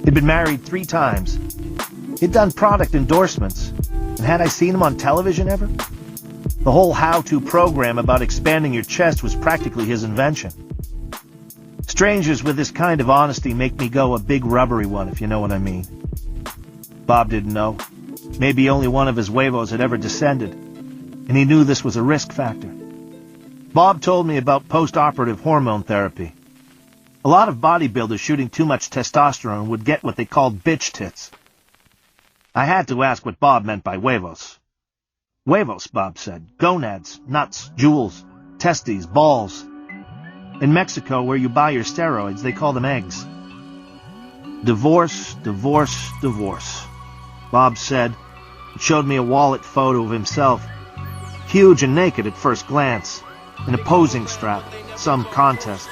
He'd been married 3 times. He'd done product endorsements. And had I seen him on television ever? The whole how-to program about expanding your chest was practically his invention. Strangers with this kind of honesty make me go a big rubbery one, if you know what I mean. Bob didn't know. Maybe only one of his huevos had ever descended, and he knew this was a risk factor. Bob told me about post-operative hormone therapy. A lot of bodybuilders shooting too much testosterone would get what they called bitch tits. I had to ask what Bob meant by huevos. Huevos, Bob said. Gonads, nuts, jewels, testes, balls. In Mexico, where you buy your steroids, they call them eggs. Divorce, divorce, divorce. Bob said. It showed me a wallet photo of himself. Huge and naked at first glance. In a posing strap. Some contest.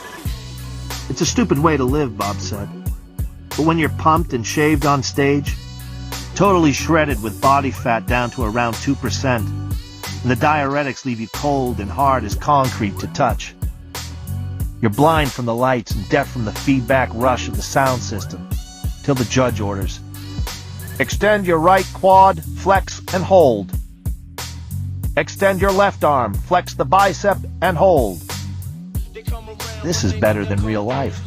It's a stupid way to live, Bob said. But when you're pumped and shaved on stage, totally shredded with body fat down to around 2%, and the diuretics leave you cold and hard as concrete to touch. You're blind from the lights and deaf from the feedback rush of the sound system, till the judge orders. Extend your right quad, flex, and hold. Extend your left arm, flex the bicep, and hold. This is better than real life.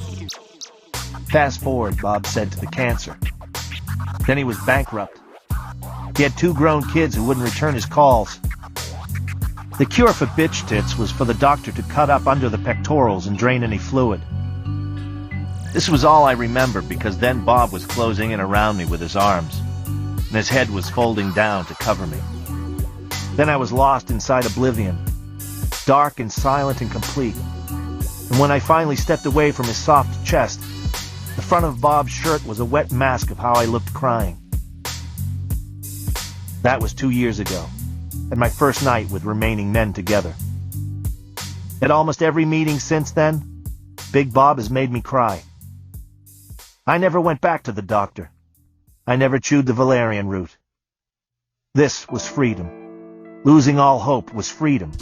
Fast forward, Bob said to the cancer. Then he was bankrupt. He had 2 grown kids who wouldn't return his calls. The cure for bitch tits was for the doctor to cut up under the pectorals and drain any fluid. This was all I remember because then Bob was closing in around me with his arms, and his head was folding down to cover me. Then I was lost inside oblivion, dark and silent and complete. And when I finally stepped away from his soft chest, the front of Bob's shirt was a wet mask of how I looked crying. That was 2 years ago, and my first night with remaining men together. At almost every meeting since then, Big Bob has made me cry. I never went back to the doctor. I never chewed the valerian root. This was freedom. Losing all hope was freedom.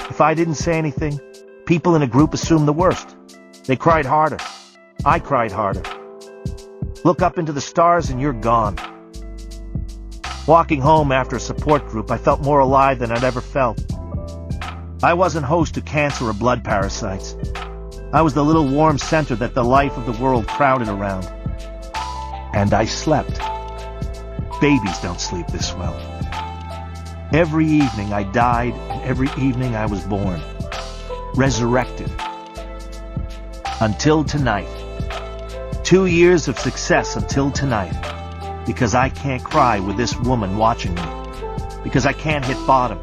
If I didn't say anything, people in a group assumed the worst. They cried harder. I cried harder. Look up into the stars and you're gone. Walking home after a support group, I felt more alive than I'd ever felt. I wasn't host to cancer or blood parasites. I was the little warm center that the life of the world crowded around. And I slept. Babies don't sleep this well. Every evening I died, and every evening I was born. Resurrected. Until tonight. 2 years of success until tonight. Because I can't cry with this woman watching me. Because I can't hit bottom.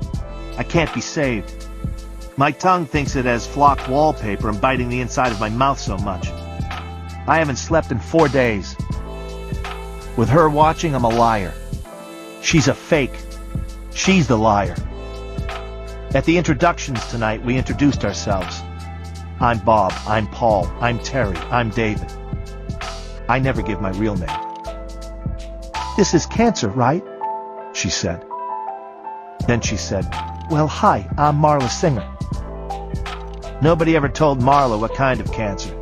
I can't be saved. My tongue thinks it has flocked wallpaper and biting the inside of my mouth so much. I haven't slept in 4 days. With her watching, I'm a liar. She's a fake. She's the liar. At the introductions tonight, we introduced ourselves. I'm Bob, I'm Paul, I'm Terry, I'm David. I never give my real name. This is cancer, right? She said. Then she said, well, hi, I'm Marla Singer. Nobody ever told Marla what kind of cancer.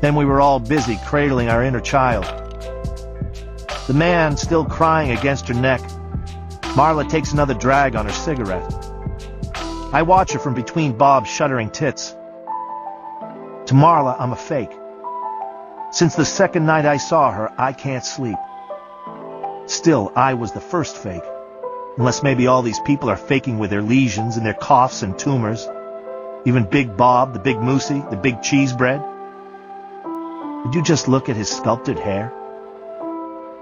Then we were all busy cradling our inner child. The man still crying against her neck. Marla takes another drag on her cigarette. I watch her from between Bob's shuddering tits. To Marla, I'm a fake. Since the second night I saw her, I can't sleep. Still, I was the first fake. Unless maybe all these people are faking with their lesions and their coughs and tumors. Even Big Bob, the Big Moosey, the Big Cheese Bread. Would you just look at his sculpted hair?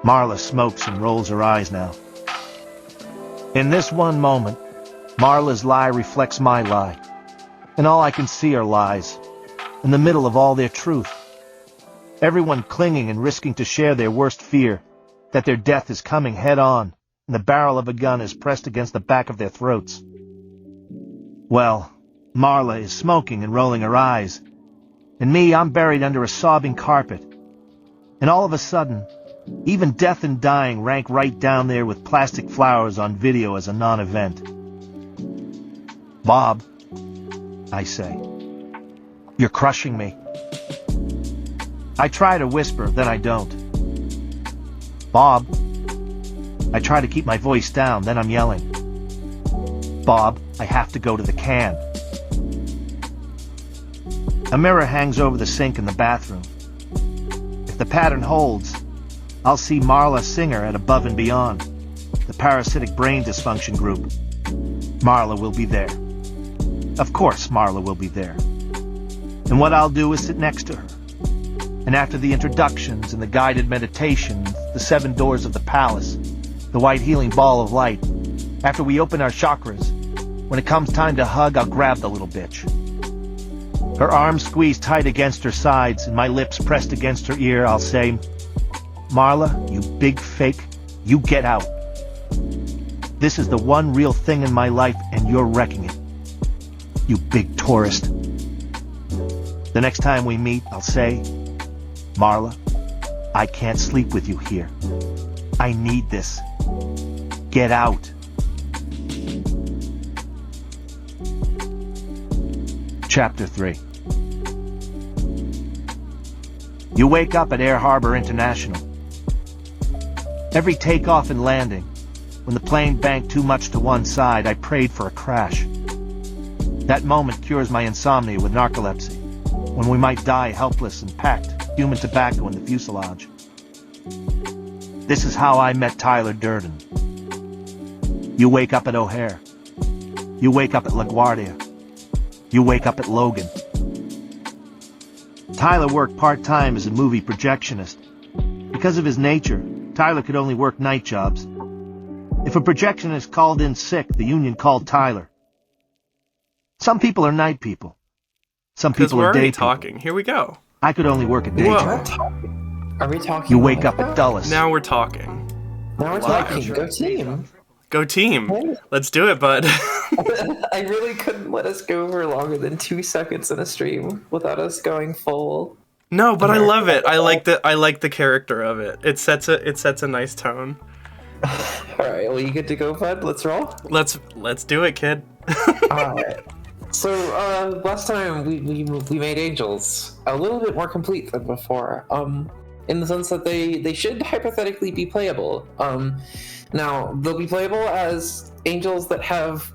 Marla smokes and rolls her eyes now. In this one moment, Marla's lie reflects my lie. And all I can see are lies. In the middle of all their truth. Everyone clinging and risking to share their worst fear. That their death is coming head on. And the barrel of a gun is pressed against the back of their throats. Well, Marla is smoking and rolling her eyes. And me, I'm buried under a sobbing carpet. And all of a sudden, even death and dying rank right down there with plastic flowers on video as a non-event. Bob, I say, you're crushing me. I try to whisper, then I don't. Bob. I try to keep my voice down, then I'm yelling. Bob, I have to go to the can. A mirror hangs over the sink in the bathroom. If the pattern holds, I'll see Marla Singer at Above and Beyond, the parasitic brain dysfunction group. Marla will be there. Of course Marla will be there. And what I'll do is sit next to her. And after the introductions and the guided meditations, the 7 doors of the palace, the white healing ball of light, after we open our chakras, when it comes time to hug, I'll grab the little bitch. Her arms squeezed tight against her sides and my lips pressed against her ear, I'll say, Marla, you big fake, you get out. This is the one real thing in my life and you're wrecking it. You big tourist. The next time we meet, I'll say, Marla, I can't sleep with you here. I need this. Get out. Chapter 3. You wake up at Air Harbor International. Every takeoff and landing, when the plane banked too much to one side, I prayed for a crash. That moment cures my insomnia with narcolepsy, when we might die helpless and packed, human tobacco in the fuselage. This is how I met Tyler Durden. You wake up at O'Hare. You wake up at LaGuardia. You wake up at Logan. Tyler worked part-time as a movie projectionist. Because of his nature, Tyler could only work night jobs. If a projectionist called in sick, the union called Tyler. Some people are night people. Some people are day people. Talking. Here we go. I could only work a day job. Are we talking? You wake up at Dulles. Now we're talking. Now we're talking. Go team. Go team. Let's do it, bud. I really couldn't let us go for longer than 2 seconds in a stream without us going full. No, but I love it. I like the character of it. It sets a nice tone. All right, well, you good to go, bud? Let's roll. Let's do it, kid. All right. So last time we made angels a little bit more complete than before. In the sense that they should hypothetically be playable. Now they'll be playable as angels that have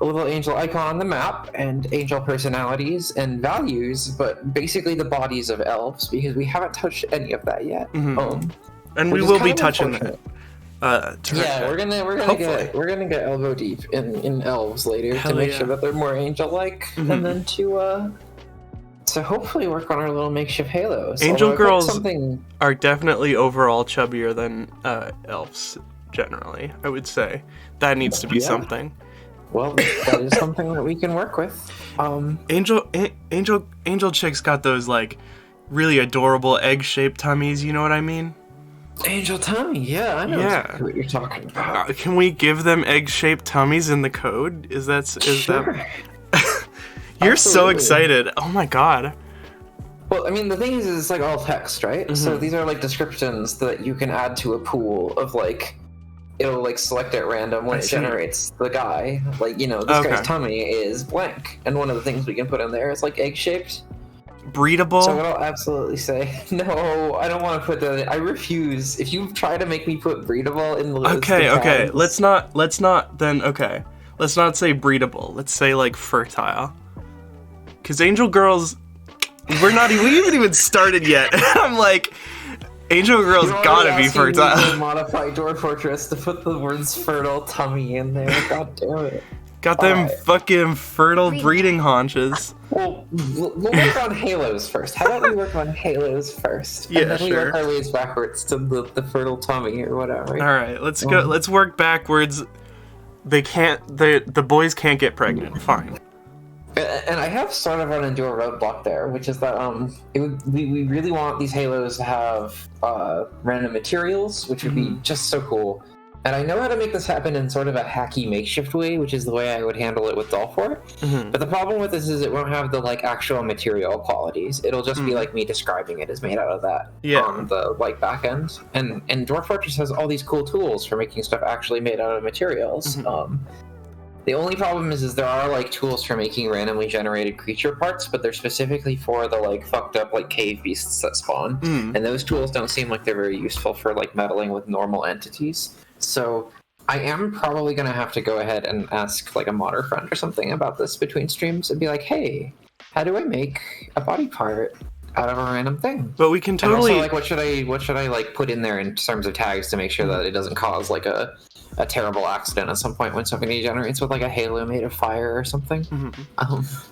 a little angel icon on the map and angel personalities and values, but basically the bodies of elves, because we haven't touched any of that yet. Mm-hmm. And we will be touching that. Yeah, we're gonna get elbow deep in elves later to make sure that they're more angel-like, and then to hopefully work on our little makeshift halos. Angel girls are definitely overall chubbier than elves generally. I would say that needs to be something. Well, that is something that we can work with. Angel chicks got those like really adorable egg-shaped tummies. You know what I mean? Angel tummy, yeah, I know exactly what you're talking about. Can we give them egg-shaped tummies in the code? Is that? You're so excited! Oh my god! Well, I mean, the thing is it's like all text, right? Mm-hmm. So these are like descriptions that you can add to a pool of like, it'll like select at random when it generates the guy. Like, you know, this guy's tummy is blank, and one of the things we can put in there is like egg-shaped. Breedable? So I'll absolutely say, no, I don't want to put that in. I refuse. If you try to make me put breedable in the list. Okay. Let's not say breedable. Let's say like fertile. Because angel girls, we haven't even started yet. I'm like, angel girls gotta be fertile. To modify Door Fortress to put the words fertile tummy in there. God damn it. Got them fucking fertile breeding haunches. Well, we'll work on halos first. How about we work on halos first? Yeah, and then we work our ways backwards to the fertile tummy or whatever. All right, let's go. Let's work backwards. The boys can't get pregnant. Fine. And I have sort of run into a roadblock there, which is that we really want these halos to have random materials, which would be just so cool. And I know how to make this happen in sort of a hacky makeshift way, which is the way I would handle it with Dollfort. Mm-hmm. But the problem with this is it won't have the like actual material qualities. It'll just be like me describing it as made out of that on the like back end. And Dwarf Fortress has all these cool tools for making stuff actually made out of materials. Mm-hmm. The only problem is there are like tools for making randomly generated creature parts, but they're specifically for the like fucked up like cave beasts that spawn. And those tools don't seem like they're very useful for like meddling with normal entities. So I am probably gonna have to go ahead and ask like a modder friend or something about this between streams and be like, hey, how do I make a body part out of a random thing? But we can totally and also, like what should I like put in there in terms of tags to make sure that it doesn't cause like a terrible accident at some point when somebody generates with like a halo made of fire or something.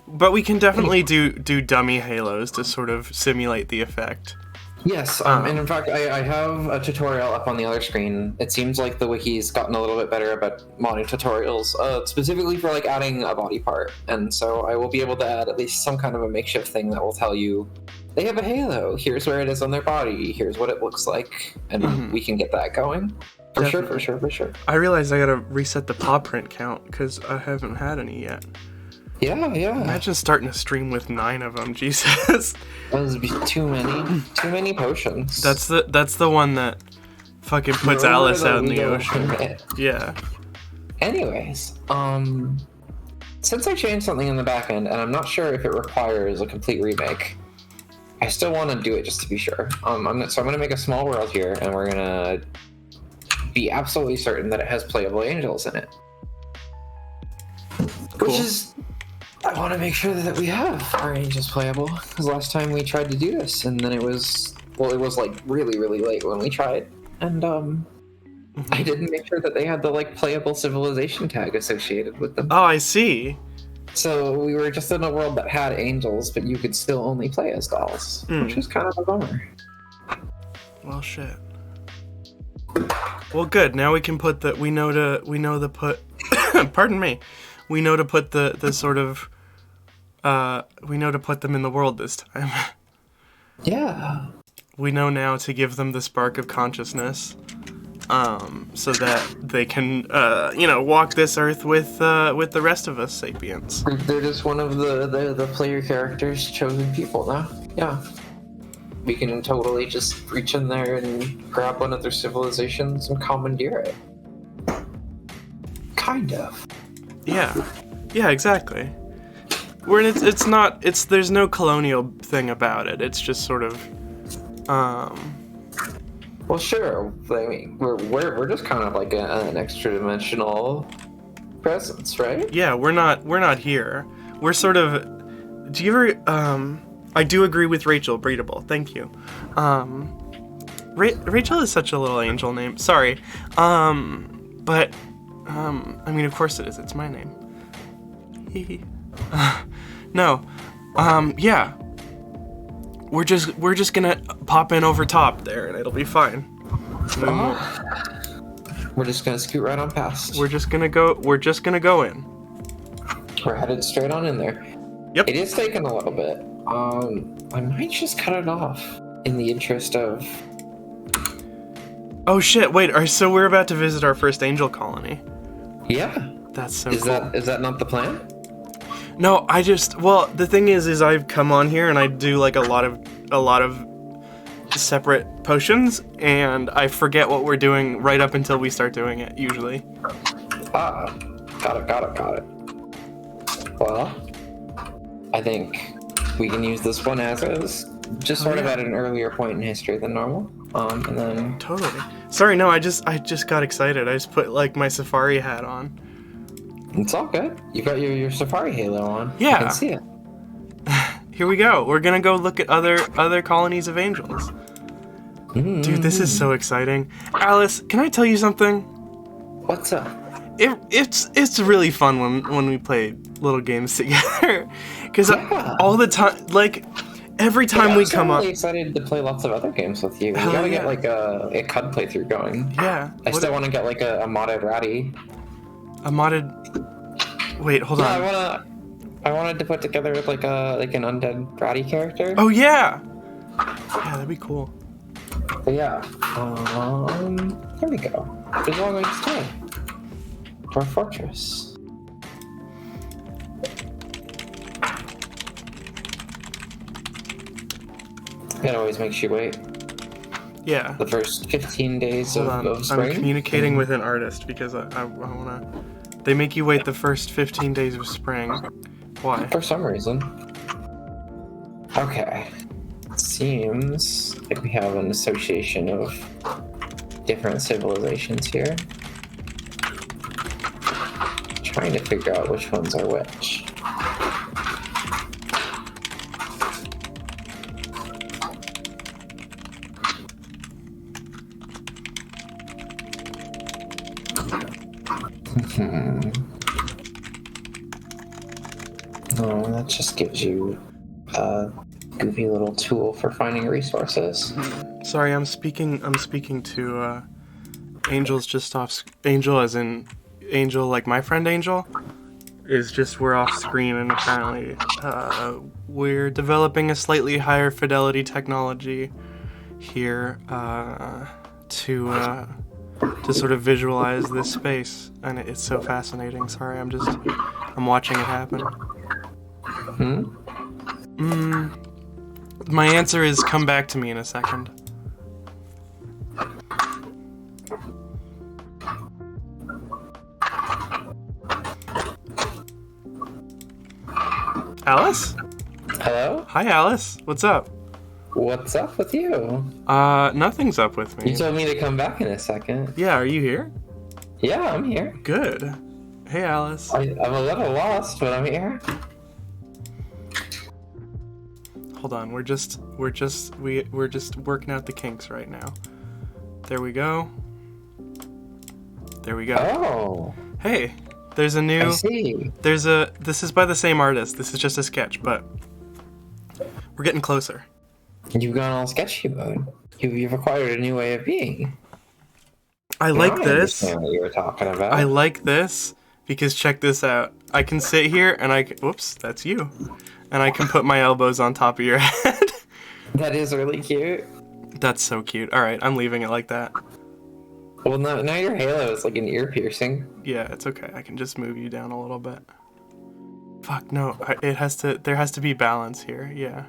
But we can definitely do dummy halos to sort of simulate the effect. Yes, and in fact, I have a tutorial up on the other screen. It seems like the wiki's gotten a little bit better about modding tutorials, specifically for like adding a body part. And so I will be able to add at least some kind of a makeshift thing that will tell you they have a halo. Here's where it is on their body. Here's what it looks like, and we can get that going. For sure. I realized I gotta reset the paw print count because I haven't had any yet. Yeah. Imagine starting a stream with 9 of them. Jesus. That would be too many potions. That's the one that fucking puts Alice out in the ocean. Yeah. Anyways, since I changed something in the back end, and I'm not sure if it requires a complete remake, I still want to do it just to be sure. I'm gonna make a small world here, and we're gonna be absolutely certain that it has playable angels in it. Cool. Which is, I want to make sure that we have our angels playable, because last time we tried to do this, and then it was like really, really late when we tried, and I didn't make sure that they had the like playable civilization tag associated with them. Oh, I see. So we were just in a world that had angels, but you could still only play as dolls, which was kind of a bummer. Well, shit. Well, good. Now we can put the pardon me. We know to put the sort of we know to put them in the world this time. Yeah. We know now to give them the spark of consciousness, so that they can walk this earth with the rest of us sapiens. They're just one of the player characters' chosen people now. Yeah. We can totally just reach in there and grab one of their civilizations and commandeer it. Kind of. Yeah, exactly. There's no colonial thing about it. It's just sort of, Well, sure. I mean, we're just kind of like an extra dimensional presence, right? Yeah, we're not here. We're sort of. Do you ever? I do agree with Rachel. Breedable. Thank you. Rachel is such a little angel name. Sorry. But I mean, of course it is. It's my name. No. Yeah. We're just gonna pop in over top there, and it'll be fine. We're just gonna scoot right on past. We're just gonna go in. We're headed straight on in there. Yep. It is taking a little bit. I might just cut it off in the interest of. Oh shit! Wait. So we're about to visit our first angel colony. Yeah. That's so Is cool. that not the plan? No, the thing is I've come on here and I do like a lot of separate potions, and I forget what we're doing right up until we start doing it, usually. Ah, got it. Well, I think we can use this one as is, just sort of at an earlier point in history than normal. And then... Totally. Sorry, no, I just got excited. I just put like my safari hat on. It's all good. You got your safari halo on. Yeah. I can see it. Here we go. We're gonna go look at other colonies of angels. Dude, this is so exciting. Alice, can I tell you something? What's up? It's really fun when we play little games together, because all the time, like every time we come up. I'm really excited to play lots of other games with you. We gotta get like a CUD playthrough going. Yeah. I still want to get like a modded ratty. A modded. Wait, hold on. I wanted to put together like an undead ratty character. Oh yeah. Yeah, that'd be cool. But yeah. There we go. There's a long way to stay. To our fortress. It always makes you wait. Yeah. The first 15 days of spring. I'm communicating with an artist because I wanna They make you wait the first 15 days of spring. Why? For some reason. Okay. Seems like we have an association of different civilizations here. Trying to figure out which ones are which. Oh, that just gives you a goofy little tool for finding resources. Sorry, I'm speaking to Angel's just off. Angel, as in Angel, like my friend Angel, is just we're off screen, and apparently we're developing a slightly higher fidelity technology here to sort of visualize this space, and it's so fascinating. Sorry, I'm watching it happen. My answer is come back to me in a second. Alice? Hello? Hi, Alice. What's up? What's up with you? Nothing's up with me. You told me to come back in a second. Yeah, are you here? Yeah, I'm here. Good. Hey, Alice. I'm a little lost, but I'm here. Hold on, we're just working out the kinks right now. There we go. There we go. Oh. Hey, there's a new. I see. This is by the same artist. This is just a sketch, but we're getting closer. You've gone all sketchy mode. You've acquired a new way of being. I like Now this. I understand what you were talking about. I like this because check this out. I can sit here and whoops, that's you. And I can put my elbows on top of your head. That is really cute. That's so cute. All right, I'm leaving it like that. Well, now your halo is like an ear piercing. Yeah, it's okay. I can just move you down a little bit. Fuck no. There has to be balance here. Yeah.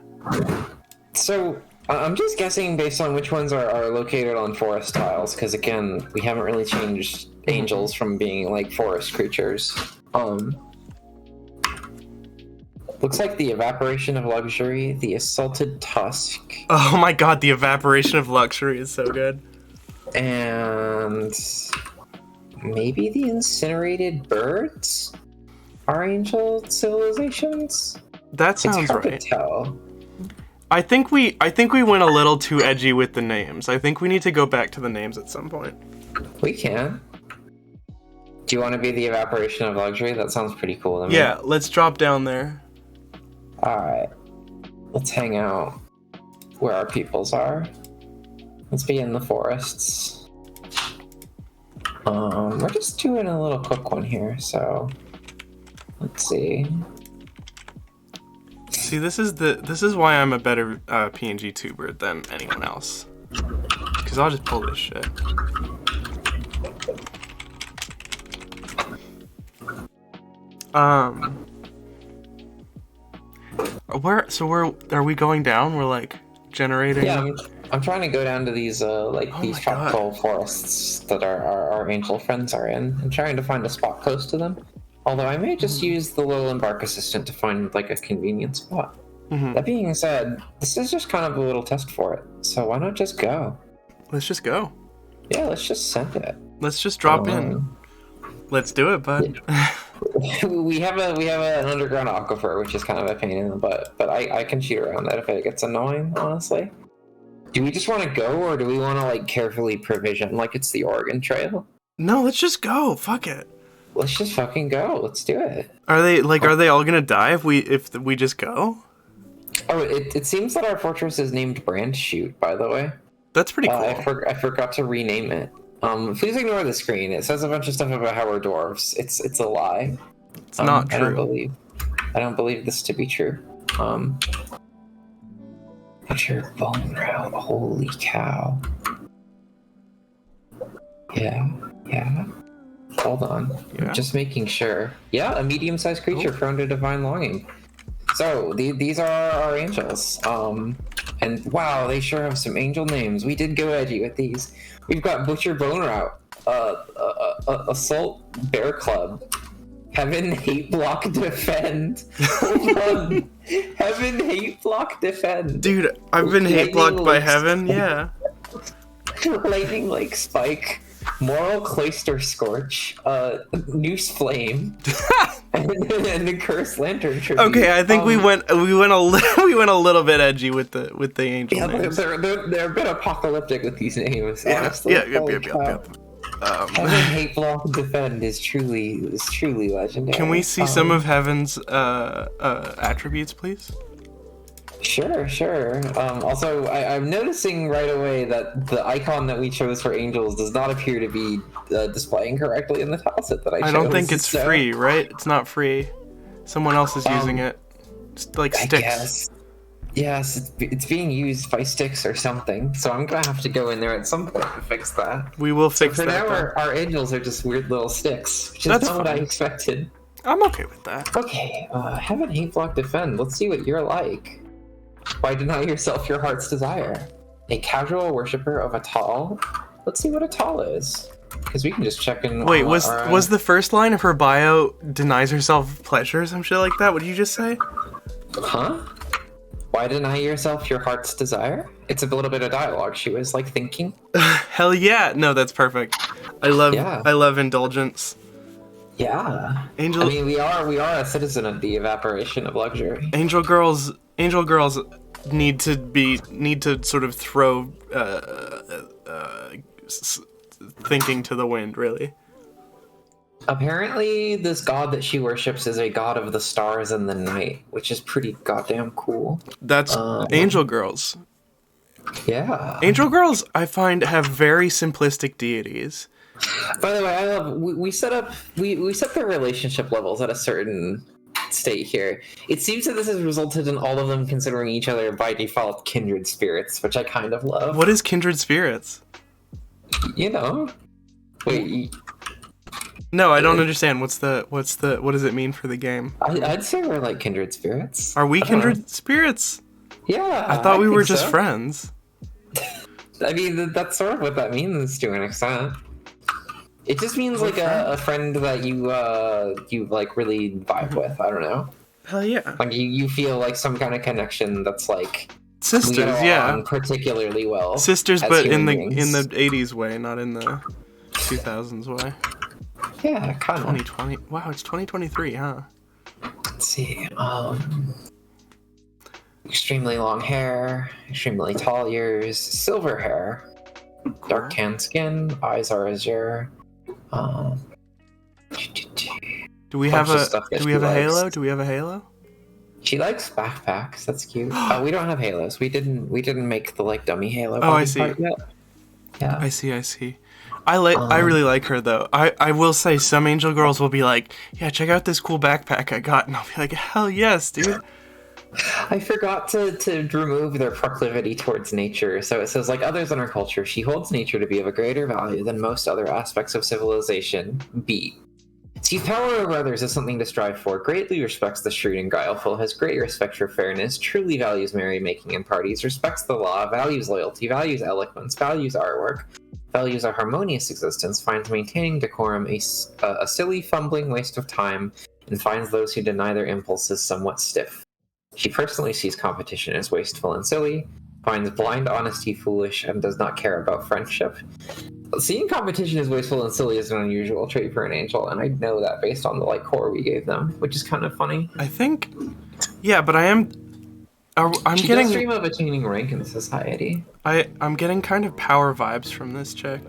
So I'm just guessing based on which ones are located on forest tiles, because again, we haven't really changed angels from being like forest creatures. Looks like the evaporation of luxury, the assaulted tusk. Oh my god, the evaporation of luxury is so good. And maybe the incinerated birds are angel civilizations? That sounds it's hard right. to tell. I think we went a little too edgy with the names. I think we need to go back to the names at some point. We can. Do you want to be the evaporation of luxury? That sounds pretty cool to me. Yeah, let's drop down there. Alright. Let's hang out where our peoples are. Let's be in the forests. We're just doing a little quick one here, so let's see. See, this is why I'm a better PNG tuber than anyone else. Because I'll just pull this shit. Are we going down? We're like generating. Yeah, I'm trying to go down to these these tropical forests that our angel friends are in, and trying to find a spot close to them. Although I may just use the little embark assistant to find like a convenient spot. That being said, this is just kind of a little test for it. So why not just go? Let's just go. Yeah, let's just send it. Let's just drop in. Let's do it, bud. we have an underground aquifer, which is kind of a pain in the butt, but I can cheat around that if it gets annoying, honestly. Do we just want to go, or do we want to like carefully provision like it's the Oregon Trail? No, let's just go. Fuck it. Let's just fucking go. Let's do it. Are they all gonna die if we just go? Oh, it seems that our fortress is named Brandshoot, by the way. That's pretty cool. I forgot to rename it. Please ignore the screen. It says a bunch of stuff about how we're dwarves. It's a lie. It's not true. I don't believe this to be true. Put your bone route. Holy cow. Yeah. Hold on. Yeah. Just making sure. Yeah, a medium-sized creature prone to divine longing. So, these are our angels. And wow, they sure have some angel names. We did go edgy with these. We've got Butcher Bone Route, Assault Bear Club, Heaven, hate, block, defend. Hold on. Heaven, hate, block, defend. Dude, I've been hate blocked by Heaven, yeah. Lightning Lake Spike, Moral Cloister Scorch, Noose Flame, and the Cursed Lantern Tribute. Okay, I think we went a little bit edgy with the angel names. They're a bit apocalyptic with these names. Yeah, Honestly. yep. Heaven, hate, block, defend is truly legendary. Can we see some of Heaven's attributes, please? Sure. Also, I'm noticing right away that the icon that we chose for angels does not appear to be displaying correctly in the tileset that I chose. I don't think it's free, right? It's not free. Someone else is using it. It's like sticks. I guess. Yes, it's being used by sticks or something. So I'm gonna have to go in there at some point to fix that. We will fix that. that. For now, our angels are just weird little sticks, which is not what I expected. I'm okay with that. Okay, Heaven, hate, block, defend. Let's see what you're like. Why deny yourself your heart's desire? A casual worshiper of Atal. Let's see what Atal is. Because we can just check in. Wait, was the first line of her bio denies herself pleasure or some shit like that? What did you just say? Huh? Why deny yourself your heart's desire? It's a little bit of dialogue. She was like thinking. Hell yeah! No, that's perfect. I love indulgence. Yeah. I mean, we are a citizen of the evaporation of luxury. Angel girls need to sort of throw thinking to the wind, really. Apparently, this god that she worships is a god of the stars and the night, which is pretty goddamn cool. That's angel girls. Yeah. Angel girls, I find, have very simplistic deities. By the way, I love we set their relationship levels at a certain state here. It seems that this has resulted in all of them considering each other by default kindred spirits, which I kind of love. What is kindred spirits? You know. Wait. No, I don't understand. What does it mean for the game? I'd say we're like kindred spirits. Are we kindred spirits? Yeah. I thought we were just friends. I mean, that's sort of what that means to an extent. It just means like a friend that you like really vibe with. I don't know. Hell yeah. Like you feel like some kind of connection that's like sisters, yeah. Particularly well. Sisters, but in the beings. 80s way, not in the 2000s way. Yeah, kind of. 2020. Wow, it's 2023, huh? Let's see. Extremely long hair, extremely tall ears, silver hair, dark tan skin, eyes are azure. Do we have a halo? Do we have a halo? She likes backpacks. That's cute. We don't have halos. We didn't make the like dummy halo. Oh, I see. Part yet. Yeah. I see. I really like her though. I will say some angel girls will be like, yeah, check out this cool backpack I got, and I'll be like, hell yes, dude. I forgot to remove their proclivity towards nature. So it says, like others in our culture, she holds nature to be of a greater value than most other aspects of civilization. B. Sees power over others as something to strive for, greatly respects the shrewd and guileful, has great respect for fairness, truly values merrymaking in parties, respects the law, values loyalty, values eloquence, values artwork, values a harmonious existence, finds maintaining decorum a silly, fumbling waste of time, and finds those who deny their impulses somewhat stiff. She personally sees competition as wasteful and silly, finds blind honesty foolish, and does not care about friendship. Seeing competition as wasteful and silly is an unusual trait for an angel, and I know that based on the like core we gave them, which is kind of funny. I think, yeah, but I'm she getting does dream of attaining rank in society. I'm getting kind of power vibes from this chick.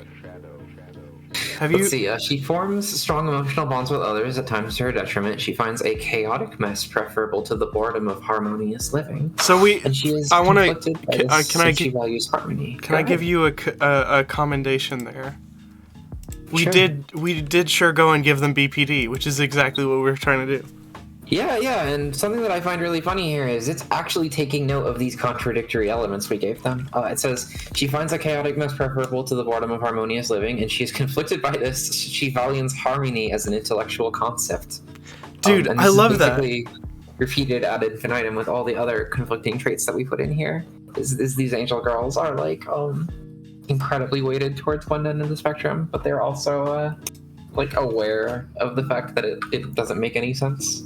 Let's see. She forms strong emotional bonds with others, at times to her detriment. She finds a chaotic mess preferable to the boredom of harmonious living. So and she is conflicted by this, she values harmony. Can I give you a commendation there? We did sure go and give them BPD, which is exactly what we were trying to do. Yeah, and something that I find really funny here is it's actually taking note of these contradictory elements we gave them. It says, she finds a chaotic mess preferable to the boredom of harmonious living, and she is conflicted by this. She values harmony as an intellectual concept. Dude, I love that. Repeated ad infinitum with all the other conflicting traits that we put in here. Is these angel girls are like incredibly weighted towards one end of the spectrum, but they're also like aware of the fact that it doesn't make any sense.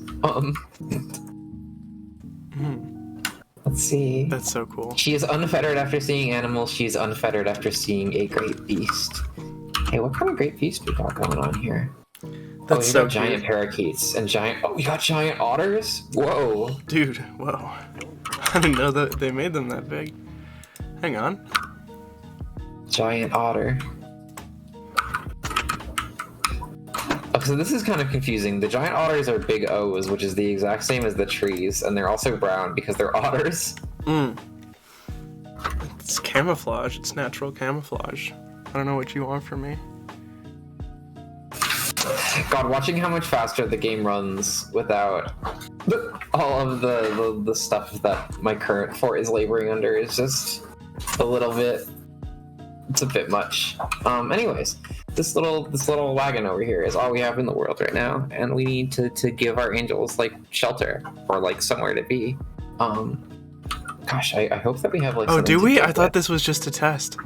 Let's see. That's so cool. She is unfettered after seeing animals. She is unfettered after seeing a great beast. Hey, what kind of great beast we got going on here? That's we so got giant parakeets and giant. Oh, we got giant otters. Whoa, dude. Whoa. I didn't know that they made them that big. Hang on. Giant otter. Okay, so this is kind of confusing. The giant otters are big O's, which is the exact same as the trees, and they're also brown because they're otters. It's camouflage. It's natural camouflage. I don't know what you want from me. God, watching how much faster the game runs without all of the stuff that my current fort is laboring under is just a little bit. It's a bit much. Anyways, this little wagon over here is all we have in the world right now, and we need to give our angels like shelter or like somewhere to be. Gosh, I hope that we have like. Oh, do we? I thought this was just a test.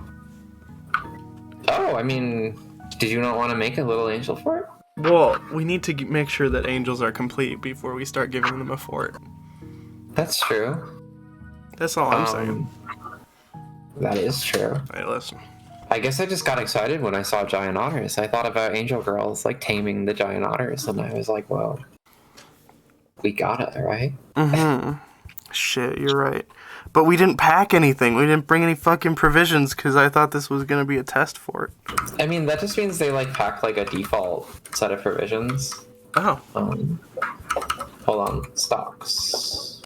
Oh, I mean, did you not want to make a little angel fort? Well, we need to make sure that angels are complete before we start giving them a fort. That's true. That's all I'm saying. That is true. Hey, listen. I guess I just got excited when I saw giant otters. I thought about angel girls like taming the giant otters, and I was like, "Whoa, we got it, right?" Shit, you're right. But we didn't pack anything. We didn't bring any fucking provisions because I thought this was gonna be a test fort. I mean, that just means they like pack like a default set of provisions. Oh. Hold on, stocks.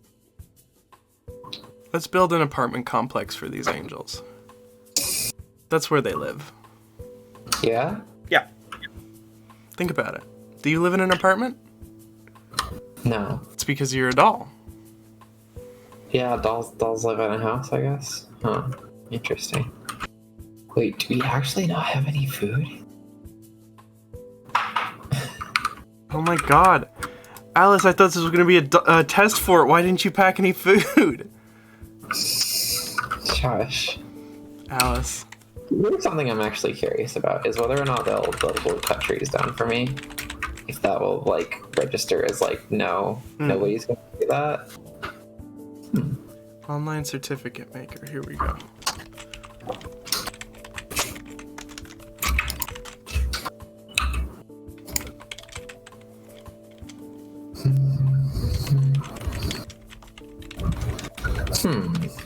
Let's build an apartment complex for these angels. That's where they live. Yeah? Yeah. Think about it. Do you live in an apartment? No. It's because you're a doll. Yeah, dolls live in a house, I guess. Huh. Interesting. Wait, do we actually not have any food? Oh my god. Alice, I thought this was going to be a test fort. Why didn't you pack any food? Gosh. Alice. Here's something I'm actually curious about is whether or not they'll cut trees down for me. If that will like register as like no, nobody's gonna do that. Online certificate maker. Here we go.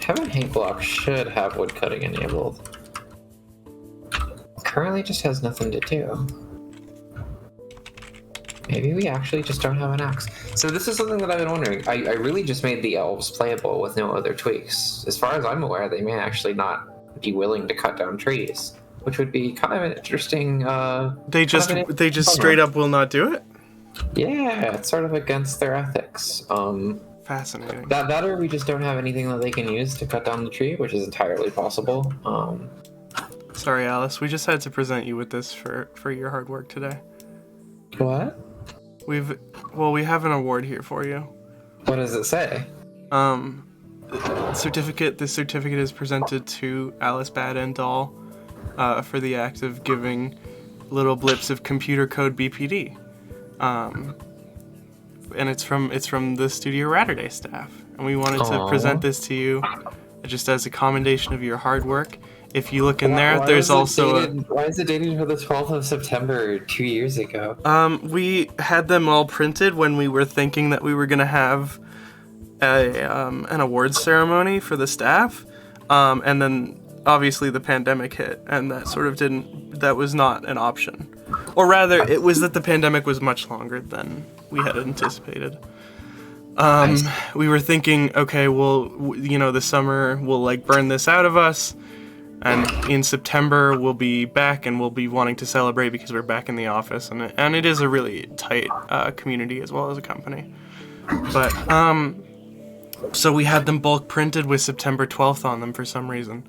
Heaven Hank Block should have woodcutting enabled. Currently just has nothing to do. Maybe we actually just don't have an axe. So this is something that I've been wondering. I really just made the elves playable with no other tweaks. As far as I'm aware, they may actually not be willing to cut down trees, which would be kind of an interesting. They just straight up will not do it? Yeah, it's sort of against their ethics. Fascinating. That or we just don't have anything that they can use to cut down the tree, which is entirely possible. Sorry, Alice. We just had to present you with this for your hard work today. What? We have an award here for you. What does it say? Certificate. This certificate is presented to Alice Bad and Doll for the act of giving little blips of computer code BPD. And it's from the Studio Ratterday staff, and we wanted to present this to you just as a commendation of your hard work. If you look in there, there's also why is it dated for the 12th of September 2 years ago? We had them all printed when we were thinking that we were gonna have an awards ceremony for the staff, and then obviously the pandemic hit, and that was not an option. Or rather, it was that the pandemic was much longer than we had anticipated. We were thinking, okay, well, the summer will like burn this out of us, and in September we'll be back and we'll be wanting to celebrate because we're back in the office, and it is a really tight community as well as a company. But so we had them bulk printed with September 12th on them for some reason.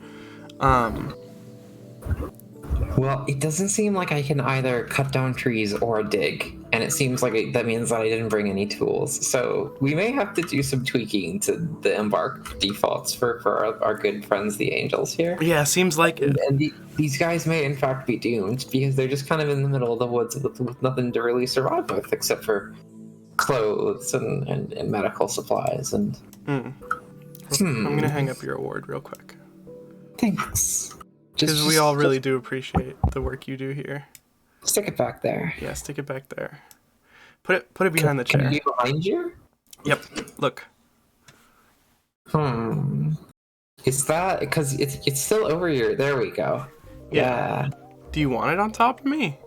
Well, it doesn't seem like I can either cut down trees or dig, and it seems like that means that I didn't bring any tools. So we may have to do some tweaking to the embark defaults for our good friends, the angels here. Yeah, seems like it. And these guys may in fact be doomed because they're just kind of in the middle of the woods with nothing to really survive with except for clothes and medical supplies. And I'm gonna hang up your award real quick. Thanks. Because we all really do appreciate the work you do here. Stick it back there. Yeah, stick it back there. Put it behind the chair. Can it be behind you? Yep. Look. Is that because it's still over here? There we go. Yeah. Do you want it on top of me?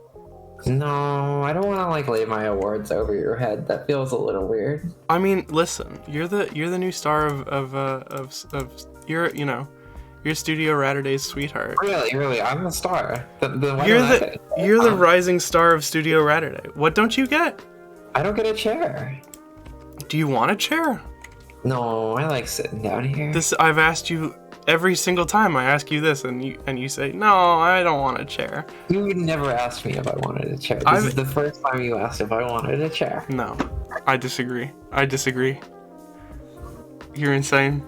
No, I don't want to like lay my awards over your head. That feels a little weird. I mean, listen. You're the new star of you're Studio Raterday's sweetheart. Really, I'm the star. You're the rising star of Studio Raterday. What don't you get? I don't get a chair. Do you want a chair? No, I like sitting down here. I've asked you every single time I ask you this, and you say no, I don't want a chair. You would never ask me if I wanted a chair. This is the first time you asked if I wanted a chair. No, I disagree. You're insane.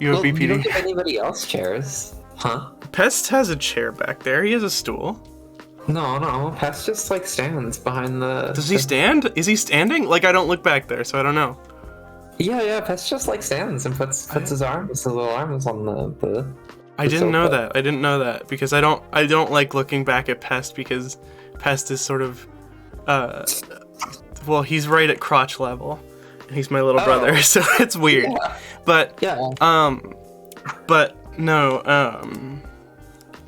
You have BPD. You don't give anybody else chairs, huh? Pest has a chair back there. He has a stool. No. Pest just like stands behind the. Does he stand? Is he standing? Like I don't look back there, so I don't know. Yeah. Pest just like stands and puts his little arms on the. I didn't know that. I didn't know that because I don't like looking back at Pest because Pest is sort of, well, he's right at crotch level. He's my little brother, so it's weird. Yeah. But no,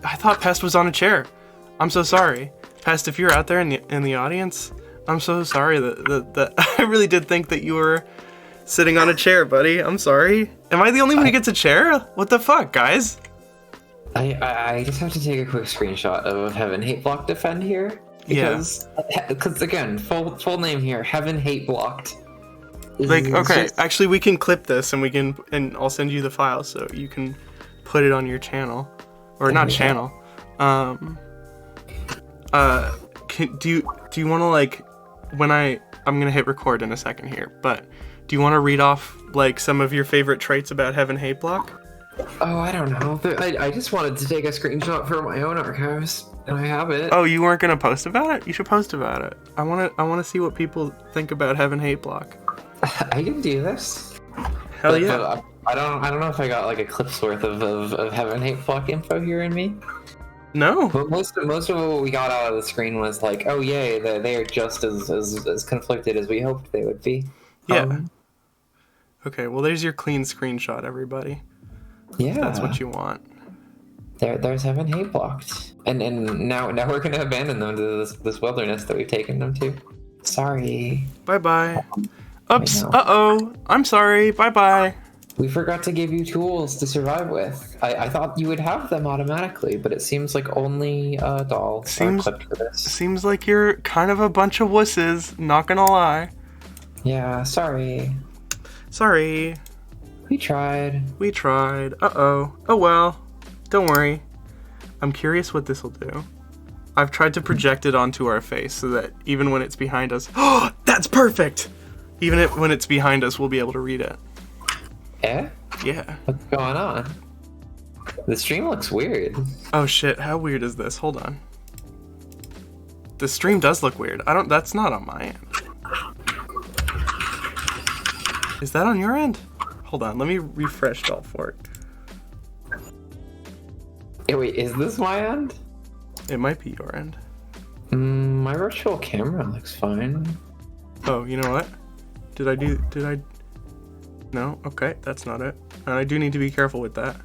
I thought Pest was on a chair. I'm so sorry, Pest. If you're out there in the audience, I'm so sorry that I really did think that you were sitting on a chair, buddy. I'm sorry. Am I the only one who gets a chair? What the fuck, guys? I just have to take a quick screenshot of Heaven Hate Block Defend here because again, full name here, Heaven Hate Blocked. Like, okay, actually we can clip this and I'll send you the file so you can put it on your channel. Or not channel. Do you want to like, I'm gonna hit record in a second here, but do you want to read off like some of your favorite traits about Heaven Hate Block? Oh, I don't know. I just wanted to take a screenshot for my own archives, and I have it. Oh, you weren't gonna post about it? You should post about it. I wanna see what people think about Heaven Hate Block. I can do this. Hell yeah. But I don't know if I got like a clip's worth of Heaven Hate Block info here in me. No. But most of what we got out of the screen was like, oh yay, they are just as conflicted as we hoped they would be. Yeah. Okay, well there's your clean screenshot, everybody. Yeah. That's what you want. There's Heaven Hate Blocked. And now we're gonna abandon them to this wilderness that we've taken them to. Sorry. Bye-bye. Oops. Uh-oh. I'm sorry. Bye-bye. We forgot to give you tools to survive with. I thought you would have them automatically, but it seems like only dolls are clipped for this. Seems like you're kind of a bunch of wusses, not gonna lie. Yeah, sorry. Sorry. We tried. Uh-oh. Oh well. Don't worry. I'm curious what this will do. I've tried to project it onto our face so that even when it's behind us... Oh, that's perfect! Even when it's behind us, we'll be able to read it. Yeah? Yeah. What's going on? The stream looks weird. Oh shit, how weird is this? Hold on. The stream does look weird. That's not on my end. Is that on your end? Hold on, let me refresh Dollfort. Hey, wait, is this my end? It might be your end. My virtual camera looks fine. Oh, you know what? Did I... No? Okay, that's not it. I do need to be careful with that.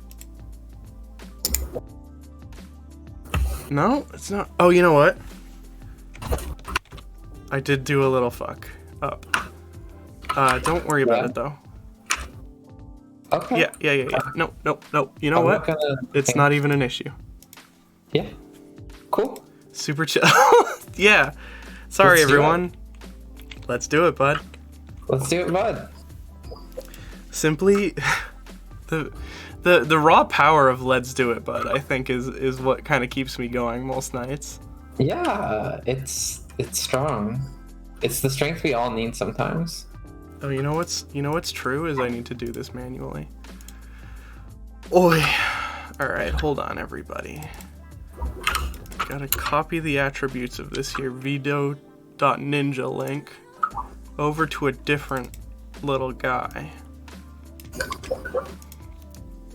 No, it's not. Oh, you know what? I did do a little fuck up. Don't worry about it, though. Okay. Yeah. No. You know what? It's not even an issue. Yeah. Cool. Super chill. Yeah. Sorry, everyone. Let's do it, bud. Let's do it, bud. Simply, the The raw power of "Let's Do It, Bud" I think is what kind of keeps me going most nights. Yeah, it's strong. It's the strength we all need sometimes. Oh, you know what's true is I need to do this manually. Oi. All right, hold on, everybody. Gotta copy the attributes of this here video.ninja link over to a different little guy.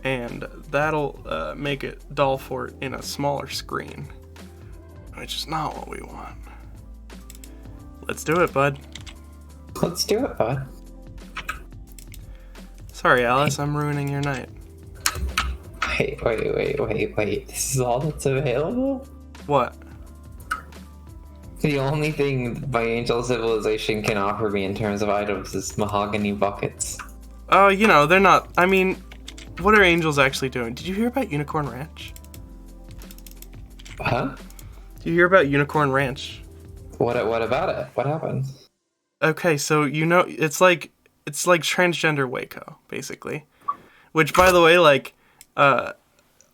And that'll make it Dollfort in a smaller screen, which is not what we want. Let's do it, bud. Let's do it, bud. Sorry, Alice, I'm ruining your night. Wait. This is all that's available? What? The only thing my Angel Civilization can offer me in terms of items is mahogany buckets. Oh, you know, they're not... I mean, what are angels actually doing? Did you hear about Unicorn Ranch? Huh? Did you hear about Unicorn Ranch? What about it? What happened? Okay, so you know, it's like transgender Waco, basically. Which, by the way, like, I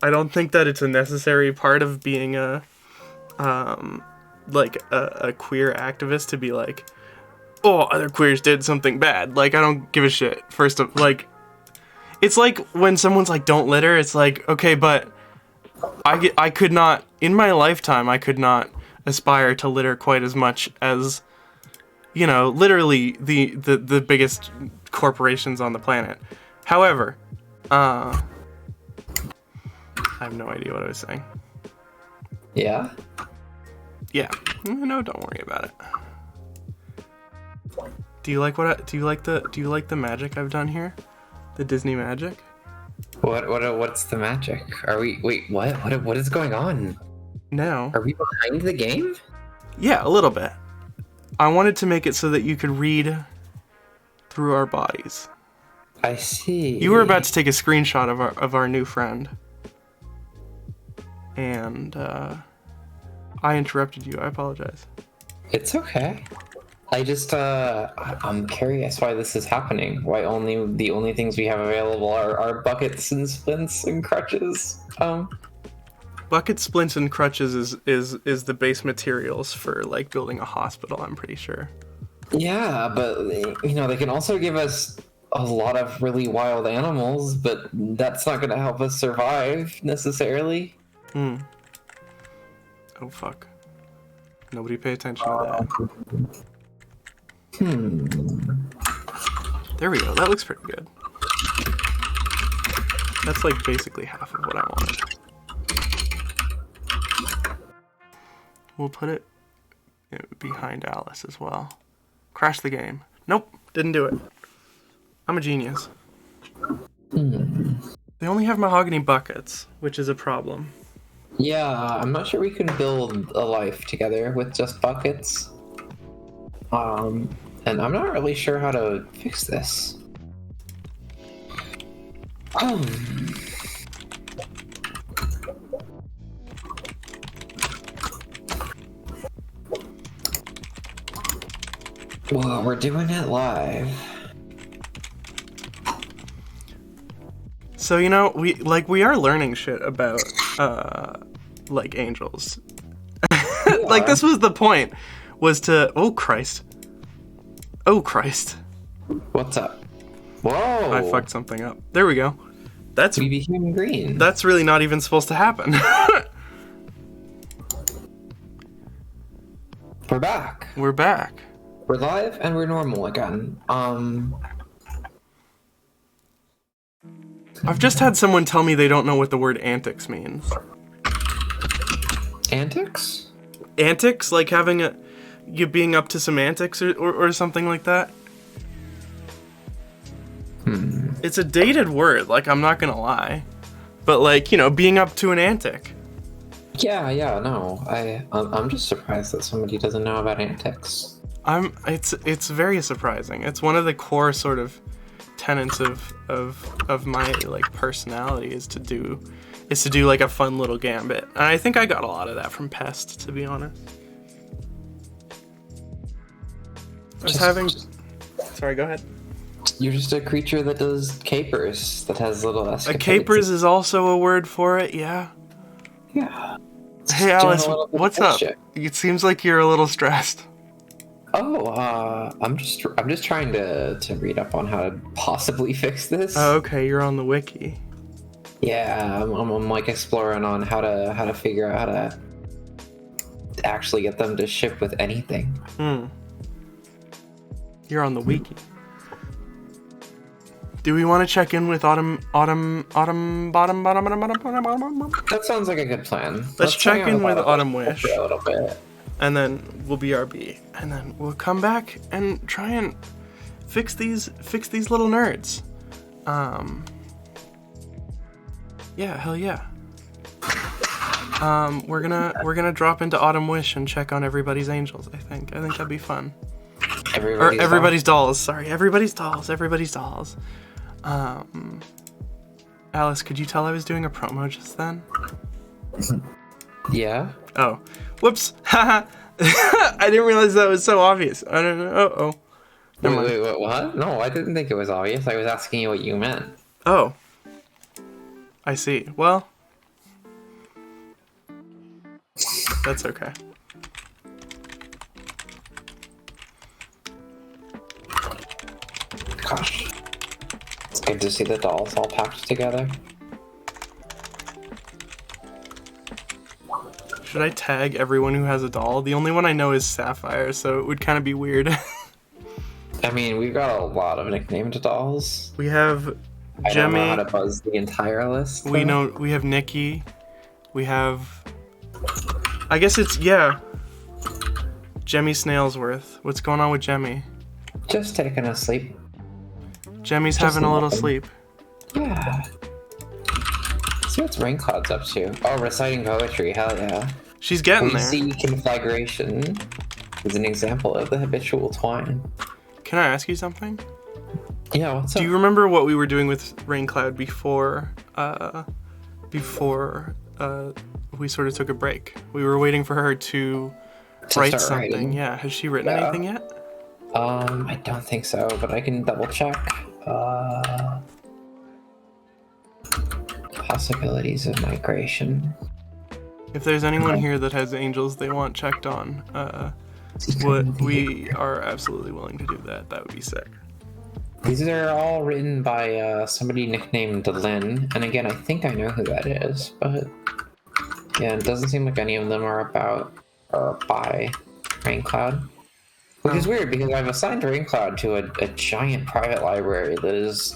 don't think that it's a necessary part of being a queer activist to be like, oh, other queers did something bad. Like, I don't give a shit. First of, like, it's like when someone's like, don't litter, it's like, okay, but I could not, in my lifetime, I could not aspire to litter quite as much as, you know, literally the biggest corporations on the planet. However, I have no idea what I was saying. Yeah? Yeah. No, don't worry about it. Do you like the magic I've done here? The Disney magic? What's the magic? What is going on? No. Are we behind the game? Yeah, a little bit. I wanted to make it so that you could read through our bodies. I see. You were about to take a screenshot of our new friend. And I interrupted you. I apologize. It's okay. I just I'm curious why this is happening. Why the only things we have available are buckets and splints and crutches. Bucket, splints, and crutches is the base materials for like building a hospital, I'm pretty sure. Yeah, but you know, they can also give us a lot of really wild animals, but that's not going to help us survive necessarily. Oh fuck. Nobody pay attention to that. There we go. That looks pretty good. That's like basically half of what I wanted. We'll put it behind Alice as well. Crash the game. Nope, didn't do it. I'm a genius. They only have mahogany buckets, which is a problem. Yeah, I'm not sure we can build a life together with just buckets. And I'm not really sure how to fix this. Well, we're doing it live. So, you know, we are learning shit about like angels. Like, this was the point, was to oh Christ. What's up? Whoa! I fucked something up. There we go. We became green. That's really not even supposed to happen. We're back. We're back. We're live and we're normal again. I've just had someone tell me they don't know what the word antics means. Antics? Antics? Like you being up to some antics or something like that? It's a dated word, like, I'm not gonna lie. But, like, you know, being up to an antic. Yeah, no. I'm just surprised that somebody doesn't know about antics. It's very surprising. It's one of the core sort of tenets of my like personality is to do like a fun little gambit. And I think I got a lot of that from Pest, to be honest. Sorry, go ahead. You're just a creature that does capers, that has little A escapades. capers is also a word for it, yeah. Yeah. Hey Doing a Alice, little bit of what's up? bullshit. It seems like you're a little stressed. Oh, I'm just trying to read up on how to possibly fix this. Oh, okay, you're on the wiki. Yeah, I'm like exploring on how to figure out how to actually get them to ship with anything. You're on the wiki. Do we want to check in with Autumn? That sounds like a good plan. Let's check hang out in with Autumn Autumn Wish. for a little bit. And then we'll BRB, and then we'll come back and try and fix these little nerds. Yeah, hell yeah. We're gonna drop into Autumn Wish and check on everybody's angels. I think that'd be fun. Everybody's dolls. Sorry, everybody's dolls. Alice, could you tell I was doing a promo just then? Yeah. Oh, whoops! Haha. I didn't realize that was so obvious. I don't know. Wait, what? No, I didn't think it was obvious. I was asking you what you meant. Oh. I see. Well, that's okay. Gosh. It's good to see the dolls all packed together. Should I tag everyone who has a doll? The only one I know is Sapphire, so it would kind of be weird. I mean, we've got a lot of nicknamed dolls. We have I don't know how Jemmy. to buzz the entire list. We have Nikki. We have. I guess it's Jemmy Snailsworth. What's going on with Jemmy? Just taking a sleep. Jemmy's Just having a little nothing. sleep. Yeah. See what's Raincloud's up to. Oh, reciting poetry. Hell yeah. She's getting We there. see conflagration is an example of the habitual twine. Can I ask you something? Yeah, what's up? Do you remember what we were doing with Raincloud before we sort of took a break? We were waiting for her to write start something. writing? Yeah, has she written Yeah. anything yet? I don't think so, but I can double check. Possibilities of migration. If there's anyone here that has angels they want checked on, we are absolutely willing to do that. That would be sick. These are all written by somebody nicknamed Lynn, and again, I think I know who that is, but yeah, it doesn't seem like any of them are about or by Raincloud. Which is weird because I've assigned Raincloud to a giant private library that is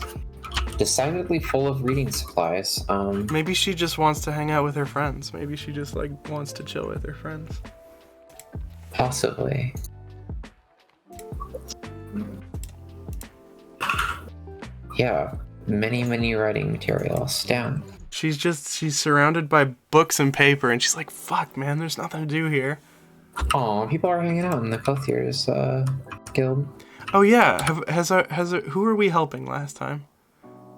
decidedly full of reading supplies. Maybe she just wants to hang out with her friends. Maybe she just wants to chill with her friends. Possibly. Yeah, many writing materials. Damn. She's surrounded by books and paper, and she's like, "Fuck, man, there's nothing to do here." Oh, people are hanging out in the Clothiers guild. Oh yeah, who were we helping last time?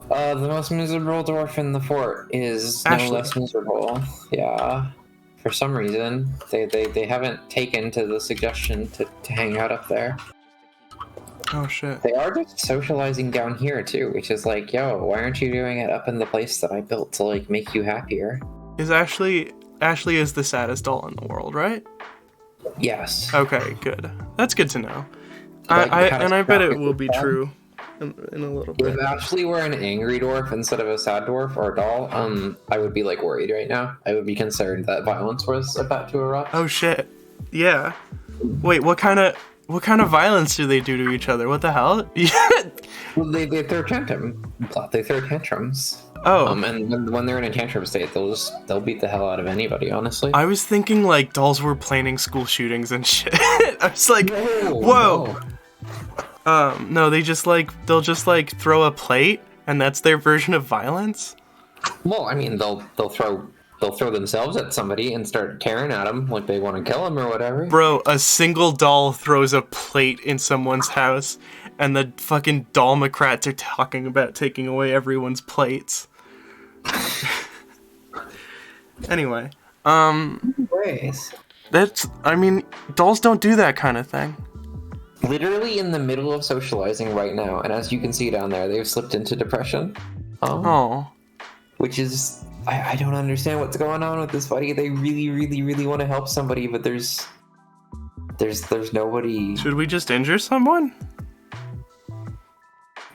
The most miserable dwarf in the fort is Ashley. no less miserable. Yeah. For some reason, they haven't taken to the suggestion to hang out up there. Oh shit. They are just socializing down here too, which is like, yo, why aren't you doing it up in the place that I built to like make you happier? Is Ashley is the saddest doll in the world, right? Yes. Okay, good. That's good to know. Like, I bet it will be catastrophic true in a little bit. If Ashley were an angry dwarf instead of a sad dwarf or a doll, I would be like worried right now. I would be concerned that violence was about to erupt. Oh shit. Yeah. Wait, what kind of violence do they do to each other? What the hell? Well, they throw tantrums. Oh. And when they're in a tantrum state, they'll beat the hell out of anybody. Honestly. I was thinking like dolls were planning school shootings and shit. I was like, whoa. No, they'll just throw a plate, and that's their version of violence. Well, I mean, they'll throw themselves at somebody and start tearing at them like they want to kill them or whatever. Bro, a single doll throws a plate in someone's house, and the fucking dollmocrats are talking about taking away everyone's plates. Anyway, Grace. dolls don't do that kind of thing. literally in the middle of socializing right now, and as you can see down there, they've slipped into depression. Oh. Which is, I don't understand what's going on with this buddy. They really, really, really want to help somebody, but there's nobody. Should we just injure someone?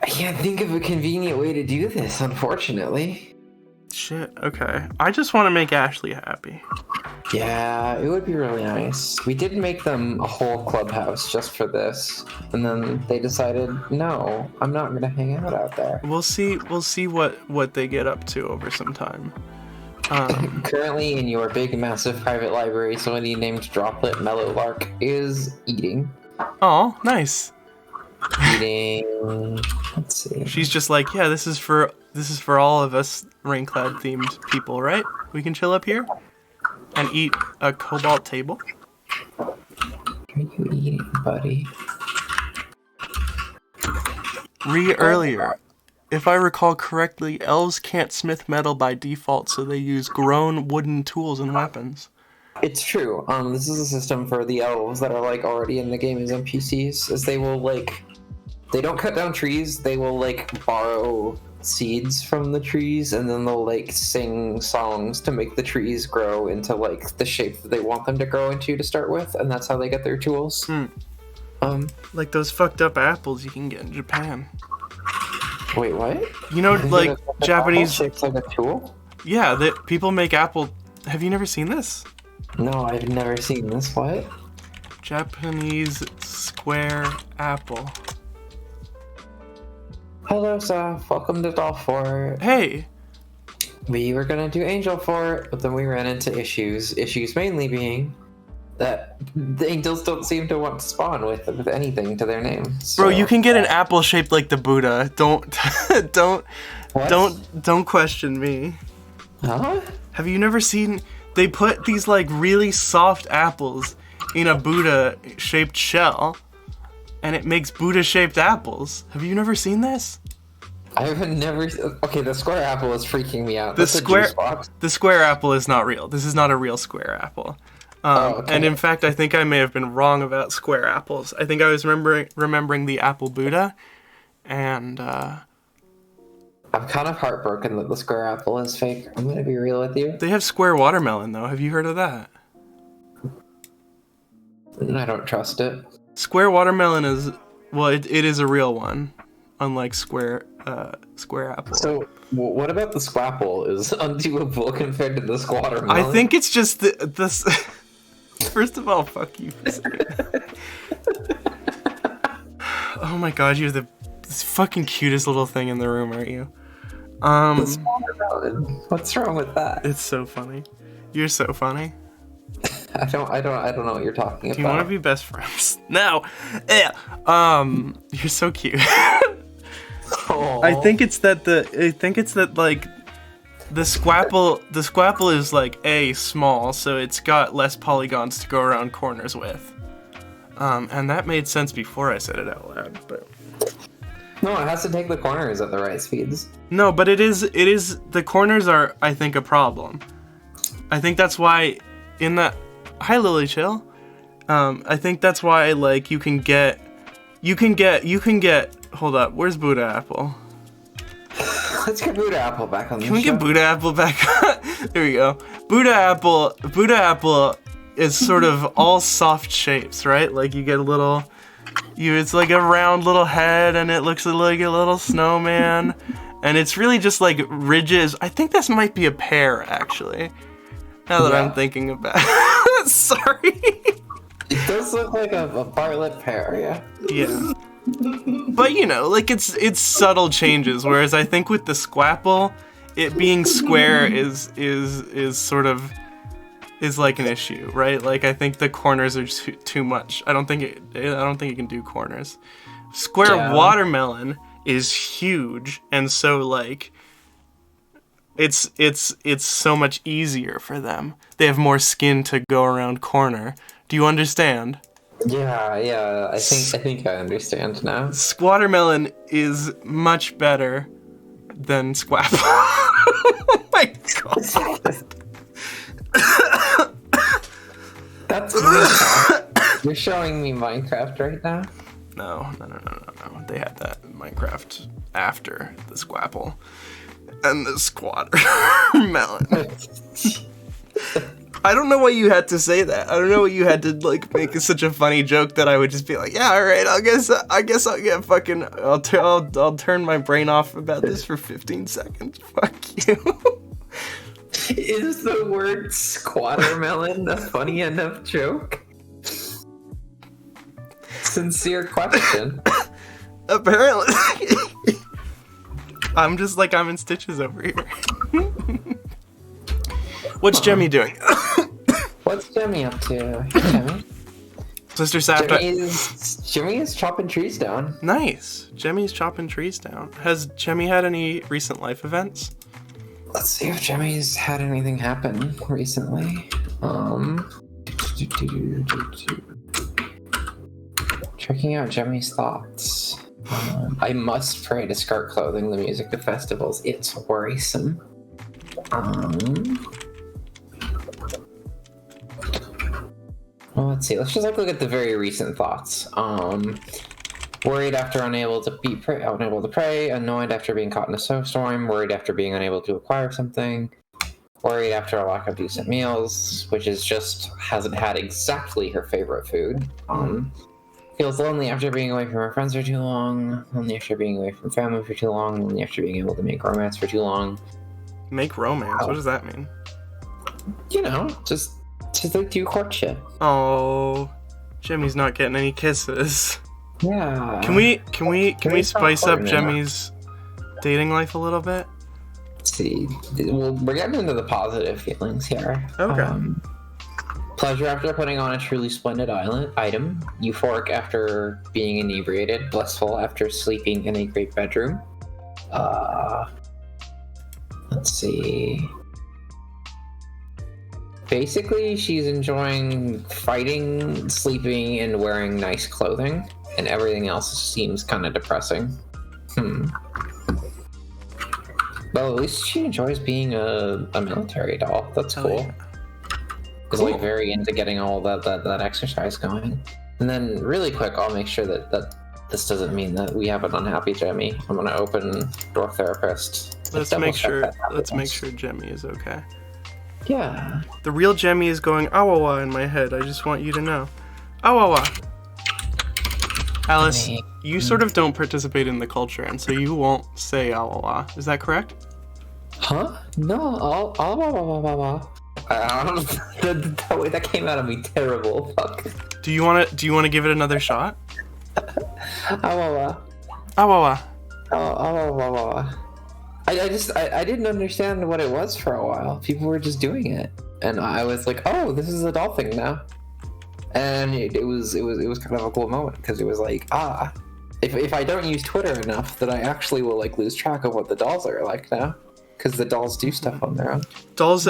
I can't think of a convenient way to do this, unfortunately. Shit, okay. I just want to make Ashley happy. Yeah, it would be really nice. We did make them a whole clubhouse just for this, and then they decided, no, I'm not gonna hang out there. We'll see what they get up to over some time. Currently in your big, massive private library, somebody named Droplet Mellowlark is eating. Oh, nice. Eating. Let's see. She's just like, yeah, this is for all of us Raincloud themed people, right? We can chill up here and eat a cobalt table. What are you eating, buddy? Earlier. If I recall correctly, elves can't smith metal by default, so they use grown wooden tools and weapons. It's true. This is a system for the elves that are like already in the game as NPCs, as they will they don't cut down trees, they will borrow seeds from the trees, and then they'll sing songs to make the trees grow into the shape that they want them to grow into to start with, and that's how they get their tools. Like those fucked up apples you can get in Japan. Wait, what? You know, Japanese shaped like a tool? Yeah, that people make apple. Have you never seen this? No, I've never seen this. What? Japanese square apple. Hello, sir. Welcome to Dollfort. Hey. We were gonna do Angel Fort, but then we ran into issues. Issues mainly being that the angels don't seem to want to spawn with anything to their name. So, bro, you can get an apple shaped like the Buddha. Don't question me. Huh? Have you never seen? They put these really soft apples in a Buddha shaped shell, and it makes Buddha shaped apples. Have you never seen this? I've never. Okay, the square apple is freaking me out. The square apple is not real. This is not a real square apple. Okay. And in fact, I think I may have been wrong about square apples. I think I was remembering the apple Buddha, and I'm kind of heartbroken that the square apple is fake. I'm gonna be real with you. They have square watermelon, though. Have you heard of that? I don't trust it. Square watermelon is, well, it is a real one, unlike square apple. So, what about the squapple is undoable compared to the squattermelon? I think it's just this. First of all, fuck you for saying that. Oh my god, you're the fucking cutest little thing in the room, aren't you? The squattermelon. What's wrong with that? It's so funny. You're so funny. I don't know what you're talking about. Do you want to be best friends? No. Yeah. You're so cute. Aww. I think it's that the squapple is A, small, so it's got less polygons to go around corners with. And that made sense before I said it out loud, but no, it has to take the corners at the right speeds. no, but it is the corners are, I think, a problem. I think that's why in that hi Lily Chill. I think that's why you can get hold up, where's Buddha Apple? Let's get Buddha Apple back on the show. Can we get Buddha Apple back? There we go. Buddha Apple is sort of all soft shapes, right? You get it's like a round little head, and it looks like a little snowman, and it's really just ridges. I think this might be a pear, actually. Now that I'm thinking about it. Sorry. It does look like a Bartlett pear, yeah. Yeah. But it's subtle changes, whereas I think with the squapple, it being square is sort of an issue, right? I think the corners are too much. I don't think it can do corners. Square watermelon is huge, and so it's so much easier for them. They have more skin to go around corner. Do you understand? Yeah. I think I understand now. Squattermelon is much better than squapple. Oh my god. That's Minecraft. You're showing me Minecraft right now? No. They had that in Minecraft after the Squapple and the Squatter melon. I don't know why you had to say that. I don't know why you had to like make such a funny joke that I would just be like, yeah, all right, I guess I'll get fucking. I'll turn my brain off about this for 15 seconds. Fuck you. Is the word squattermelon a funny enough joke? Sincere question. Apparently. I'm in stitches over here. What's Jemmy doing? What's Jemmy up to? Hey, Jemmy. Sister Sapta. Jemmy is chopping trees down. Nice. Jemmy's chopping trees down. Has Jemmy had any recent life events? Let's see if Jemmy's had anything happen recently. Checking out Jemmy's thoughts. I must pray to start clothing the music to festivals. It's worrisome. Well, let's see. Let's just look at the very recent thoughts. Worried after unable to pray, annoyed after being caught in a snowstorm, worried after being unable to acquire something, worried after a lack of decent meals, which is just hasn't had exactly her favorite food. Feels lonely after being away from her friends for too long, lonely after being away from family for too long, lonely after being able to make romance for too long. Make romance? What does that mean? You know, just like do courtship. Oh, Jemmy's not getting any kisses. Yeah. Can we spice up Jemmy's dating life a little bit? Let's see. Well, we're getting into the positive feelings here. Okay. Pleasure after putting on a truly splendid item. Euphoric after being inebriated. Blissful after sleeping in a great bedroom. Let's see. Basically, she's enjoying fighting, sleeping, and wearing nice clothing, and everything else seems kind of depressing. Well, at least she enjoys being a military doll. That's cool. Yeah. Is like very into getting all that exercise going. And then, really quick, I'll make sure that this doesn't mean that we have an unhappy Jemmy. I'm gonna open Door Therapist. Let's make sure Jemmy is okay. Yeah. The real Jemmy is going awawa in my head. I just want you to know. Awawa. Alice, you sort of don't participate in the culture, and so you won't say awawa. Is that correct? Huh? No. I don't know. The way that came out of me, terrible. Fuck. Do you want to give it another shot? Awawa. Awawa. Awawa. I didn't understand what it was for a while. People were just doing it, and I was like, "Oh, this is a doll thing now." And it was kind of a cool moment because it was like, if I don't use Twitter enough, then I actually will like lose track of what the dolls are like now, because the dolls do stuff on their own. Dolls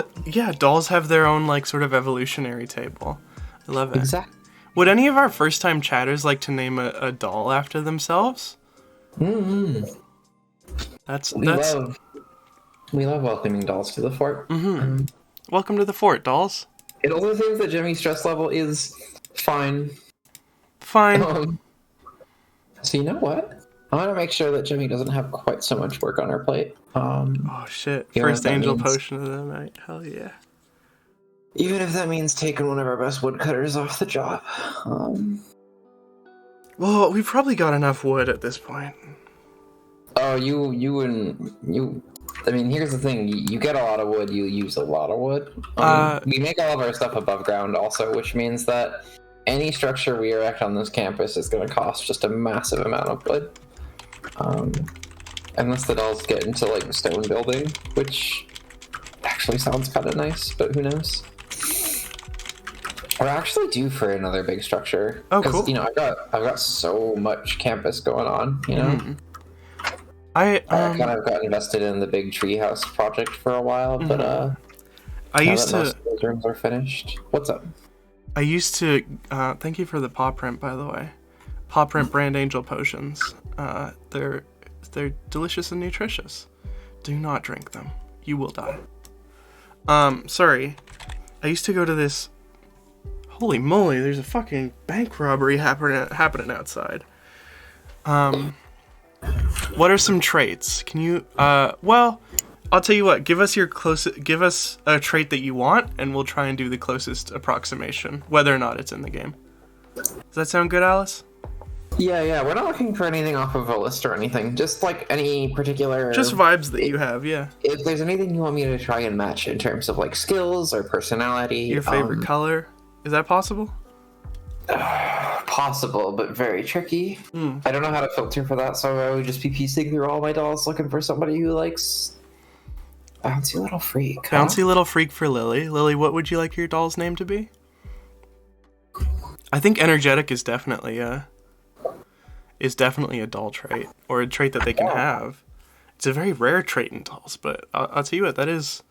have their own like sort of evolutionary table. I love it. Exactly. Would any of our first-time chatters like to name a doll after themselves? Mm-hmm. We love welcoming dolls to the fort. Mm-hmm. Welcome to the fort, dolls. It also seems that Jemmy's stress level is fine. Fine. So you know what? I want to make sure that Jemmy doesn't have quite so much work on her plate. Oh shit! First angel potion of the night. Hell yeah! Even if that means taking one of our best woodcutters off the job. Well, we've probably got enough wood at this point. Oh, you. I mean, here's the thing: you get a lot of wood, you use a lot of wood. We make all of our stuff above ground, also, which means that any structure we erect on this campus is going to cost just a massive amount of wood. Unless the dolls get into like stone building, which actually sounds kind of nice, but who knows? We're actually due for another big structure. Oh, cool. You know, I've got so much campus going on. You know. Mm-hmm. I kind of got invested in the big treehouse project for a while, but I used to. Most of those rooms are finished. What's up? I used to. Thank you for the paw print, by the way. Paw print brand angel potions. They're delicious and nutritious. Do not drink them. You will die. Sorry. I used to go to this. Holy moly! There's a fucking bank robbery happening outside. What are some traits? Can you, well, I'll tell you what, give us a trait that you want, and we'll try and do the closest approximation, whether or not it's in the game. Does that sound good, Alice? Yeah, we're not looking for anything off of a list or anything. Just like any particular... Just vibes that you have, yeah. If there's anything you want me to try and match in terms of like skills or personality... Your favorite color? Is that possible? Possible, but very tricky. I don't know how to filter for that, so I would just be piecing through all my dolls looking for somebody who likes... Bouncy Little Freak. Huh? Bouncy Little Freak for Lily. Lily, what would you like your doll's name to be? I think energetic is definitely a doll trait, or a trait that they can have. It's a very rare trait in dolls, but I'll tell you what, that is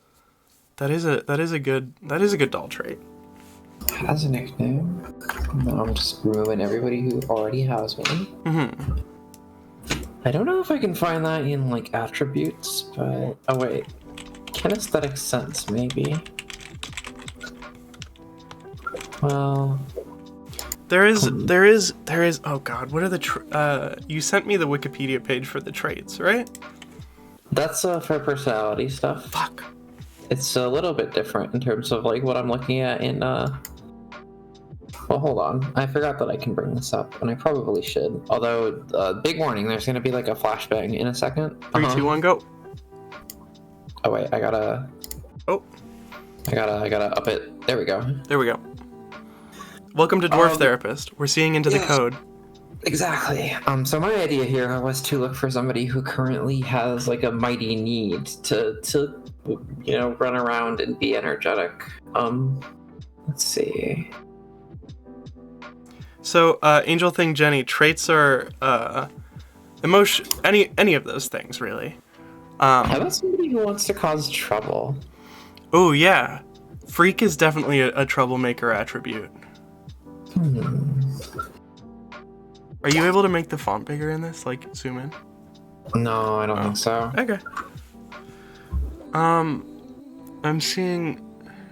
a good doll trait. Has a nickname. No, I'm just ruining everybody who already has one. I don't know if I can find that in like attributes, but oh wait, kinesthetic sense maybe. Well. There is. Oh God, what are the? You sent me the Wikipedia page for the traits, right? That's for personality stuff. Fuck. It's a little bit different in terms of like what I'm looking at in. Well, hold on. I forgot that I can bring this up, and I probably should. Although, big warning: there's gonna be like a flashbang in a second. 3, 2, 1, go. Oh wait, I gotta. Oh. I gotta up it. There we go. There we go. Welcome to Dwarf Therapist. We're seeing into the code. Exactly. So my idea here was to look for somebody who currently has like a mighty need to run around and be energetic. Let's see. So, Angel Thing Jenny, traits are emotion, any of those things really. How about somebody who wants to cause trouble? Oh yeah, Freak is definitely a troublemaker attribute. Are you able to make the font bigger in this? Like, zoom in? No, I don't think so. Okay. I'm seeing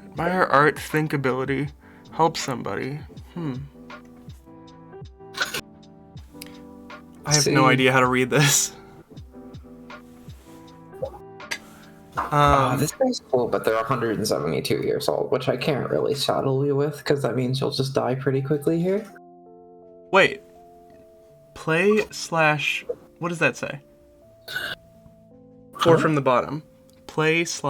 admire art, think ability, help somebody. I have no idea how to read this. This guy's cool, but they're 172 years old, which I can't really saddle you with, because that means you'll just die pretty quickly here. Wait. Play / what does that say? 4 from the bottom. Play /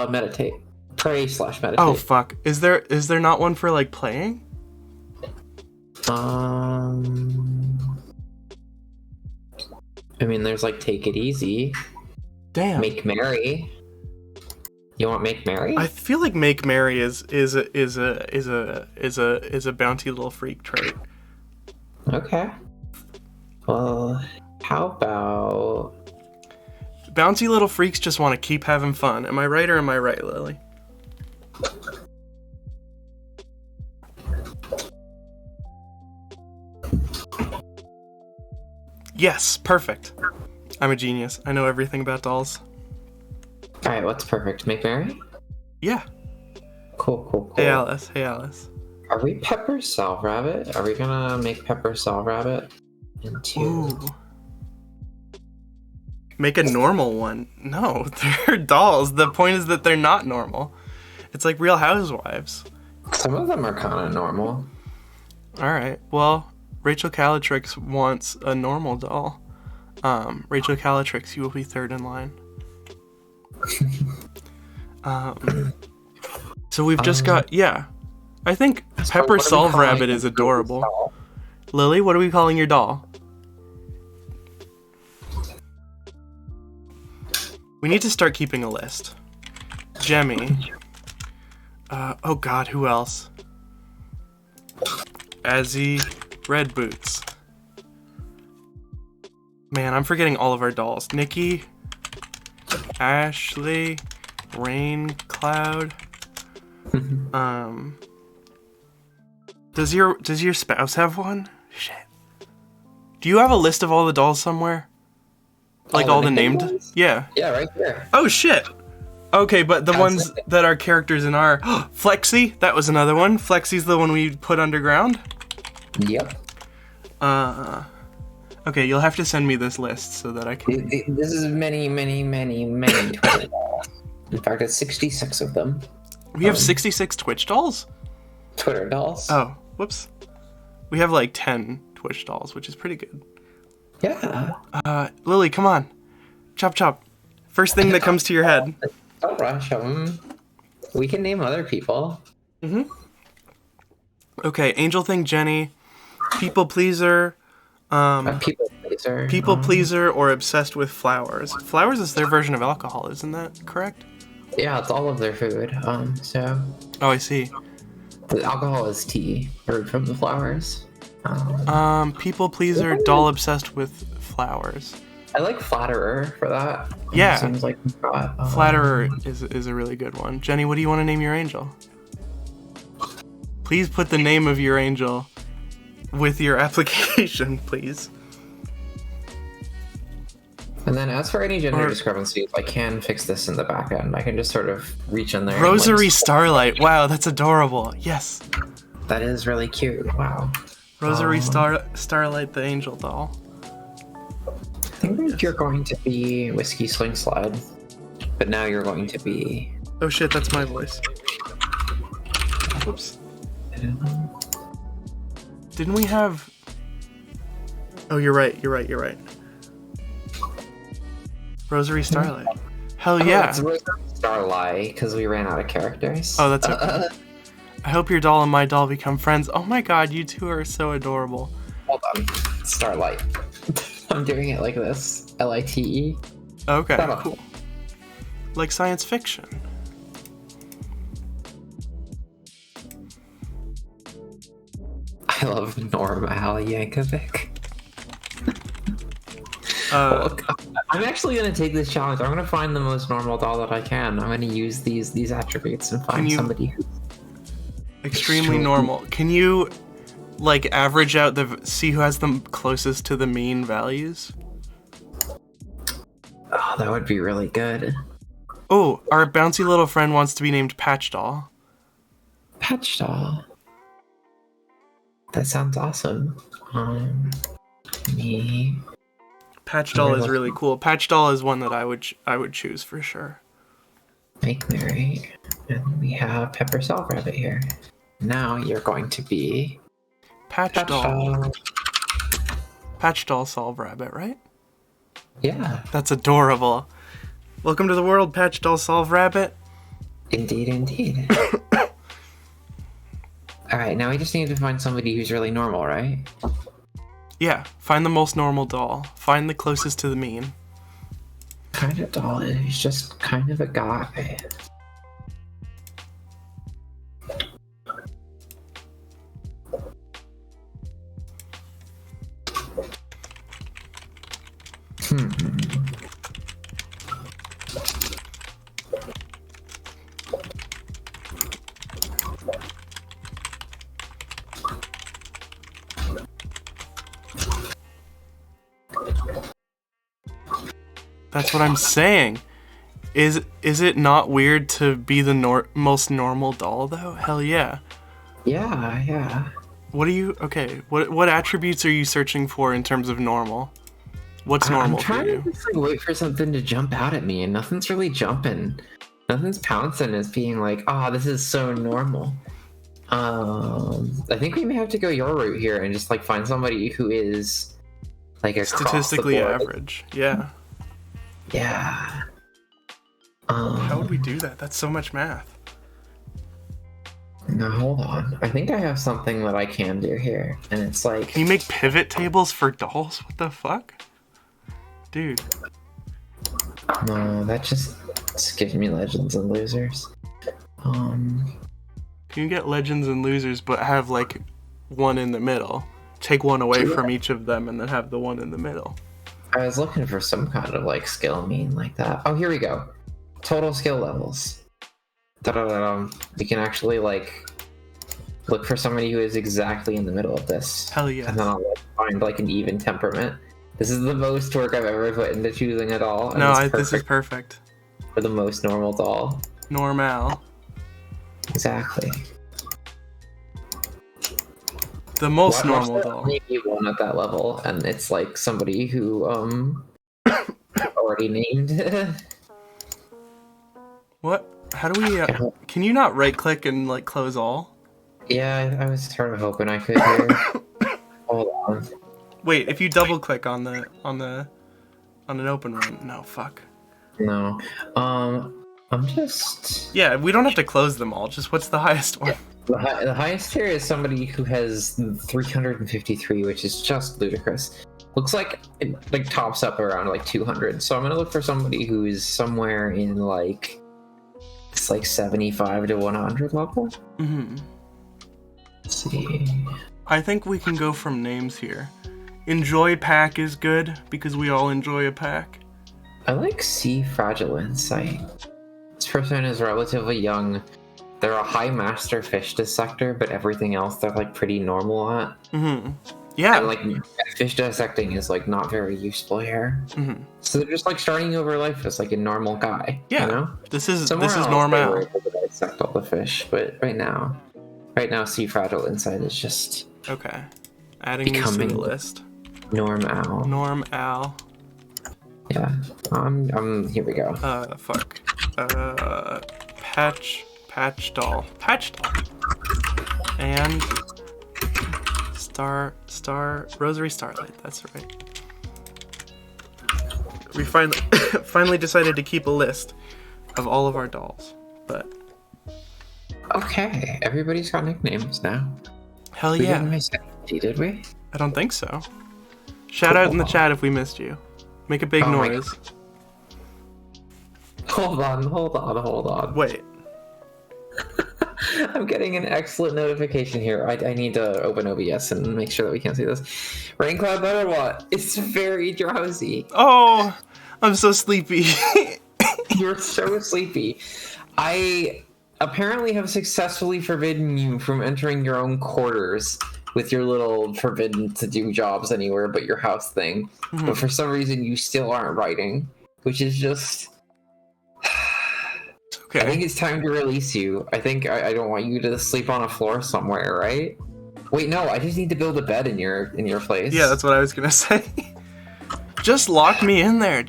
meditate. Pray / meditate. Oh fuck. Is there not one for like playing? I mean, there's like take it easy. Damn. Make merry. You want make merry? I feel like make merry is a bounty little freak trait. Okay. Well, how about bouncy little freaks just want to keep having fun. Am I right or am I right, Lily? Yes, perfect. I'm a genius. I know everything about dolls. Alright, what's perfect? Make merry? Yeah. Cool. Hey Alice. Are we Pepper Salrabbit? Are we gonna make Pepper Salrabbit into... Ooh. Make a normal one. No, they're dolls. The point is that they're not normal. It's like Real Housewives. Some of them are kind of normal. Alright, well, Rachel Calatrix wants a normal doll. Rachel Calatrix, you will be third in line. So we've just got, yeah. I think Pepper Solve Rabbit is adorable. Lily, what are we calling your doll? We need to start keeping a list. Jemmy. Oh god, who else? Azzy, Red Boots. Man, I'm forgetting all of our dolls. Nikki, Ashley, Rain Cloud. Does your spouse have one? Shit. Do you have a list of all the dolls somewhere? Like all the named? Ones? Yeah. Yeah, right there. Oh shit. Okay, but the ones that are characters in our Flexi, that was another one. Flexi's the one we put underground. Yep. Okay, you'll have to send me this list so that I can. This is many Twitter dolls. In fact, it's 66 of them. We have 66 Twitch dolls? Twitter dolls. Oh, whoops. We have like 10 Twitch dolls, which is pretty good. Yeah. Lily, come on. Chop chop. First thing that comes to your head. Don't rush them. We can name other people. Mm-hmm. Okay, Angel Thing Jenny, People Pleaser, People Pleaser or Obsessed with Flowers. Flowers is their version of alcohol, isn't that correct? Yeah, it's all of their food. So. Oh, I see. The alcohol is tea brewed from the flowers. People Pleaser, Doll Obsessed with Flowers. I like Flatterer for that. Yeah. Seems like Flatterer is a really good one. Jenny, what do you want to name your angel? Please put the name of your angel with your application, please. And then as for any gender discrepancies, I can fix this in the back end. I can just sort of reach in there. Rosary Starlight. Wow, that's adorable. Yes. That is really cute. Wow. Rosary Starlight, the angel doll. I think you're going to be Whiskey Sling Slide, but now you're going to be... Oh shit, that's my voice. Whoops. Didn't we have... Oh, you're right. Rosary Starlight. Hell yeah. It's Rosary Starlight, because we ran out of characters. Oh, that's okay. I hope your doll and my doll become friends. Oh my god, you two are so adorable. Hold on. Starlight. I'm doing it like this. Lite. Okay, cool. Like science fiction. I love Norm Al Yankovic. I'm actually going to take this challenge. I'm going to find the most normal doll that I can. I'm going to use these attributes and find somebody who's extremely normal. Can you like average out see who has the closest to the mean values? Oh, that would be really good. Oh, our bouncy little friend wants to be named Patch Doll. Patch Doll. That sounds awesome. Me. Patch Doll is really cool. Patch Doll is one that I would choose for sure. Make Mary. And we have Pepper Salt Rabbit here. Now you're going to be Patch Doll. Patch Doll Solve Rabbit, right? Yeah. That's adorable. Welcome to the world, Patch Doll Solve Rabbit. Indeed. Alright, now we just need to find somebody who's really normal, right? Yeah, find the most normal doll. Find the closest to the mean. Kind of doll is just kind of a guy. That's what I'm saying. Is it not weird to be the most normal doll though? Hell yeah. Yeah. What are you? Okay. What attributes are you searching for in terms of normal? What's normal for you? I'm trying to just, wait for something to jump out at me, and nothing's really jumping. Nothing's pouncing as being like, this is so normal. I think we may have to go your route here and just like find somebody who is like a statistically average. Yeah. Yeah. How would we do that? That's so much math. No, hold on. I think I have something that I can do here, and it's like... Can you make pivot tables for dolls? What the fuck? Dude. No, that just gives me legends and losers. Can you get legends and losers, but have like one in the middle? Take one away from each of them, and then have the one in the middle. I was looking for some kind of like skill mean like that. Oh, here we go. Total skill levels. You can actually like look for somebody who is exactly in the middle of this. Hell yeah. And then I'll find like an even temperament. This is the most work I've ever put into choosing a doll. No, this is perfect. For the most normal doll. Normal. Exactly. The most Watch normal that doll. maybe one at that level, and it's like somebody who already named. What? How do we? Can you not right click and like close all? Yeah, I was sort of hoping I could here. Hold on. Wait, if you double click on an open one, no, fuck. No. I'm just. Yeah, we don't have to close them all. Just what's the highest one? The highest tier is somebody who has 353, which is just ludicrous. Looks like it like tops up around like 200. So I'm gonna look for somebody who is somewhere in like it's like 75 to 100 level. Mm-hmm. Let's see. I think we can go from names here. Enjoy pack is good because we all enjoy a pack. I like Sea Fragile Insight. This person is relatively young. They're a high master fish dissector, but everything else they're like pretty normal at. Mm-hmm. Yeah. And like fish dissecting is like not very useful here. Mm-hmm. So they're just like starting over life as like a normal guy. Yeah. You know? This is Somewhere else normal. they were able to dissect all the fish, but right now, Sea Fragile Insight is just Okay. Adding these to becoming the list. normal. Norm Al. Yeah. Here we go. Fuck. Patch doll. And Rosary Starlight, that's right. We finally decided to keep a list of all of our dolls, but Okay, everybody's got nicknames now. hell We yeah. didn't miss anybody, did we? I don't think so. Shout out in the chat if we missed you. Make a big Oh my noise. Hold on. Wait. I'm getting an excellent notification here. I need to open OBS and make sure that we can see this. Rain Cloud Better What? It's very drowsy. Oh, I'm so sleepy. You're so sleepy. I apparently have successfully forbidden you from entering your own quarters with your little forbidden to do jobs anywhere but your house thing. Mhm. But for some reason you still aren't writing, which is just... I think Okay. it's time to release you. I think I don't want you to sleep on a floor somewhere, right? Wait, no, I just need to build a bed in your place. Yeah, that's what I was gonna say. Just lock me in there.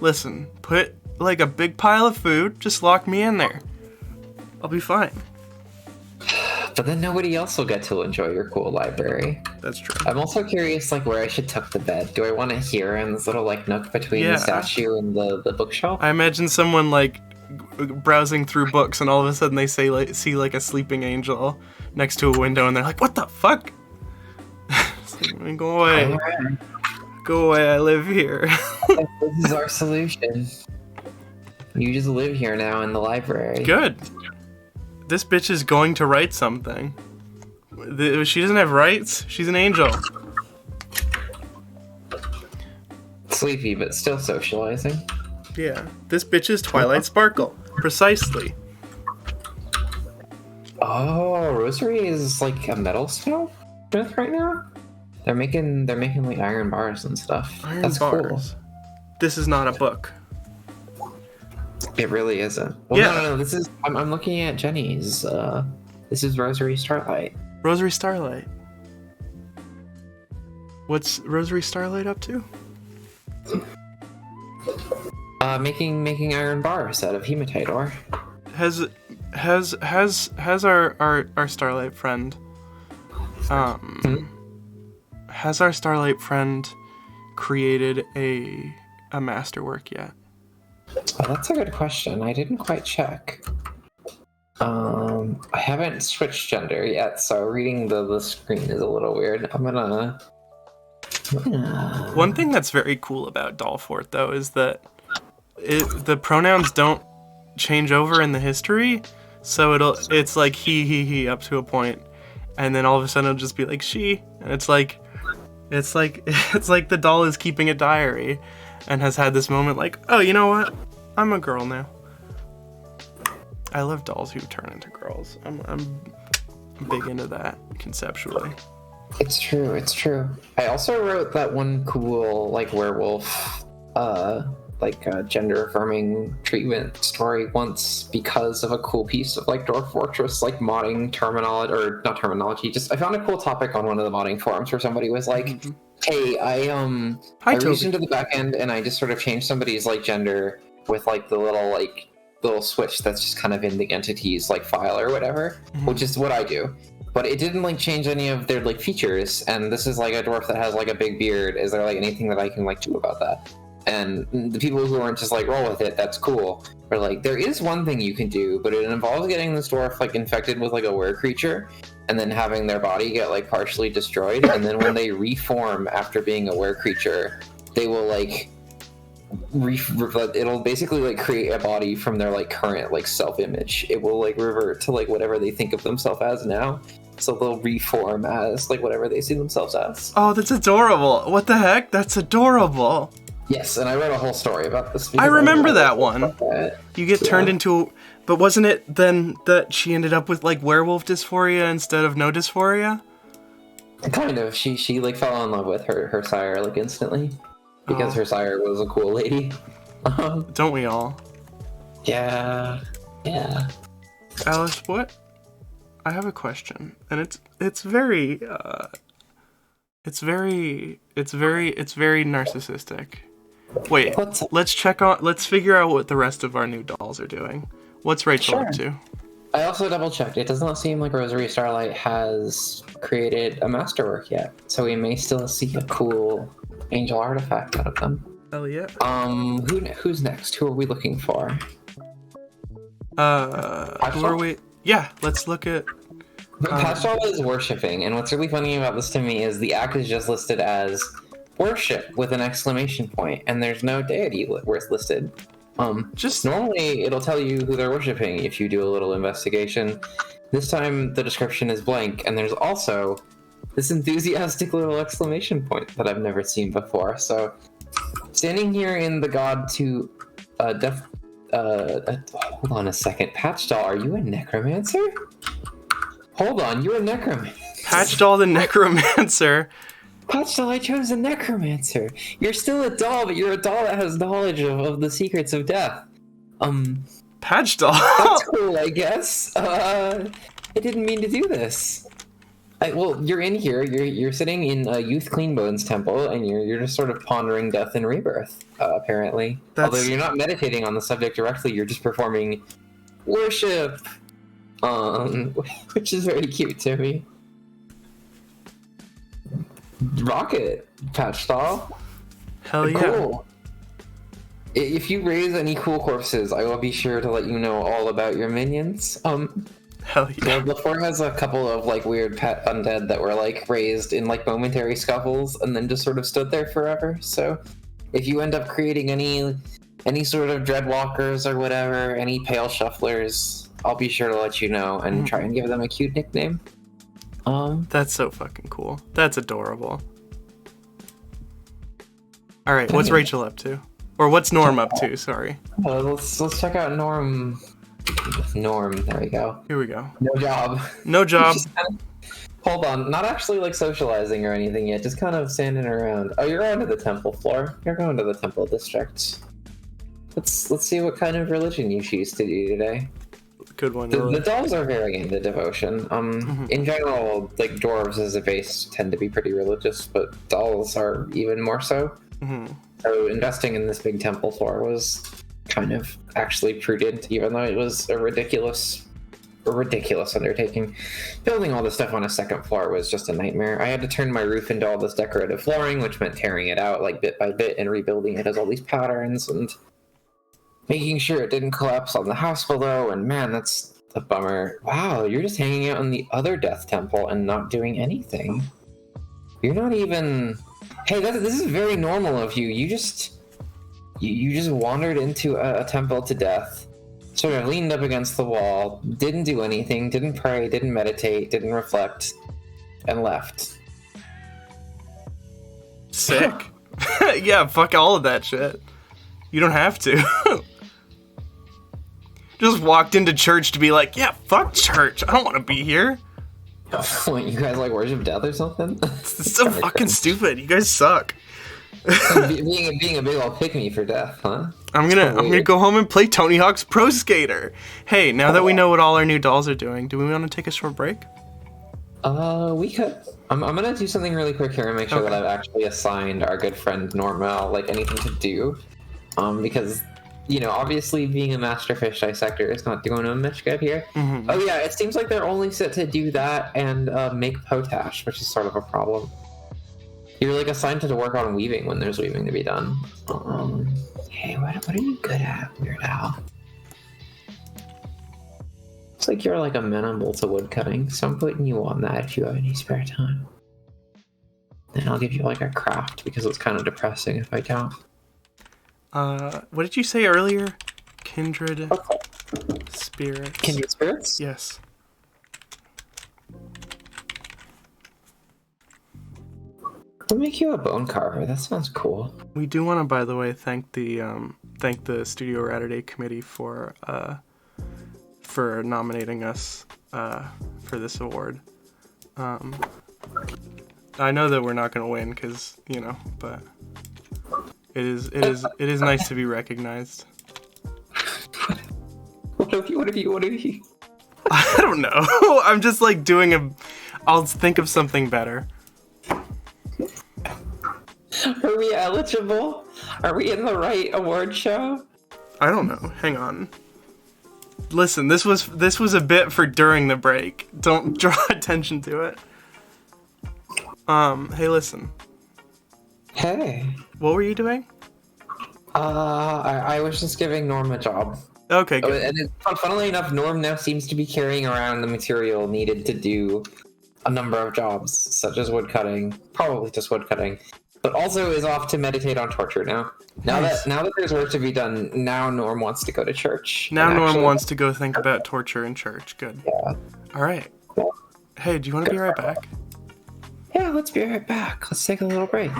Listen, put like a big pile of food, just lock me in there. I'll be fine. But then nobody else will get to enjoy your cool library. That's true. I'm also curious, like, where I should tuck the bed. Do I want it here in this little, like, nook between Yeah. the statue and the bookshelf? I imagine someone like browsing through books and all of a sudden they see like a sleeping angel next to a window and they're like, what the fuck? It's like, go away. Go away, I live here. This is our solution. You just live here now in the library. Good. This bitch is going to write something. She doesn't have rights. She's an angel. Sleepy, but still socializing. Yeah. This bitch is Twilight Sparkle. Precisely. Oh, Rosary is like a metal smith right now. They're making like iron bars and stuff. Iron That's bars. This is not a book. Cool. It really isn't. Well, Yeah. no. This is. I'm looking at Jenny's. This is Rosary Starlight. Rosary Starlight. What's Rosary Starlight up to? Making iron bars out of hematite ore. Has our Starlight friend has our Starlight friend created a masterwork yet? Oh, that's a good question. I didn't quite check. I haven't switched gender yet, so reading the screen is a little weird. I'm gonna... One thing that's very cool about Dollfort though is that the pronouns don't change over in the history, so it's like he up to a point, and then all of a sudden it'll just be like she, and it's like the doll is keeping a diary and has had this moment like, oh, you know what, I'm a girl now. I love dolls who turn into girls. I'm big into that conceptually. It's true. I also wrote that one cool, like, werewolf like a gender affirming treatment story once because of a cool piece of like Dwarf Fortress like modding terminology, or not terminology, just I found a cool topic on one of the modding forums where somebody was like, hey, I reached into the back end and I just sort of changed somebody's like gender with like the little switch that's just kind of in the entities like file or whatever, which is what I do. But it didn't like change any of their like features, and this is like a dwarf that has like a big beard. Is there like anything that I can like do about that? And the people who aren't just like roll with it, that's cool. Or like there is one thing you can do, but it involves getting this dwarf like infected with like a were creature, and then having their body get like partially destroyed, and then when they reform after being a were creature, they will like it'll basically like create a body from their like current like self-image. It will like revert to like whatever they think of themselves as now, so they'll reform as like whatever they see themselves as. Oh, that's adorable. What the heck? That's adorable. Yes, and I wrote a whole story about this. I remember that one. You get turned into, but wasn't it then that she ended up with like werewolf dysphoria instead of no dysphoria? Kind of. She like fell in love with her sire like instantly because her sire was a cool lady. Don't we all? Yeah. Alice, what? I have a question, and it's very narcissistic. Wait, let's figure out what the rest of our new dolls are doing. What's Rachel up to? I also double checked. It does not seem like Rosary Starlight has created a masterwork yet, so we may still see a cool angel artifact out of them. Hell yeah. Who's next? Who are we looking for? Who are we? Yeah, let's look at. Pastel is worshipping, and what's really funny about this to me is the act is just listed as worship with an exclamation point, and there's no deity listed. Just normally it'll tell you who they're worshiping if you do a little investigation. This time the description is blank, and there's also this enthusiastic little exclamation point that I've never seen before. So, standing here in the god to hold on a second, Patchdoll, are you a necromancer? Hold on, you're a necromancer. Patchdoll the necromancer. Patchdoll, I chose a necromancer. You're still a doll, but you're a doll that has knowledge of the secrets of death. Patchdoll. That's cool, I guess. I didn't mean to do this. Well, you're in here. You're sitting in Youth Cleanbones Temple, and you're just sort of pondering death and rebirth. Apparently, although you're not meditating on the subject directly, you're just performing worship. Which is very cute to me. Rocket, Patchdoll. Hell yeah. Cool. If you raise any cool corpses, I will be sure to let you know all about your minions. Hell yeah. The floor has a couple of like weird pet undead that were like raised in like momentary scuffles and then just sort of stood there forever. So if you end up creating any sort of dreadwalkers or whatever, any pale shufflers, I'll be sure to let you know and try and give them a cute nickname. That's so fucking cool. That's adorable. All right, what's Rachel up to? Or what's Norm up to? Sorry. Let's check out Norm. Norm, there we go. Here we go. No job. No job. Hold on, not actually like socializing or anything yet, just kind of standing around. Oh, you're going to the temple floor. You're going to the temple district. Let's see what kind of religion you choose to do today. Good one. The dolls are very into devotion. In general, like dwarves as a base tend to be pretty religious, but dolls are even more so. So investing in this big temple floor was kind of actually prudent, even though it was a ridiculous undertaking. Building all this stuff on a second floor was just a nightmare. I had to turn my roof into all this decorative flooring, which meant tearing it out like bit by bit and rebuilding it as all these patterns and making sure it didn't collapse on the house below. And man, that's a bummer. Wow, you're just hanging out in the other death temple and not doing anything. You're not even... Hey, this is very normal of you. You just wandered into a temple to death, sort of leaned up against the wall, didn't do anything, didn't pray, didn't meditate, didn't reflect, and left. Sick. Yeah, fuck all of that shit. You don't have to. Just walked into church to be like, yeah, fuck church. I don't want to be here. What, you guys like worship death or something? It's so fucking stupid. You guys suck. being a big old pick-me for death, huh? I'm gonna go home and play Tony Hawk's Pro Skater. Hey, now that we know what all our new dolls are doing, do we want to take a short break? We could. I'm gonna do something really quick here and make sure that I've actually assigned our good friend Norma like anything to do. Because obviously being a master fish dissector is not doing him much good here. Mm-hmm. Oh yeah, it seems like they're only set to do that and make potash, which is sort of a problem. You're like assigned to work on weaving when there's weaving to be done. Hey, what are you good at, Weird Al? Looks like you're like amenable to woodcutting, so I'm putting you on that if you have any spare time. Then I'll give you like a craft because it's kind of depressing if I don't. What did you say earlier? Kindred spirits. Kindred spirits? Yes. I'll make you a bone carver. That sounds cool. We do want to, by the way, thank the Studio Raturday committee for nominating us for this award. I know that we're not going to win because but it is nice to be recognized. What have you? I don't know. I'm just like I'll think of something better. Are we eligible? Are we in the right award show? I don't know. Hang on. Listen, this was a bit for during the break. Don't draw attention to it. Hey, listen. Hey. What were you doing? I was just giving Norm a job. Okay, good. And funnily enough, Norm now seems to be carrying around the material needed to do a number of jobs, such as woodcutting, probably just woodcutting, but also is off to meditate on torture now. Now that there's work to be done, now Norm wants to go to church. Now Norm wants to go think about torture in church. Good. Yeah. All right. Hey, do you want to be right back? Yeah, let's be right back. Let's take a little break.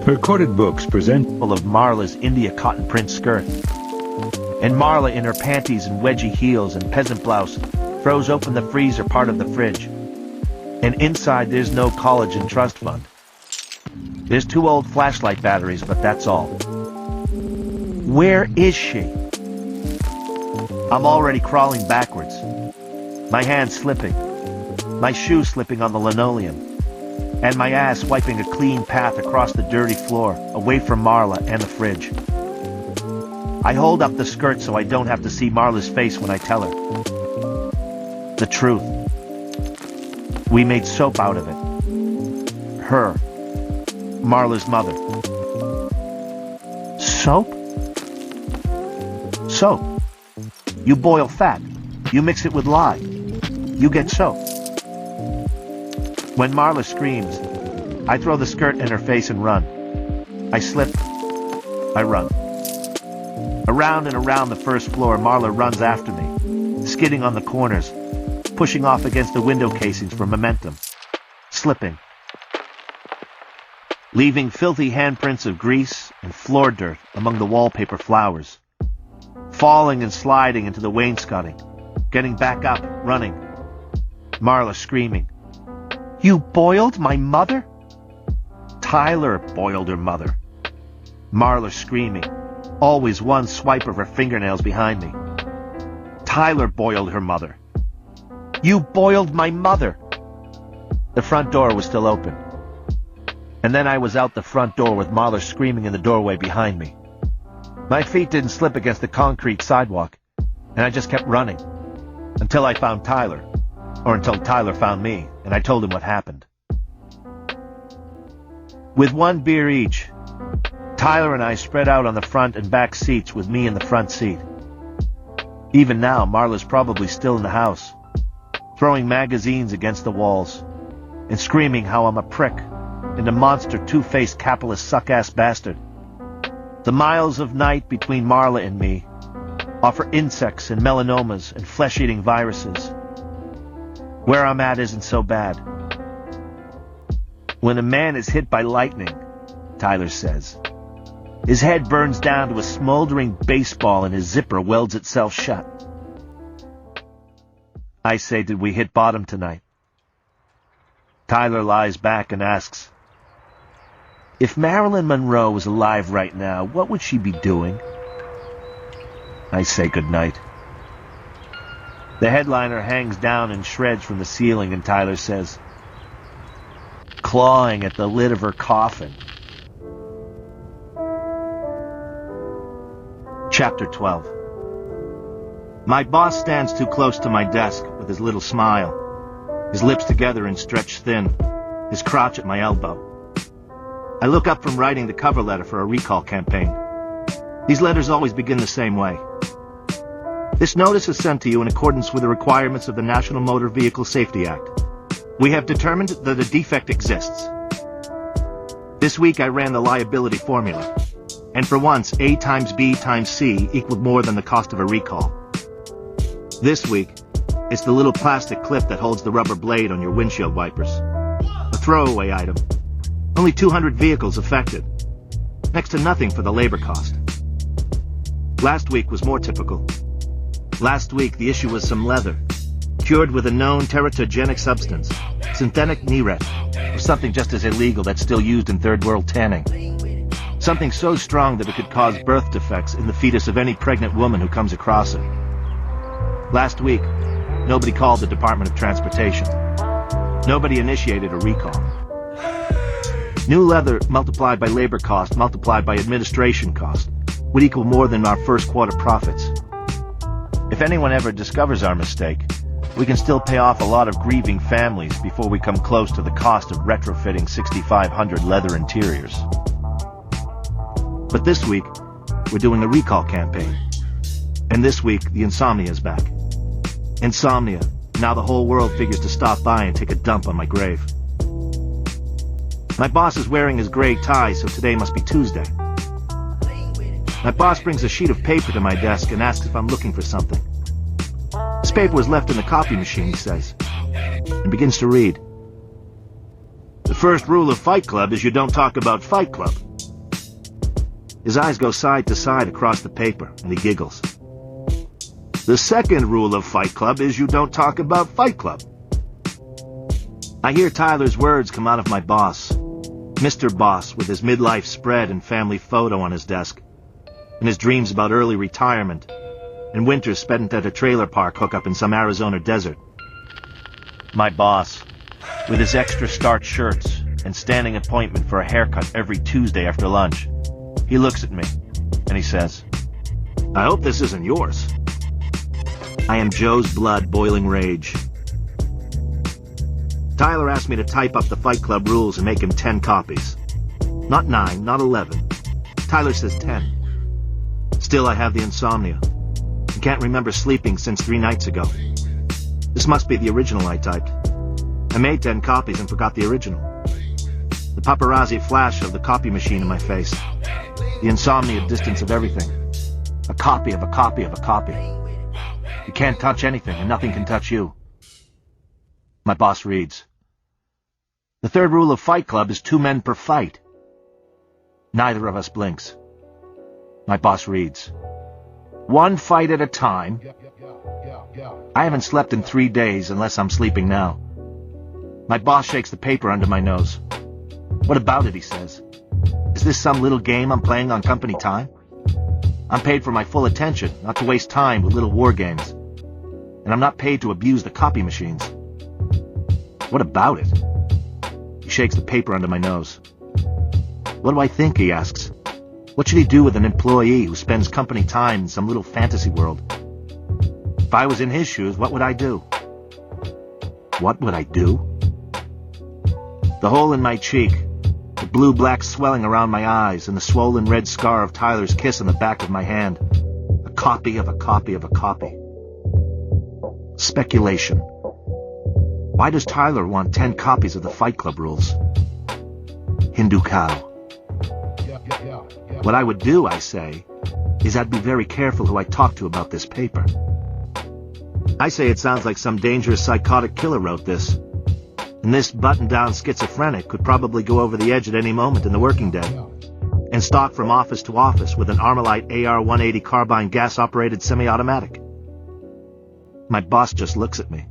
Recorded Books present full of Marla's India cotton print skirt. And Marla in her panties and wedgie heels and peasant blouse throws open the freezer part of the fridge. And inside there's no college and trust fund. There's 2 old flashlight batteries, but that's all. Where is she? I'm already crawling backwards. My hands slipping. My shoes slipping on the linoleum. And my ass wiping a clean path across the dirty floor, away from Marla and the fridge. I hold up the skirt so I don't have to see Marla's face when I tell her. The truth. We made soap out of it. Her. Marla's mother. Soap? Soap. You boil fat. You mix it with lye. You get soap. When Marla screams, I throw the skirt in her face and run. I slip. I run. Around and around the first floor, Marla runs after me, skidding on the corners, pushing off against the window casings for momentum, slipping, leaving filthy handprints of grease and floor dirt among the wallpaper flowers, falling and sliding into the wainscoting, getting back up, running. Marla screaming, "You boiled my mother?" Tyler boiled her mother. Marla screaming, always one swipe of her fingernails behind me. Tyler boiled her mother. "You boiled my mother." The front door was still open. And then I was out the front door with Marla screaming in the doorway behind me. My feet didn't slip against the concrete sidewalk, and I just kept running. Until I found Tyler. Or until Tyler found me, and I told him what happened. With 1 beer each, Tyler and I spread out on the front and back seats with me in the front seat. Even now, Marla's probably still in the house, throwing magazines against the walls, and screaming how I'm a prick, and a monster two-faced capitalist suck-ass bastard. The miles of night between Marla and me offer insects and melanomas and flesh-eating viruses. Where I'm at isn't so bad. When a man is hit by lightning, Tyler says, his head burns down to a smoldering baseball and his zipper welds itself shut. I say, did we hit bottom tonight? Tyler lies back and asks, if Marilyn Monroe was alive right now, what would she be doing? I say goodnight. The headliner hangs down in shreds from the ceiling, and Tyler says, clawing at the lid of her coffin. Chapter 12. My boss stands too close to my desk with his little smile, his lips together and stretched thin, his crotch at my elbow. I look up from writing the cover letter for a recall campaign. These letters always begin the same way. This notice is sent to you in accordance with the requirements of the National Motor Vehicle Safety Act. We have determined that a defect exists. This week I ran the liability formula, and for once A times B times C equaled more than the cost of a recall. This week, it's the little plastic clip that holds the rubber blade on your windshield wipers. A throwaway item. Only 200 vehicles affected. Next to nothing for the labor cost. Last week was more typical. Last week, the issue was some leather, cured with a known teratogenic substance, synthetic Niret, or something just as illegal that's still used in third world tanning. Something so strong that it could cause birth defects in the fetus of any pregnant woman who comes across it. Last week, nobody called the Department of Transportation. Nobody initiated a recall. New leather multiplied by labor cost multiplied by administration cost would equal more than our first quarter profits. If anyone ever discovers our mistake, we can still pay off a lot of grieving families before we come close to the cost of retrofitting 6,500 leather interiors. But this week, we're doing a recall campaign. And this week, the insomnia is back. Insomnia. Now the whole world figures to stop by and take a dump on my grave. My boss is wearing his gray tie, so today must be Tuesday. My boss brings a sheet of paper to my desk and asks if I'm looking for something. This paper was left in the copy machine, he says, and begins to read. The first rule of Fight Club is you don't talk about Fight Club. His eyes go side to side across the paper, and he giggles. The second rule of Fight Club is you don't talk about Fight Club. I hear Tyler's words come out of my boss, Mr. Boss, with his midlife spread and family photo on his desk, and his dreams about early retirement, and winters spent at a trailer park hookup in some Arizona desert. My boss, with his extra starch shirts and standing appointment for a haircut every Tuesday after lunch, he looks at me, and he says, I hope this isn't yours. I am Joe's blood boiling rage. Tyler asked me to type up the Fight Club rules and make him 10 copies. Not 9, not 11. Tyler says 10. Still, I have the insomnia. I can't remember sleeping since 3 nights ago. This must be the original I typed. I made 10 copies and forgot the original. The paparazzi flash of the copy machine in my face. The insomnia distance of everything. A copy of a copy of a copy. You can't touch anything and nothing can touch you. My boss reads. The third rule of Fight Club is 2 men per fight. Neither of us blinks. My boss reads. 1 fight at a time. I haven't slept in 3 days unless I'm sleeping now. My boss shakes the paper under my nose. What about it, he says. Is this some little game I'm playing on company time? I'm paid for my full attention, not to waste time with little war games. And I'm not paid to abuse the copy machines. What about it? He shakes the paper under my nose. What do I think, he asks. What should he do with an employee who spends company time in some little fantasy world? If I was in his shoes, what would I do? What would I do? The hole in my cheek, the blue-black swelling around my eyes, and the swollen red scar of Tyler's kiss on the back of my hand. A copy of a copy of a copy. Speculation. Why does Tyler want 10 copies of the Fight Club rules? Hindu cow. What I would do, I say, is I'd be very careful who I talk to about this paper. I say it sounds like some dangerous psychotic killer wrote this. And this button-down schizophrenic could probably go over the edge at any moment in the working day and stalk from office to office with an Armalite AR-180 carbine gas-operated semi-automatic. My boss just looks at me.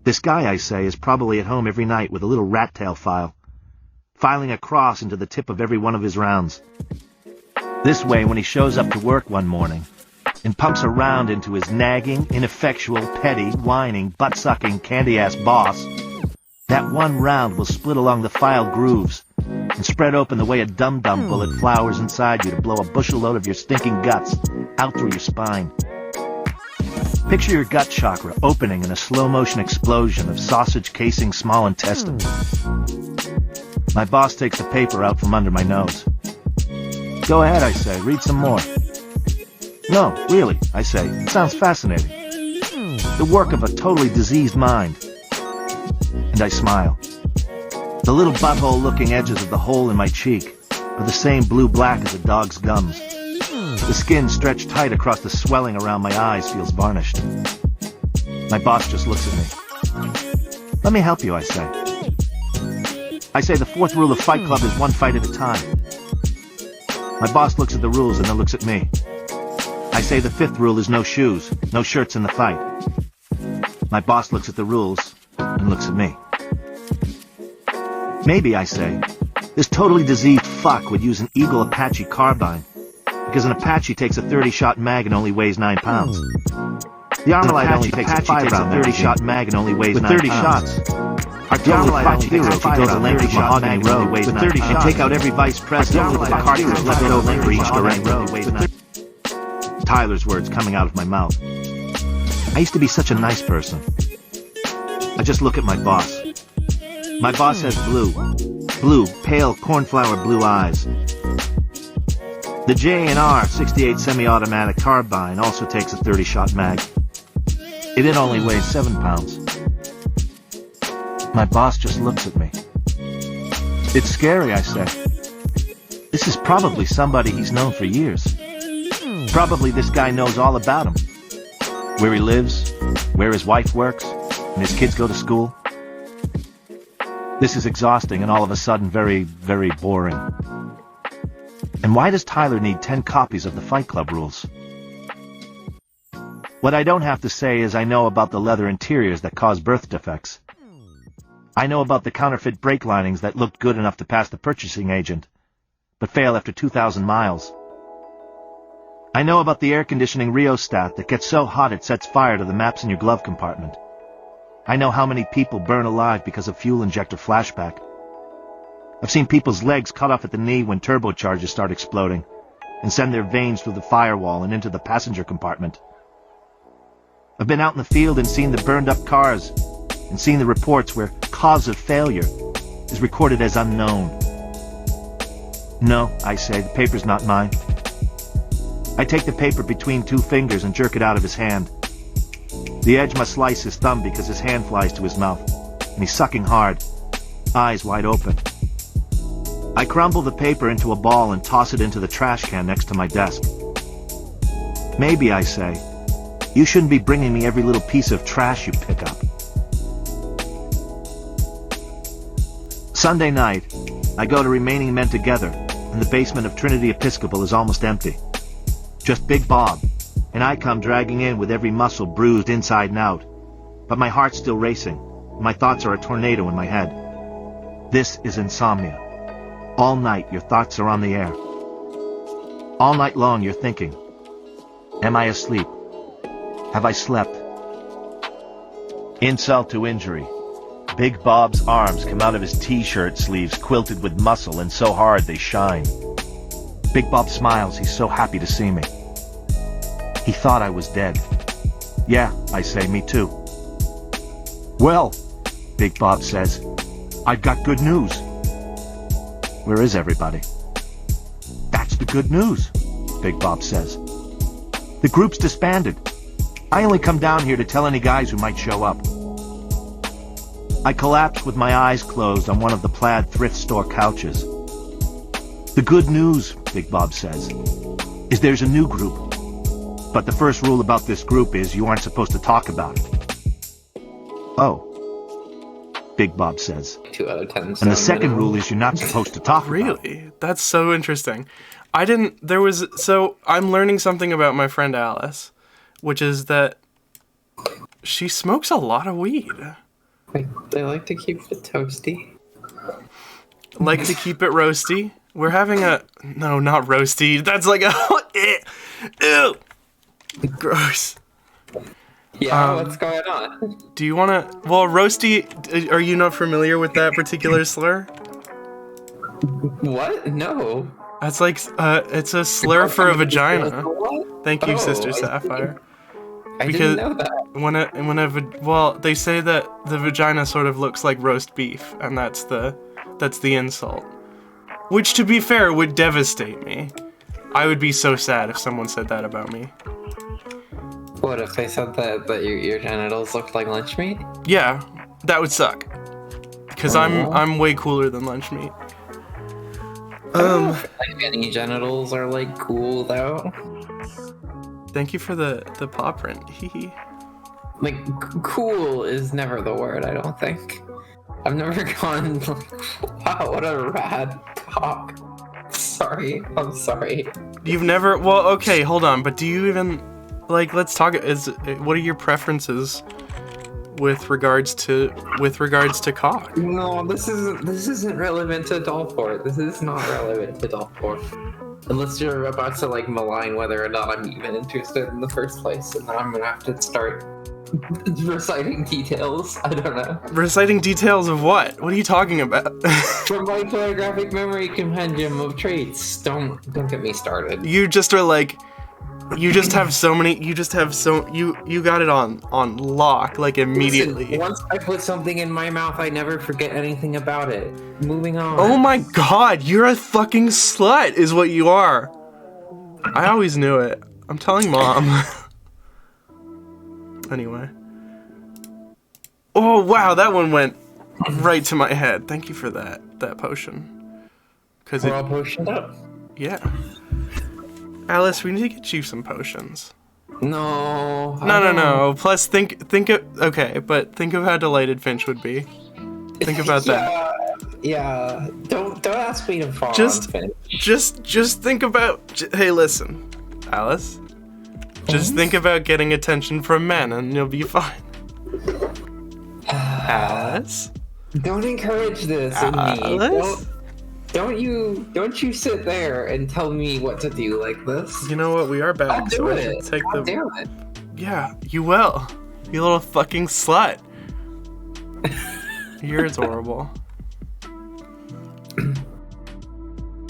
This guy, I say, is probably at home every night with a little rat tail file, filing a cross into the tip of every one of his rounds. This way, when he shows up to work one morning and pumps a round into his nagging, ineffectual, petty, whining, butt-sucking, candy-ass boss, that one round will split along the file grooves and spread open the way a dum-dum bullet flowers inside you to blow a bushel load of your stinking guts out through your spine. Picture your gut chakra opening in a slow-motion explosion of sausage casing small intestine. My boss takes the paper out from under my nose. Go ahead, I say, read some more. No, really, I say, it sounds fascinating. The work of a totally diseased mind. And I smile. The little butthole-looking edges of the hole in my cheek are the same blue-black as a dog's gums. The skin stretched tight across the swelling around my eyes feels varnished. My boss just looks at me. Let me help you, I say. I say the fourth rule of Fight Club is one fight at a time. My boss looks at the rules and then looks at me. I say the fifth rule is no shoes, no shirts in the fight. My boss looks at the rules and looks at me. Maybe, I say, this totally diseased fuck would use an Eagle Apache carbine, because an Apache takes a 30-shot mag and only weighs 9 pounds. The Armalite only takes a 5-round 30-shot mag and only weighs 9 pounds. 30 shots. Our Dollfort fuck hero could go the length of Mahogany Road with 30 shots and take out every vice president with a cartridge left over for each direction. Tyler's words coming out of my mouth. I used to be such a nice person. I just look at my boss. My boss has blue, pale cornflower blue eyes. The J&R 68 semi-automatic carbine also takes a 30-shot mag. It only weighs 7 pounds. My boss just looks at me. It's scary, I say. This is probably somebody he's known for years. Probably this guy knows all about him. Where he lives, where his wife works, and his kids go to school. This is exhausting and all of a sudden very, very boring. And why does Tyler need 10 copies of the Fight Club rules? What I don't have to say is I know about the leather interiors that cause birth defects. I know about the counterfeit brake linings that looked good enough to pass the purchasing agent, but fail after 2,000 miles. I know about the air conditioning rheostat that gets so hot it sets fire to the maps in your glove compartment. I know how many people burn alive because of fuel injector flashback. I've seen people's legs cut off at the knee when turbochargers start exploding and send their veins through the firewall and into the passenger compartment. I've been out in the field and seen the burned up cars and seen the reports where cause of failure is recorded as unknown. No, I say, the paper's not mine. I take the paper between 2 fingers and jerk it out of his hand. The edge must slice his thumb because his hand flies to his mouth, and he's sucking hard, eyes wide open. I crumble the paper into a ball and toss it into the trash can next to my desk. Maybe, I say, you shouldn't be bringing me every little piece of trash you pick up. Sunday night, I go to Remaining Men Together, and the basement of Trinity Episcopal is almost empty. Just Big Bob, and I come dragging in with every muscle bruised inside and out. But my heart's still racing, and my thoughts are a tornado in my head. This is insomnia. All night your thoughts are on the air. All night long you're thinking, am I asleep? Have I slept? Insult to injury. Big Bob's arms come out of his t-shirt sleeves quilted with muscle and so hard they shine. Big Bob smiles, he's so happy to see me. He thought I was dead. Yeah, I say, me too. Well, Big Bob says, I've got good news. Where is everybody? That's the good news, Big Bob says. The group's disbanded. I only come down here to tell any guys who might show up. I collapsed with my eyes closed on one of the plaid thrift store couches. The good news, Big Bob says, is there's a new group. But the first rule about this group is you aren't supposed to talk about it. Oh, Big Bob says. 2 out of 10. And the second rule is you're not supposed to talk about it. Really? That's so interesting. So I'm learning something about my friend Alice, which is that she smokes a lot of weed. They like to keep it toasty. Like to keep it roasty. We're having no, not roasty. That's like ew. Gross. Yeah, what's going on? Do you want to, well, roasty, are you not familiar with that particular slur? What? No. That's like, it's a slur for a vagina. What? Thank you, Oh, Sister I Sapphire. I Because didn't know that. well, they say that the vagina sort of looks like roast beef, and that's the insult. Which, to be fair, would devastate me. I would be so sad if someone said that about me. What if they said that your genitals looked like lunch meat? Yeah, that would suck. Because I'm way cooler than lunch meat. Like any genitals are like cool though. Thank you for the paw print. Hee. Like cool is never the word, I don't think. I've never gone like, wow, what a rad cock. I'm sorry. You've never, well, okay, hold on, but do you even, like, let's talk, what are your preferences with regards to cock? No, this isn't relevant to Dollfort. This is not relevant to Dollfort. Unless you're about to like malign whether or not I'm even interested in the first place, and then I'm gonna have to start reciting details. I don't know. Reciting details of what? What are you talking about? From my photographic memory compendium of traits. Don't get me started. You just are like, you just have so many, you got it on lock, like immediately. Listen, once I put something in my mouth, I never forget anything about it. Moving on. Oh my god, you're a fucking slut is what you are. I always knew it. I'm telling Mom. Anyway. Oh wow, that one went right to my head. Thank you for that potion. We're all potioned up. Yeah. Alice, we need to get you some potions. No. No. Plus, think of how delighted Finch would be. Think about that. Yeah. Don't ask me to fall Just- on Finch. Just think about. Hey, listen, Alice. Just think about getting attention from men, and you'll be fine. Alice. Don't encourage this in me. Alice? Don't you sit there and tell me what to do like this. You know what? We are back. I'll do so I it. should take I'll do it. Yeah, you will. You little fucking slut. You're adorable.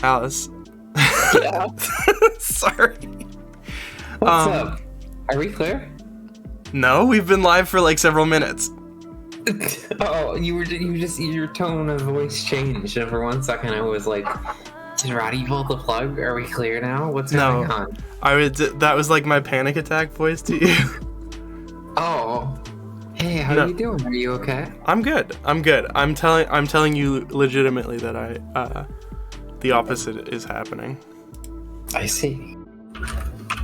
Alice. Yeah. Sorry. What's up? Are we clear? No, we've been live for like several minutes. Oh, your tone of voice changed, and for 1 second I was like, did Roddy pull the plug? Are we clear now? What's going on? That was like my panic attack voice to you. Oh. Hey, how are you doing? Are you okay? I'm good. I'm telling you legitimately that the opposite is happening. I see.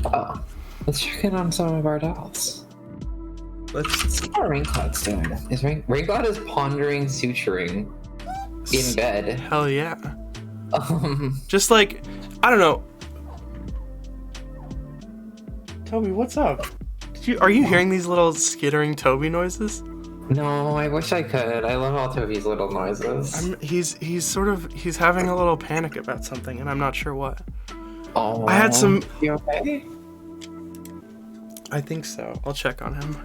Oh. Let's check in on some of our dolls. Let's see how Raincloud's doing. Raincloud is pondering suturing in bed. Hell yeah. Just like, I don't know. Toby, what's up? Are you hearing these little skittering Toby noises? No, I wish I could. I love all Toby's little noises. He's having a little panic about something, and I'm not sure what. Oh, I had some. You okay? I think so. I'll check on him.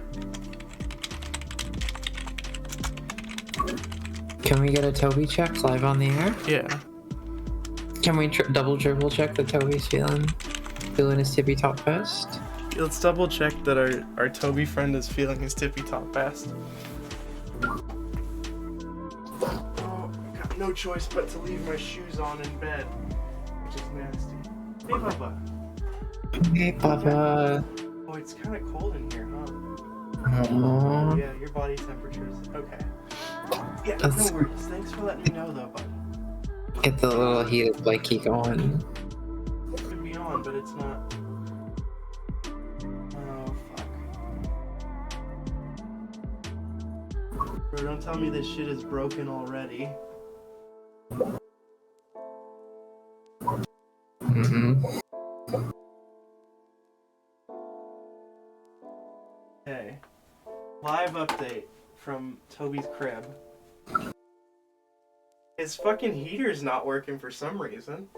Can we get a Toby check live on the air? Yeah. Can we double triple check that Toby's feeling his tippy top best? Let's double check that our Toby friend is feeling his tippy top best. Oh, I got no choice but to leave my shoes on in bed, which is nasty. Hey, Papa. Hey, Papa. Oh, it's kind of cold in here, huh? Aww. Yeah, your body temperature is okay. Yeah, That's- no worries. Thanks for letting me know, though, bud. Get the little heated blankie going. It could be on, but it's not. Oh, fuck. Bro, don't tell me this shit is broken already. Mm-hmm. Okay. Live update from Toby's crib. His fucking heater's not working for some reason.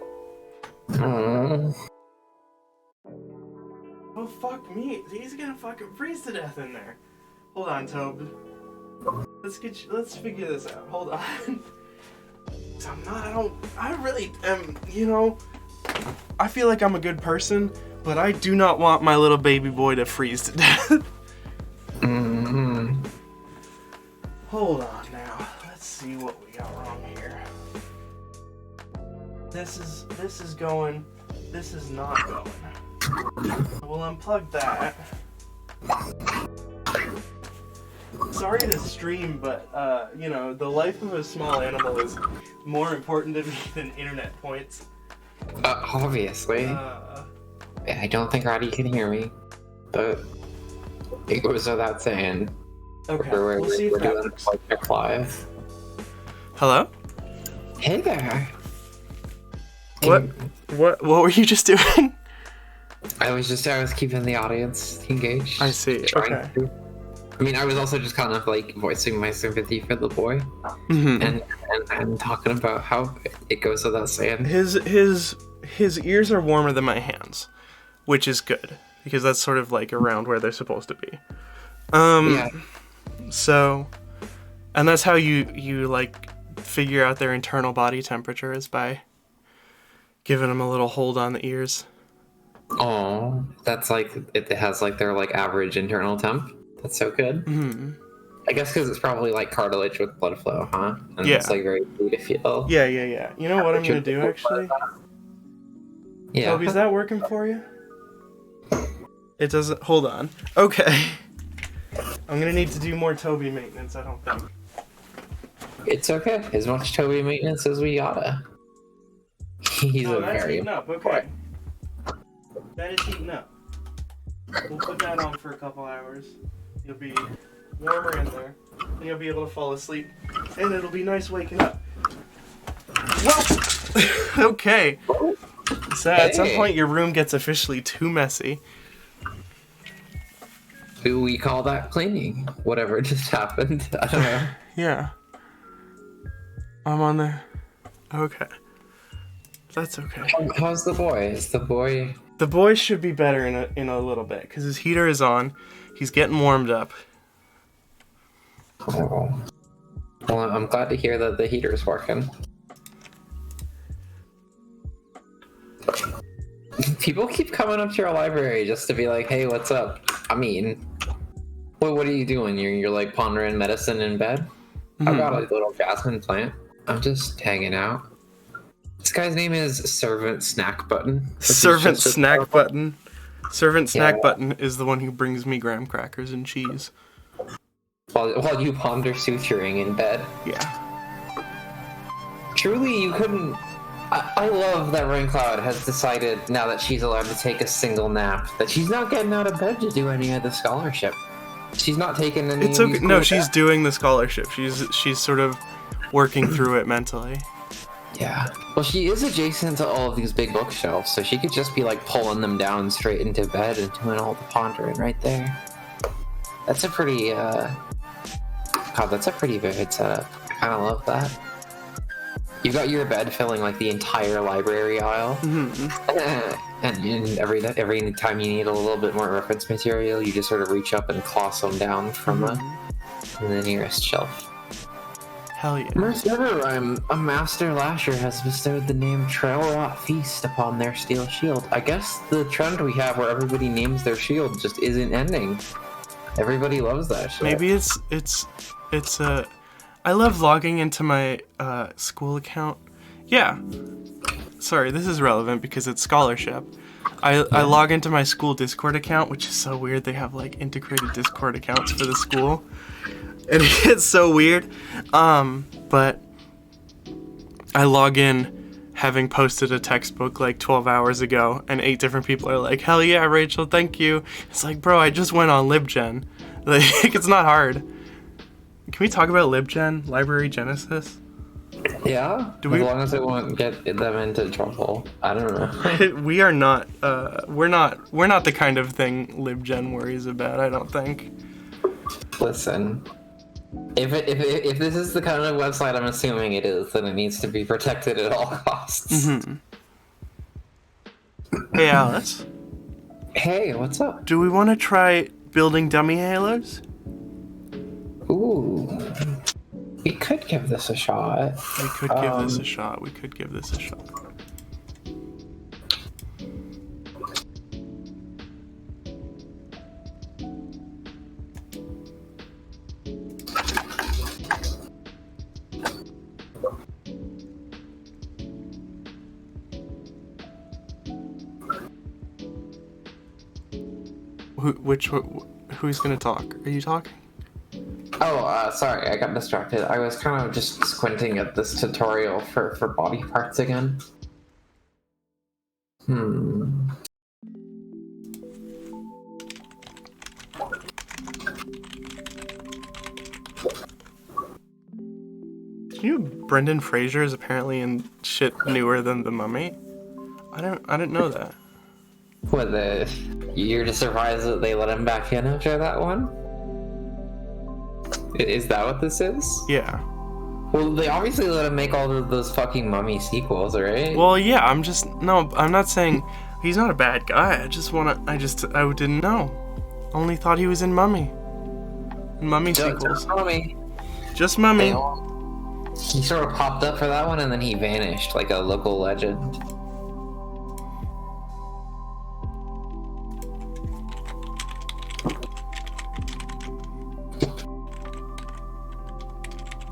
Oh. Oh, fuck me. He's gonna fucking freeze to death in there. Hold on, Toby. Let's figure this out. Hold on. I really am, I feel like I'm a good person, but I do not want my little baby boy to freeze to death. Mm-hmm. Hold on now. Let's see what we got wrong here. This is going. This is not going. We'll unplug that. Sorry to stream, but the life of a small animal is more important to me than internet points. Obviously. I don't think Roddy can hear me, but it goes without saying. Okay, we'll see if that doing works. Project Live. Hello? Hey there. What were you just doing? I was keeping the audience engaged. I see. Trying Okay. to. I mean, I was also just kind of like voicing my sympathy for the boy, Mm-hmm. and talking about how it goes without saying. His ears are warmer than my hands, which is good because that's sort of like around where they're supposed to be. Yeah. So, and that's how you like figure out their internal body temperature is by giving them a little hold on the ears. Oh, that's like it has like their like average internal temp. That's so good. Mm-hmm. I guess because it's probably like cartilage with blood flow, huh? And Yeah. it's like very easy to feel. Yeah. You know what I'm gonna do actually? Yeah. Toby, is that working for you? It doesn't. Hold on. Okay. I'm gonna need to do more Toby maintenance, I don't think. It's okay. As much Toby maintenance as we gotta. He's Oh, a that's very. heating up. Okay. That is heating up. We'll put that on for a couple hours. You'll be warmer in there, and you'll be able to fall asleep, and it'll be nice waking up. Well, okay. So at some Hey. point your room gets officially too messy. Do we call that cleaning? Whatever just happened. I don't know. Yeah. I'm on there. Okay. That's okay. How's the boy? Is the boy? The boy should be better in a little bit because his heater is on. He's getting warmed up. Oh. Well, I'm glad to hear that the heater's working. People keep coming up to your library just to be like, "Hey, what's up?" I mean, what are you doing? You're like pondering medicine in bed. I've got a little jasmine plant. I'm just hanging out. This guy's name is Servant Snack Button. which is Servant just a- Snack Button. Servant Snack Yeah. Button is the one who brings me graham crackers and cheese. While you ponder suturing in bed. Yeah. Truly, you couldn't. I love that Raincloud has decided now that she's allowed to take a single nap that she's not getting out of bed to do any of the scholarship. She's not taking any. It's of okay. these No, cool she's naps. doing the scholarship. She's sort of working through it mentally. Yeah. Well, she is adjacent to all of these big bookshelves, so she could just be like pulling them down straight into bed and doing all the pondering right there. That's a pretty. God, that's a pretty vivid setup. I kind of love that. You got your bed filling like the entire library aisle. Mm-hmm. And every time you need a little bit more reference material, you just sort of reach up and claw some down from the nearest shelf. Hell yeah. Mercer, a master lasher has bestowed the name Trail Rot Feast upon their steel shield. I guess the trend we have where everybody names their shield just isn't ending. Everybody loves that shit. Maybe it's I love logging into my school account. Yeah. Sorry, this is relevant because it's scholarship. I log into my school Discord account, which is so weird. They have like integrated Discord accounts for the school. And it gets so weird. But I log in having posted a textbook like 12 hours ago, and 8 different people are like, hell yeah, Rachel, thank you. It's like, bro, I just went on LibGen. Like, it's not hard. Can we talk about LibGen, Library Genesis? Yeah, as long as it won't get them into trouble. I don't know. We are not, we're not the kind of thing LibGen worries about, I don't think. Listen, if this is the kind of website I'm assuming it is, then it needs to be protected at all costs. Mm-hmm. Hey, Alice. Hey, what's up? Do we want to try building dummy halos? Ooh, we could give this a shot. We could give this a shot. We could give this a shot. Who's gonna talk? Are you talking? Oh, sorry, I got distracted. I was kind of just squinting at this tutorial for body parts again. Can you Brendan Fraser is apparently in shit newer than The Mummy? I didn't know that. What, you're just surprised that they let him back in after that one? Is that what this is? Yeah. Well, they obviously let him make all of those fucking Mummy sequels, right? Well, yeah, I'm not saying he's not a bad guy. I didn't know. Only thought he was in Mummy. Mummy sequels. Just Mummy. Just Mummy. He sort of popped up for that one and then he vanished like a local legend.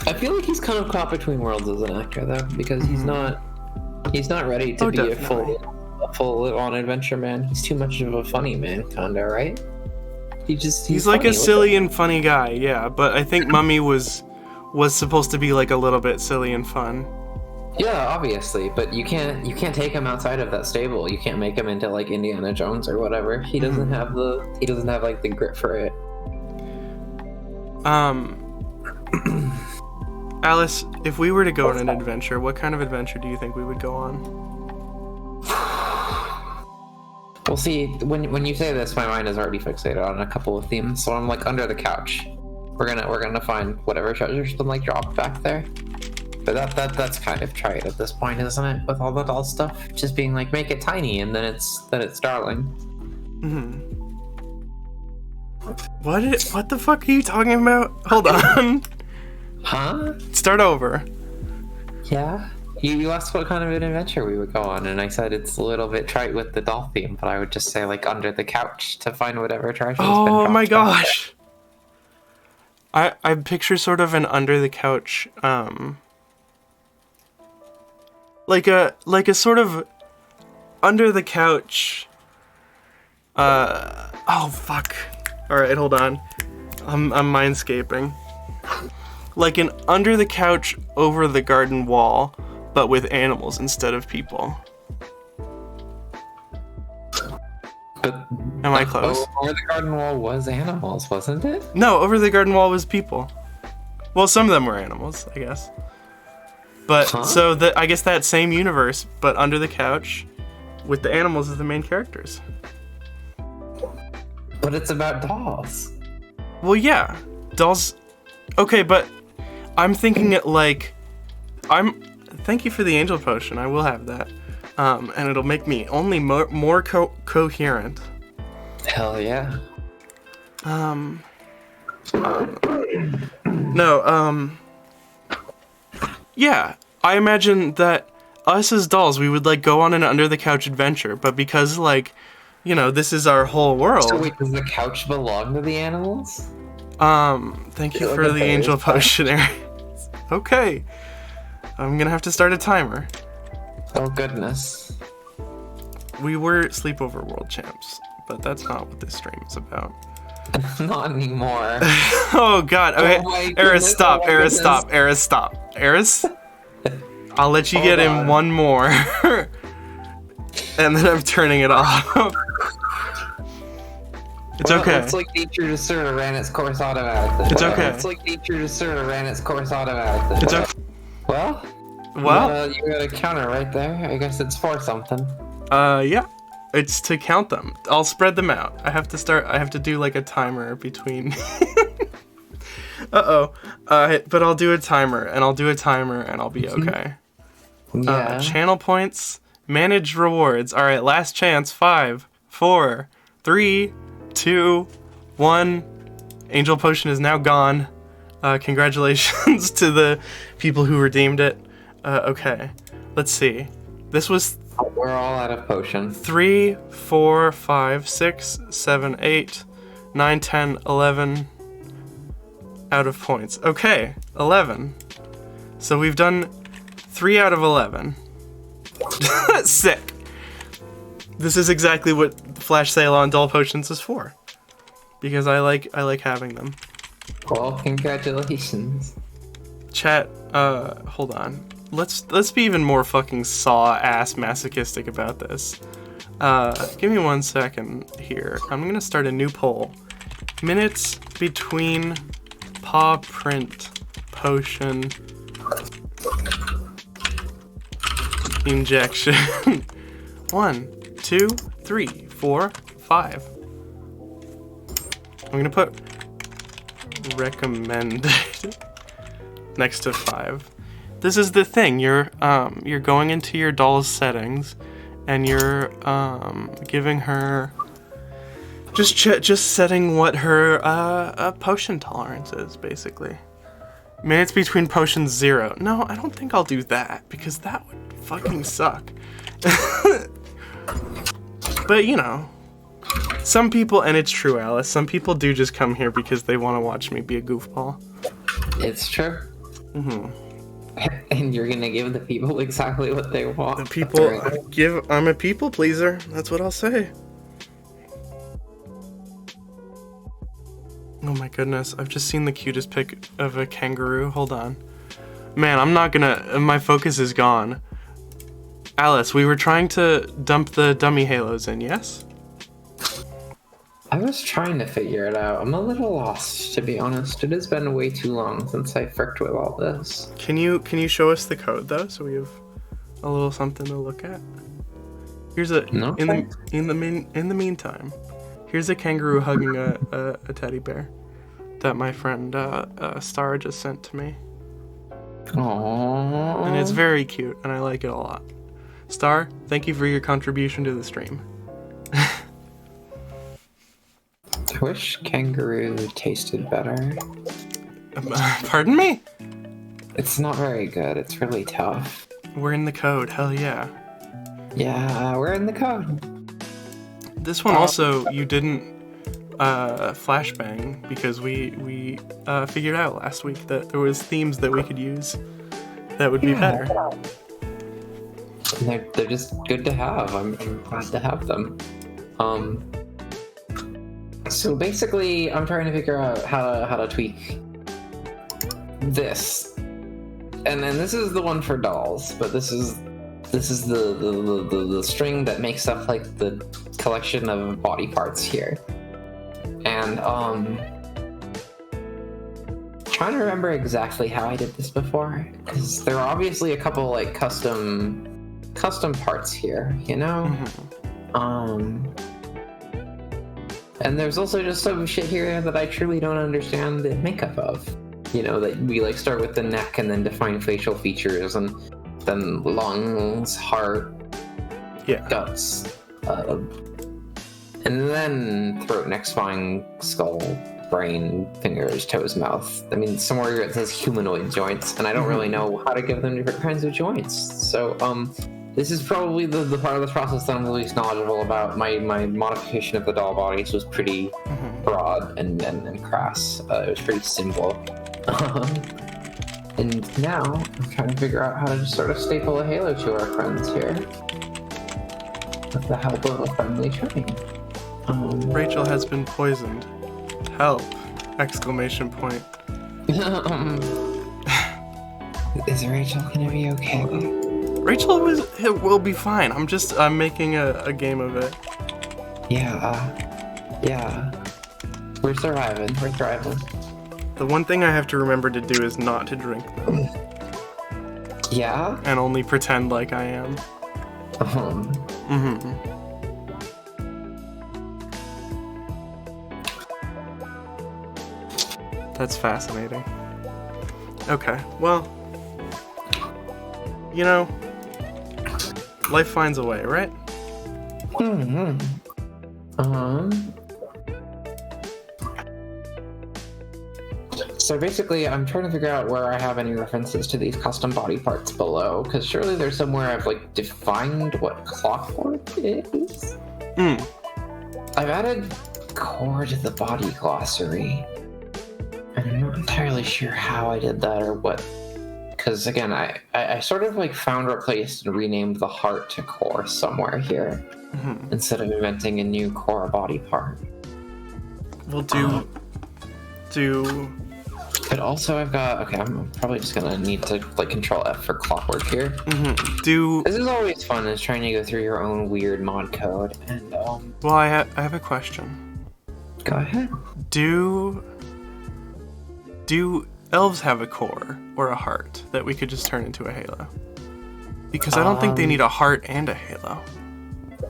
I feel like he's kind of caught between worlds as an actor, though, because he's not ready to be definitely. a full-on adventure man. He's too much of a funny man, kinda, right? He's like funny, a silly and funny guy, yeah. But I think Mummy was supposed to be like a little bit silly and fun. Yeah, obviously, but you can't take him outside of that stable. You can't make him into like Indiana Jones or whatever. He doesn't have like the grit for it. Alice, if we were to go on an adventure, what kind of adventure do you think we would go on? Well, see, when you say this, my mind is already fixated on a couple of themes. So I'm like, under the couch, we're gonna find whatever treasure's been like dropped back there. But that's kind of trite at this point, isn't it? With all the doll stuff, just being like, make it tiny, and then it's darling. Mm-hmm. What the fuck are you talking about? Hold on. Huh? Start over. Yeah? You asked what kind of an adventure we would go on, and I said it's a little bit trite with the doll theme, but I would just say, like, under the couch to find whatever treasure. Oh my gosh! I picture sort of an under the couch, like a sort of under the couch. Oh fuck! All right, hold on. I'm mindscaping. Like an under the couch, over the garden wall, but with animals instead of people. But am I close? Over the garden wall was animals, wasn't it? No, over the garden wall was people. Well, some of them were animals, I guess. But so I guess that same universe, but under the couch, with the animals as the main characters. But it's about dolls. Well, yeah, dolls. Okay, but I'm thinking it like Thank you for the angel potion. I will have that, and it'll make me only more coherent. Hell yeah. Yeah, I imagine that us as dolls, we would like go on an under the couch adventure, but because like, you know, this is our whole world. So wait, does the couch belong to the animals? Thank you for the angel potion, Aaron. Okay. I'm gonna have to start a timer. Oh goodness. We were sleepover world champs, but that's not what this stream is about. Not anymore. Oh god. Okay. Oh my Eris, goodness, stop. oh my Eris, goodness. stop. Eris, stop. Eris? I'll let you Hold get in on. one more. And then I'm turning it off. It's Well, okay. It's like nature just sort of ran its course automatically. It's okay. It's like nature just sort of ran its course automatically. It's okay. Well, Well, you got a counter right there. I guess it's for something. yeah. It's to count them. I'll spread them out. I have to do like a timer between. Uh-oh. But I'll do a timer, and I'll do a timer, and I'll be okay. Yeah. Channel points, manage rewards. All right, last chance. 5, 4, 3, 2, 1. Angel Potion is now gone. Congratulations to the people who redeemed it. Okay, let's see. This was We're all out of potion. 3, 4, 5, 6, 7, 8, 9, 10, 11 out of points. Okay, 11. So we've done 3 out of 11. Sick. This is exactly what the flash sale on Dull Potions is for. Because I like having them. Well, congratulations. Chat, hold on. Let's be even more fucking saw-ass masochistic about this. Give me 1 second here. I'm gonna start a new poll. Minutes between paw print potion injection. 1, 2, 3, 4, 5. I'm gonna put recommended next to 5. This is the thing. You're going into your doll's settings, and you're giving her just setting what her potion tolerance is, basically. Minutes between potions 0. No, I don't think I'll do that because that would fucking suck. But you know, some people, and it's true, Alice. Some people do just come here because they want to watch me be a goofball. It's true. Mm-hmm. And you're gonna give the people exactly what they want. The people I'm a people pleaser. That's what I'll say. Oh my goodness, I've just seen the cutest pic of a kangaroo. Hold on. Man, I'm not gonna... My focus is gone. Alice, we were trying to dump the dummy halos in, yes? I was trying to figure it out. I'm a little lost, to be honest. It has been way too long since I fricked with all this. Can you show us the code though, so we have a little something to look at? Here's a No. in the meantime, here's a kangaroo hugging a teddy bear that my friend Star just sent to me, Aww. and it's very cute, and I like it a lot. Star, thank you for your contribution to the stream. I wish kangaroo tasted better. Pardon me? It's not very good. It's really tough. We're in the code. Hell yeah. Yeah, we're in the code. This one also you didn't flashbang because we figured out last week that there was themes that we could use that would be better. And they're just good to have. I'm glad to have them. So basically, I'm trying to figure out how to tweak this, and then this is the one for dolls, but this is the string that makes up like the collection of body parts here, and trying to remember exactly how I did this before, because there are obviously a couple like custom parts here, you know. And there's also just some shit here that I truly don't understand the makeup of. You know, that we like start with the neck and then define facial features and then lungs, heart, guts, and then throat, neck, spine, skull, brain, fingers, toes, mouth. I mean, somewhere it says humanoid joints, and I don't really know how to give them different kinds of joints. So, this is probably the part of this process that I'm the least knowledgeable about. My modification of the doll bodies was pretty broad and crass. It was pretty simple. And now I'm trying to figure out how to just sort of staple a halo to our friends here with the help of a friendly train. Rachel has been poisoned. Help! Exclamation point. Is Rachel gonna be okay? Rachel will be fine. I'm making a game of it. Yeah. We're surviving. The one thing I have to remember to do is not to drink them. Yeah? And only pretend like I am. Mm-hmm. That's fascinating. Okay, well, you know, life finds a way, right? So basically, I'm trying to figure out where I have any references to these custom body parts below, because surely there's somewhere I've like defined what clockwork is. I've added core to the body glossary, and I'm not entirely sure how I did that or what. Because again, I sort of like found, replaced, and renamed the heart to core somewhere here, instead of inventing a new core body part. We'll do. But also I've got, okay, I'm probably just gonna need to like Control F for clockwork here. This is always fun, is trying to go through your own weird mod code, and well, I have a question. Go ahead. Do elves have a core or a heart that we could just turn into a halo? Because I don't think they need a heart and a halo.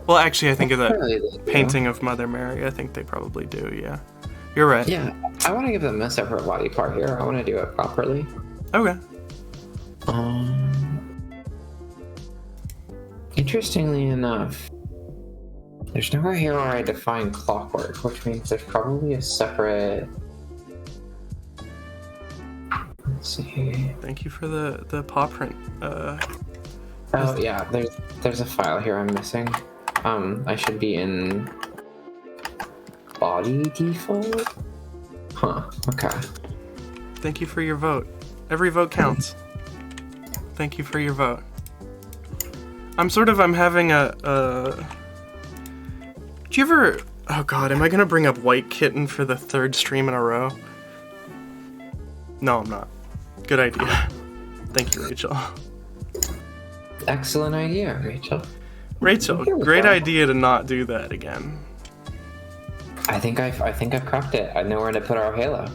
Well, actually, I think of the painting of Mother Mary. I think they probably do, yeah. You're right. Yeah, I want to give them a separate body part here. I want to do it properly. Okay. Interestingly enough, there's nowhere here where I define clockwork, which means there's probably a separate... Let's see. Thank you for the paw print. Oh yeah, there's a file here I'm missing. I should be in body default? Huh, okay. Thank you for your vote. Every vote counts. Thank you for your vote. I'm having a do you ever... Oh god, am I gonna bring up White Kitten for the 3rd stream in a row? No, I'm not. Good idea. Thank you, Rachel. Excellent idea, Rachel. Rachel, great idea to not do that again. I think I've cracked it. I know where to put our halo.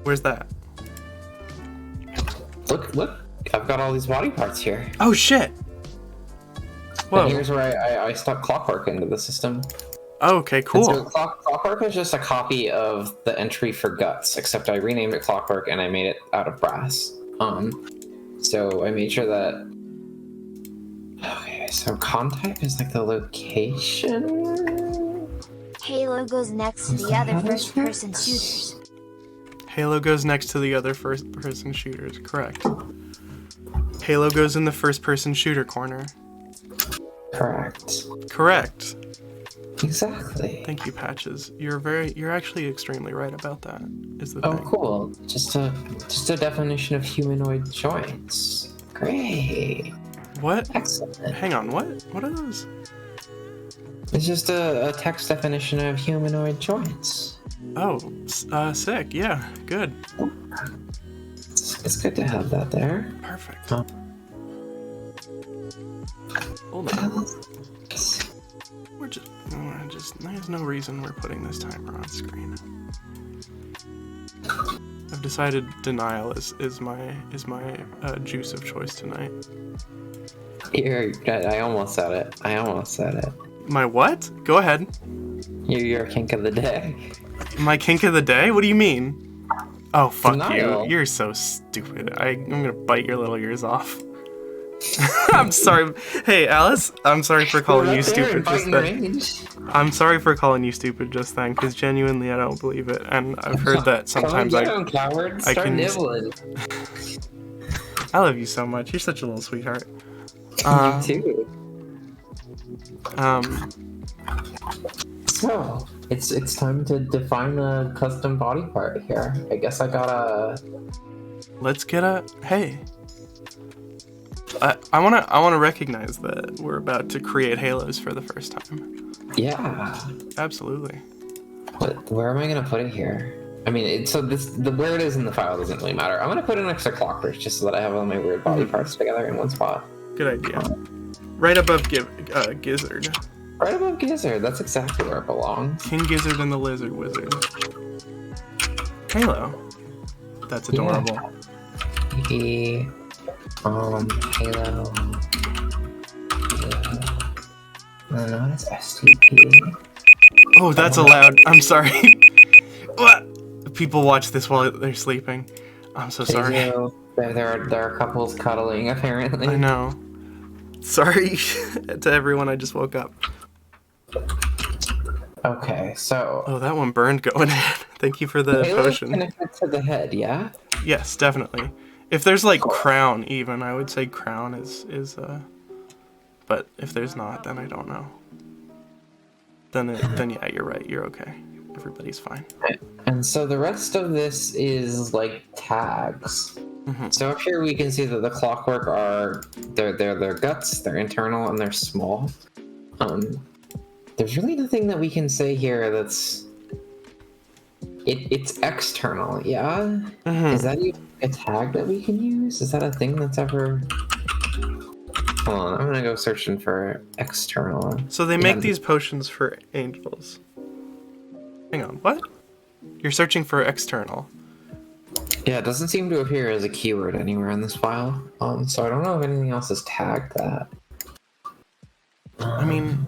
Where's that? Look! I've got all these body parts here. Oh shit! Whoa. And here's where I stuck clockwork into the system. Oh, okay, cool. So clockwork is just a copy of the entry for guts, except I renamed it clockwork and I made it out of brass. So I made sure that... Okay, so contact is like the location... Halo goes next to the other first-person shooters. Halo goes next to the other first-person shooters, correct. Halo goes in the first-person shooter corner. Correct. Exactly. Thank you, Patches. You're actually extremely right about that, is the thing. Oh, cool. Just a definition of humanoid joints. Great. What? Excellent. Hang on, what? What are those? It's just a text definition of humanoid joints. Oh, sick. Yeah, good. It's good to have that there. Perfect. Hold on. There's no reason we're putting this timer on screen. I've decided denial is my juice of choice tonight. I almost said it. My what? Go ahead. Your kink of the day. My kink of the day? What do you mean? Oh, fuck Denial. you. You're so stupid. I'm gonna bite your little ears off. I'm sorry. Hey, Alice, I'm sorry for calling you stupid just then. I'm sorry for calling you stupid just then, because genuinely I don't believe it, and I've heard that sometimes I can... nibbling. I love you so much. You're such a little sweetheart. You too. So, it's time to define the custom body part here. I guess I gotta... Let's get a... Hey. I wanna recognize that we're about to create halos for the first time. Yeah. Absolutely. Where am I gonna put it here? I mean, where it is in the file doesn't really matter. I'm gonna put an extra clock bridge just so that I have all my weird body parts together in one spot. Good idea. Right above Gizzard. Right above Gizzard. That's exactly where it belongs. King Gizzard and the Lizard Wizard. Halo. That's adorable. Yeah. Halo. No, it's STP. Oh, that's allowed. I'm sorry. What? People watch this while they're sleeping. I'm so sorry. There are couples cuddling, apparently. I know. Sorry to everyone, I just woke up. Okay, so... Oh, that one burned going in. Thank you for the potion. Connected to the head, yeah? Yes, definitely. If there's like crown even, I would say crown is but if there's not, then I don't know. Then yeah, you're right. You're okay. Everybody's fine. And so the rest of this is like tags. Mm-hmm. So up here we can see that the clockwork are their guts, they're internal, and they're small. There's really nothing that we can say here that's it's external, yeah? Mm-hmm. Is that even a tag that we can use? Is that a thing that's ever... Hold on, I'm gonna go searching for external. So they make these potions for angels. Hang on, what? You're searching for external. Yeah, it doesn't seem to appear as a keyword anywhere in this file. So I don't know if anything else has tagged that. I mean,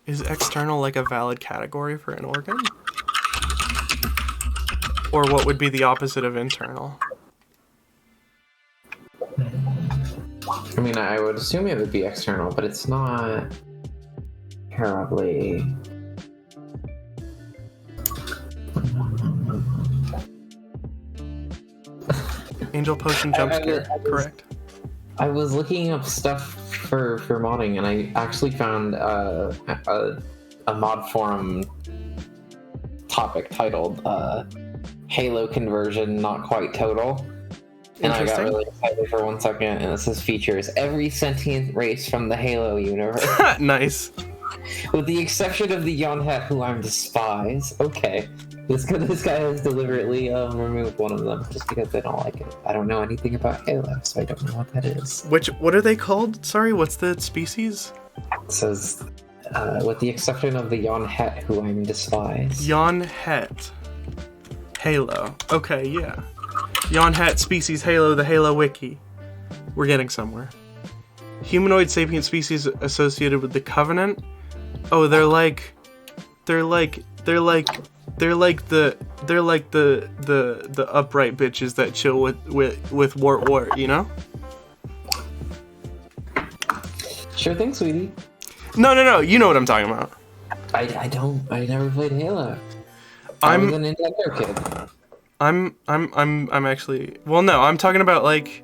is external like a valid category for an organ? Or what would be the opposite of internal? I mean, I would assume it would be external, but it's not terribly... Angel potion jump scare, correct. I was looking up stuff for modding, and I actually found a mod forum topic titled Halo conversion not quite total. And I got really excited for 1 second, and it says features every sentient race from the Halo universe. Nice. With the exception of the Yonhet, who I'm despise. Okay. This guy has deliberately removed one of them just because they don't like it. I don't know anything about Halo, so I don't know what that is. What are they called? Sorry, what's the species? It says, with the exception of the Yonhet, who I'm despise. Yonhet. Halo. Okay, yeah. Yonhet species Halo, the Halo wiki. We're getting somewhere. Humanoid sapient species associated with the Covenant. Oh, they're like the upright bitches that chill with Wart, you know? Sure thing, sweetie. No, you know what I'm talking about. I don't. I never played Halo. I was a Nintendo kid. I'm actually, well, no, I'm talking about, like,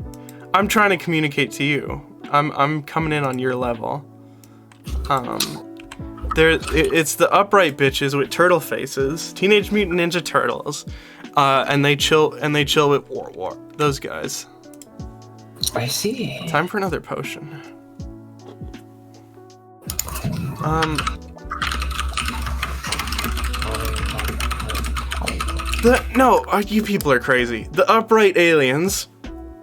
I'm trying to communicate to you. I'm coming in on your level. It's the upright bitches with turtle faces, Teenage Mutant Ninja Turtles, and they chill with War. Those guys. I see. Time for another potion. You people are crazy. The upright aliens,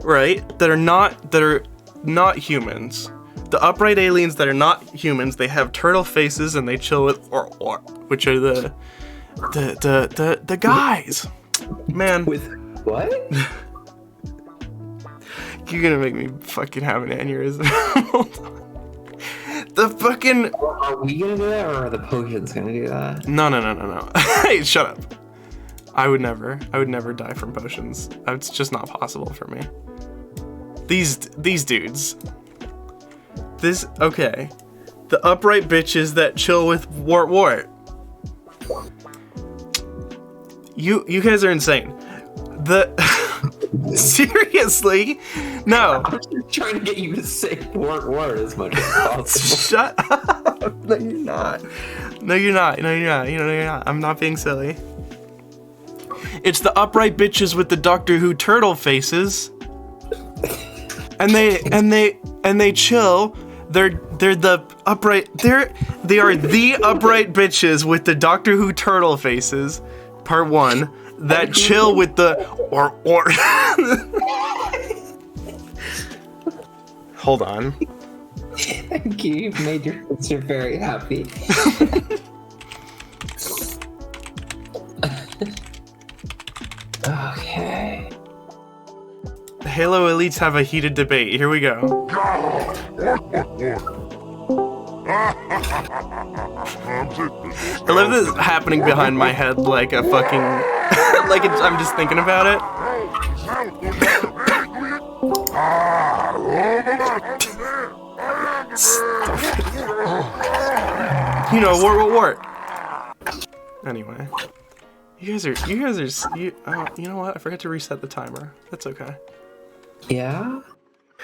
right? That are not humans. The upright aliens that are not humans, they have turtle faces and they chill with or which are the guys. Man. With what? You're gonna make me fucking have an aneurysm. The fucking... Are we gonna do that, or are the potions gonna do that? No. Hey, shut up. I would never die from potions. It's just not possible for me. These dudes. Okay. The upright bitches that chill with Wart. You guys are insane. Seriously? No. I'm just trying to get you to say Wart as much as possible. Shut up. No, you're not. I'm not being silly. It's the upright bitches with the Doctor Who turtle faces. And they chill They're the upright. They are the upright bitches with the Doctor Who turtle faces. Part 1 that chill with the or. Hold on. Thank you. You've made your sister very happy. Okay. The Halo elites have a heated debate. Here we go. I love this happening behind my head like a fucking... I'm just thinking about it. You know, wart. Anyway. You know what? I forgot to reset the timer. That's okay. Yeah?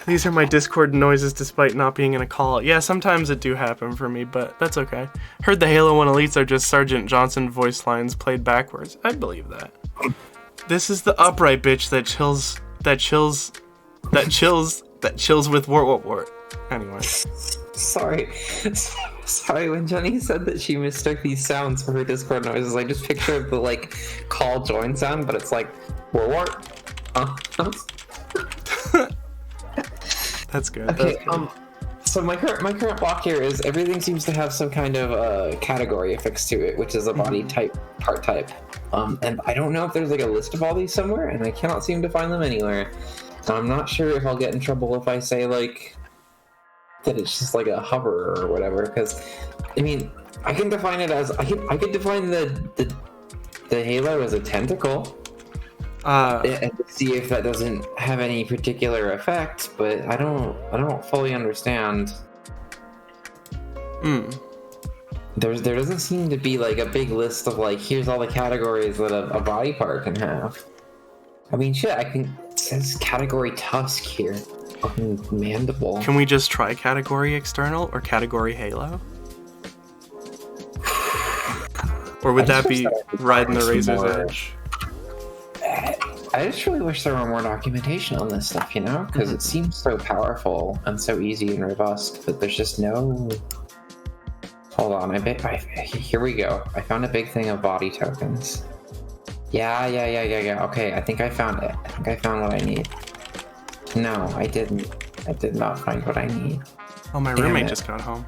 These are my Discord noises despite not being in a call. Yeah, sometimes it do happen for me, but that's okay. Heard the Halo 1 elites are just Sergeant Johnson voice lines played backwards. I believe that. This is the upright bitch that chills with wart. Anyway. Sorry, when Jenny said that she mistook these sounds for her Discord noises, I just pictured the, like, call join sound, but it's like, wart. That's good. Okay, so my current block here is everything seems to have some kind of category affixed to it, which is a body type, part type. And I don't know if there's like a list of all these somewhere, and I cannot seem to find them anywhere. So I'm not sure if I'll get in trouble if I say like that it's just like a hover or whatever, because I mean I can define it as I could define the Halo as a tentacle. And see if that doesn't have any particular effect, but I don't fully understand. There doesn't seem to be like a big list of like here's all the categories that a body part can have. I mean, shit, it says category tusk here, fucking mandible. Can we just try category external or category Halo? Or would that be riding the razor's edge? I just really wish there were more documentation on this stuff, you know? Because it seems so powerful and so easy and robust, but there's just no... Hold on, here we go. I found a big thing of body tokens. Yeah. Okay, I think I found it. I think I found what I need. No, I didn't. I did not find what I need. Oh, my roommate just got home.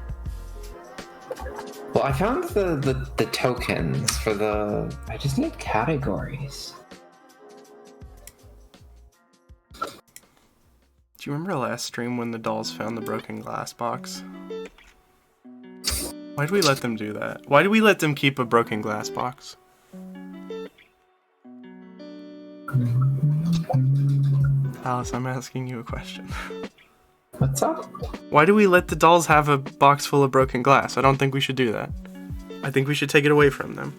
Well, I found the tokens for the... I just need categories. Do you remember last stream when the dolls found the broken glass box? Why did we let them do that? Why did we let them keep a broken glass box? Alice, I'm asking you a question. What's up? Why do we let the dolls have a box full of broken glass? I don't think we should do that. I think we should take it away from them.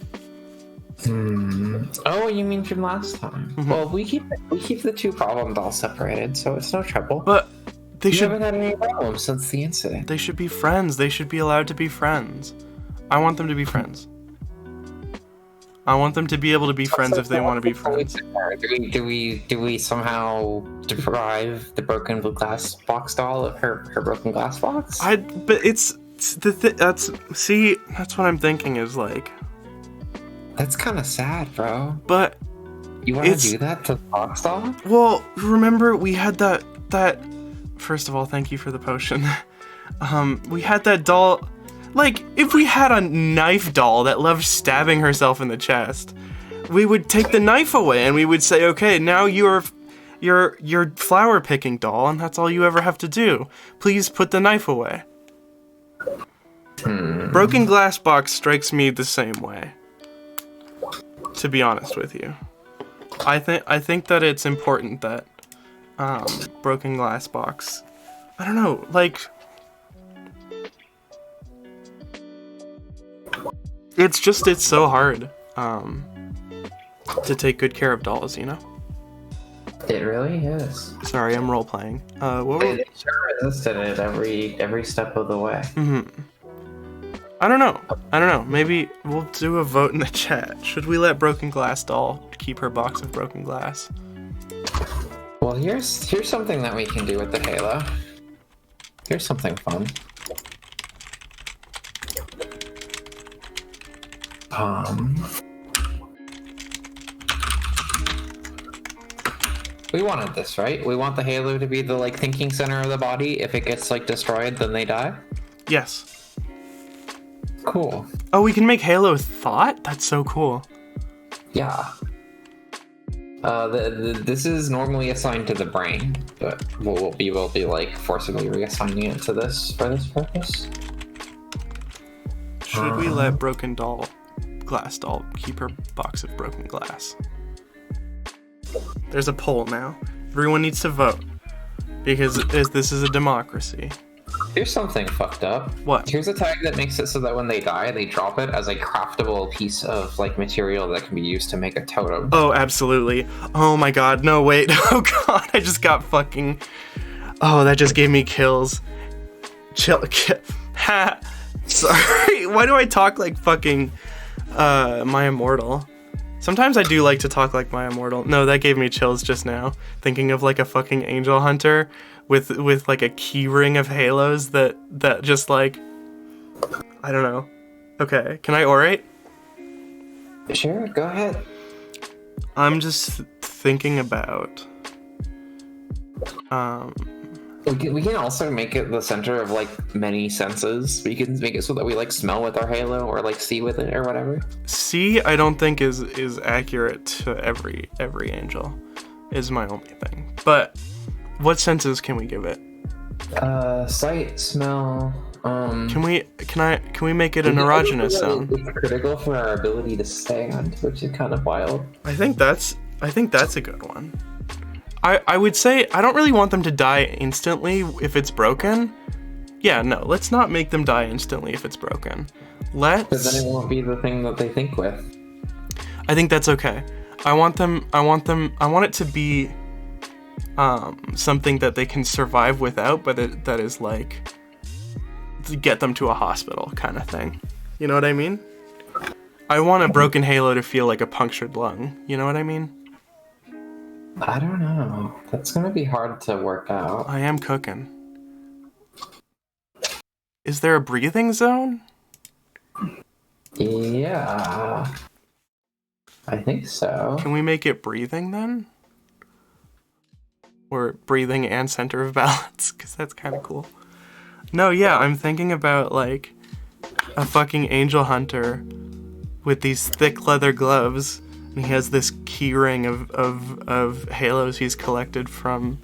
Oh, you mean from last time? Well, we keep the two problem dolls separated, so it's no trouble. But they haven't had any problems since the incident. They should be friends. They should be allowed to be friends. I want them to be friends. I want them to be able to be friends if they want to be friends. Do we somehow deprive the broken glass box doll of her broken glass box? But that's what I'm thinking is like. That's kind of sad, bro. But you want to do that to the box doll? Well, remember we had that. First of all, thank you for the potion. We had that doll. Like, if we had a knife doll that loved stabbing herself in the chest, we would take the knife away and we would say, okay, now you're flower picking doll, and that's all you ever have to do. Please put the knife away. Broken glass box strikes me the same way. To be honest with you, I think that it's important that broken glass box. I don't know, like it's so hard to take good care of dolls, you know. It really is. Sorry, I'm role playing. They sure resisted it every step of the way. I don't know. Maybe we'll do a vote in the chat. Should we let Broken Glass doll keep her box of broken glass? Well, here's something that we can do with the Halo. Here's something fun. We wanted this, right? We want the halo to be the like thinking center of the body. If it gets like destroyed, then they die. Yes. Cool. Oh, we can make Halo thought? That's so cool. Yeah. This is normally assigned to the brain, but we'll be like forcibly reassigning it to this for this purpose. Should we let glass doll keep her box of broken glass? There's a poll now. Everyone needs to vote because this is a democracy. Here's something fucked up. What? Here's a tag that makes it so that when they die, they drop it as a craftable piece of like material that can be used to make a totem. Oh, absolutely. Oh my god, no, wait. Oh god, I just got fucking... Oh, that just gave me kills. Chill. Ha! Sorry, why do I talk like fucking My Immortal? Sometimes I do like to talk like My Immortal. No, that gave me chills just now. Thinking of like a fucking angel hunter with like a key ring of halos that just like... I don't know. Okay, can I orate? Sure, go ahead. I'm just thinking about... We can also make it the center of like many senses. We can make it so that we like smell with our halo or like see with it or whatever. See, I don't think is accurate to every angel, is my only thing. But what senses can we give it? Sight, smell. Can we make it an erogenous zone? It's critical for our ability to stand, which is kind of wild. I think that's a good one. I would say I don't really want them to die instantly if it's broken. Yeah, no, let's not make them die instantly if it's broken. Because then it won't be the thing that they think with. I think that's okay. I want it to be something that they can survive without, but that is like to get them to a hospital kind of thing. You know what I mean? I want a broken halo to feel like a punctured lung. You know what I mean? I don't know. That's gonna be hard to work out. I am cooking. Is there a breathing zone? Yeah. I think so. Can we make it breathing then? Or breathing and center of balance? Because that's kind of cool. No, yeah, I'm thinking about like a fucking angel hunter with these thick leather gloves. And he has this key ring of halos he's collected from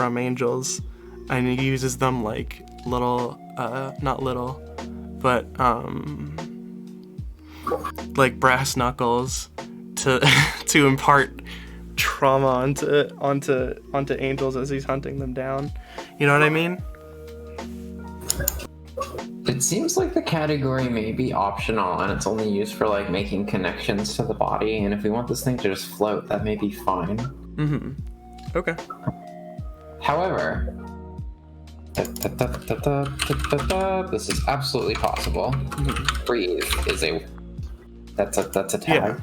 angels, and he uses them like little, not little, but like brass knuckles to impart trauma onto angels as he's hunting them down. You know what I mean? It seems like the category may be optional and it's only used for like making connections to the body, and if we want this thing to just float, that may be fine. Mm-hmm. Okay. However, this is absolutely possible. Mm-hmm. Breathe is that's a tag. Yeah.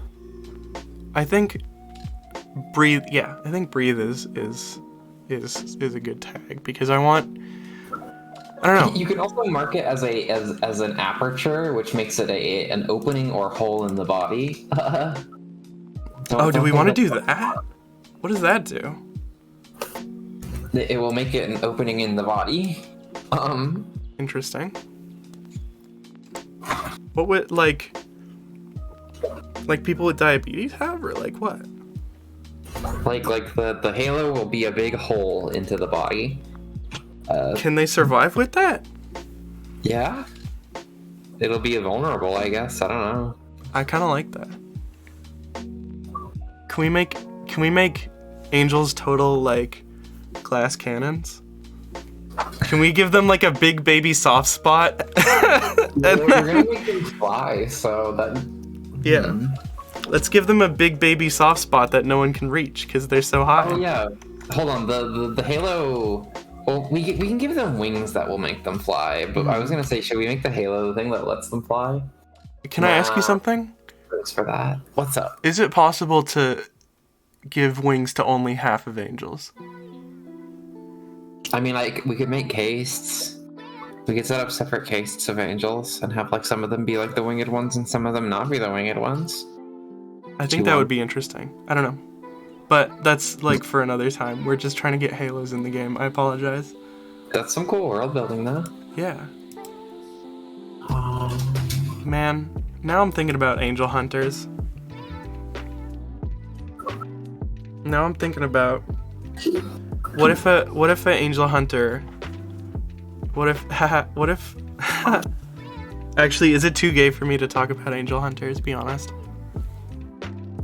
I think breathe. Yeah, I think breathe is a good tag because I don't know. You can also mark it as an aperture, which makes it an opening or hole in the body. Do we want to do that? What does that do? It will make it an opening in the body. Interesting. What would like people with diabetes have, or like what? Like the halo will be a big hole into the body. Can they survive with that? Yeah. It'll be vulnerable, I guess. I don't know. I kind of like that. Can we make angels total like glass cannons? Can we give them like a big baby soft spot? We're gonna make them fly, so that. Yeah. Let's give them a big baby soft spot that no one can reach because they're so high. Oh yeah. Hold on. The halo. Well, we can give them wings that will make them fly, but I was gonna say, should we make the halo the thing that lets them fly? Can I ask you something? It's for that. What's up? Is it possible to give wings to only half of angels? I mean, like, we could make castes. We could set up separate castes of angels and have like some of them be like the winged ones and some of them not be the winged ones. I think that would be interesting. I don't know. But that's like for another time. We're just trying to get Halos in the game. I apologize. That's some cool world building though. Yeah. Man, now I'm thinking about angel hunters. Now I'm thinking about what if a angel hunter what if actually, is it too gay for me to talk about angel hunters, be honest?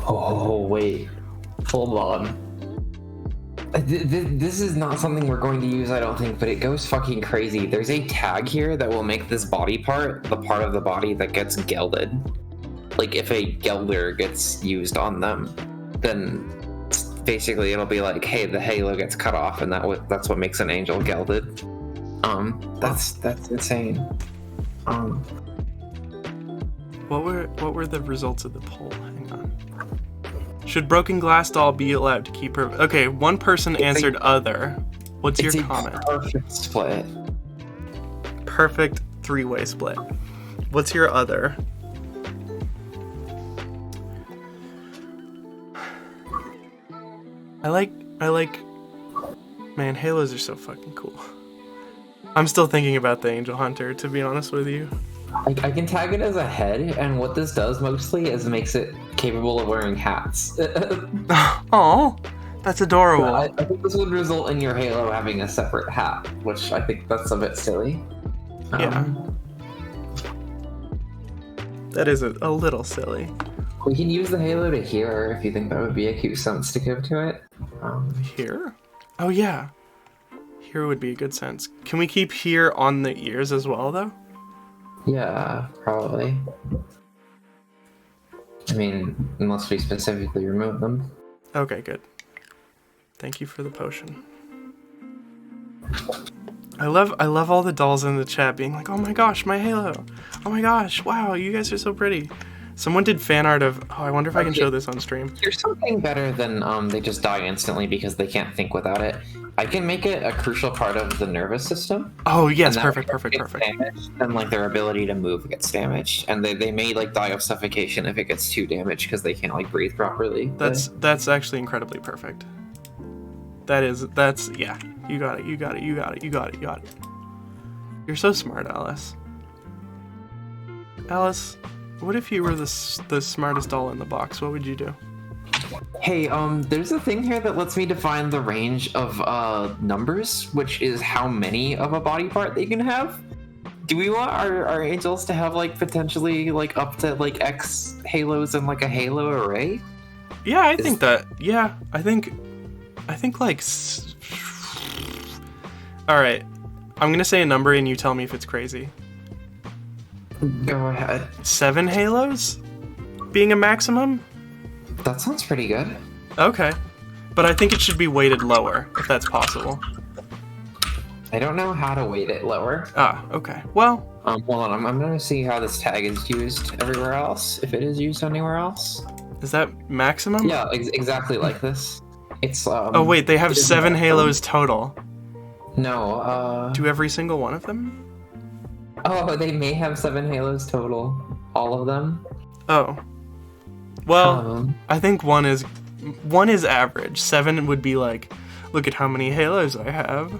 Oh wait, hold on. This is not something we're going to use, I don't think, but it goes fucking crazy. There's a tag here that will make this body part the part of the body that gets gelded. Like if a gelder gets used on them, then basically it'll be like, hey, the halo gets cut off, and that's what makes an angel gelded. That's insane. What were the results of the poll? Hang on. Should Broken Glass Doll be allowed to keep her? Okay, one person answered other. What's your comment? Perfect split. Perfect three-way split. What's your other? I like. Man, Halos are so fucking cool. I'm still thinking about the Angel Hunter, to be honest with you. I can tag it as a head, and what this does mostly is makes it capable of wearing hats. Oh, that's adorable. I think this would result in your Halo having a separate hat, which I think that's a bit silly. Yeah. That is a little silly. We can use the Halo to hear if you think that would be a cute sense to give to it. Here? Oh yeah. Here would be a good sense. Can we keep here on the ears as well, though? Yeah, probably. I mean, unless we specifically remove them. Okay, good. Thank you for the potion. I love all the dolls in the chat being like, oh my gosh, my Halo. Oh my gosh, wow, you guys are so pretty. Someone did fan art of, I wonder if I can show this on stream. Here's something better than they just die instantly because they can't think without it. I can make it a crucial part of the nervous system. Oh yes, perfect. Damaged, and like their ability to move gets damaged, and they may like die of suffocation if it gets too damaged because they can't like breathe properly. That's actually incredibly perfect. That's yeah. You got it. You're so smart, Alice. Alice, what if you were the smartest doll in the box? What would you do? Hey, there's a thing here that lets me define the range of numbers, which is how many of a body part they can have. Do we want our angels to have like potentially like up to like X halos in like a halo array? Yeah, I think that. Yeah, I think like. All right, I'm gonna say a number and you tell me if it's crazy. Go ahead. 7 halos being a maximum? That sounds pretty good. Okay. But I think it should be weighted lower, if that's possible. I don't know how to weight it lower. Ah, okay. Well... hold on, I'm gonna see how this tag is used everywhere else, if it is used anywhere else. Is that maximum? Yeah, exactly like this. It's, oh wait, they have 7 halos total. No, Do every single one of them? Oh, they may have 7 halos total. All of them. Oh. Well, I think one is average. 7 would be like, look at how many halos I have.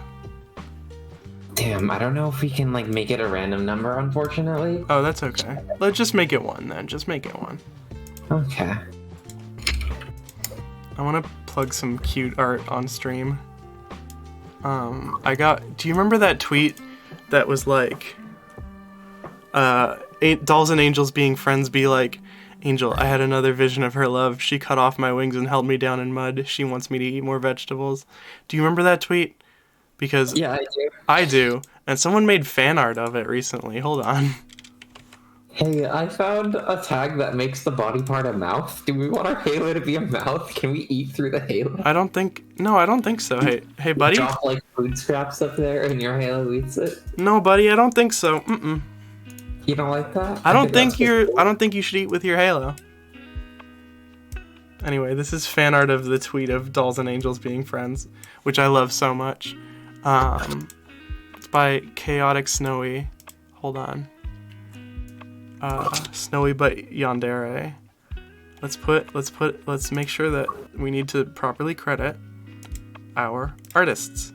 Damn, I don't know if we can like make it a random number, unfortunately. Oh, that's okay. Let's just make it 1 then. Just make it 1. Okay. I want to plug some cute art on stream. Do you remember that tweet that was like, dolls and angels being friends be like, Angel, I had another vision of her love. She cut off my wings and held me down in mud. She wants me to eat more vegetables. Do you remember that tweet? Because yeah, I do. I do. And someone made fan art of it recently. Hold on. Hey, I found a tag that makes the body part a mouth. Do we want our halo to be a mouth? Can we eat through the halo? I don't think so. Hey, buddy. Drop like food scraps up there and your halo eats it? No, buddy, I don't think so. Mm-mm. You don't like that? I don't think you should eat with your halo. Anyway, this is fan art of the tweet of dolls and angels being friends, which I love so much. It's by Chaotic Snowy. Hold on. Snowy but Yandere. Let's make sure that we need to properly credit our artists.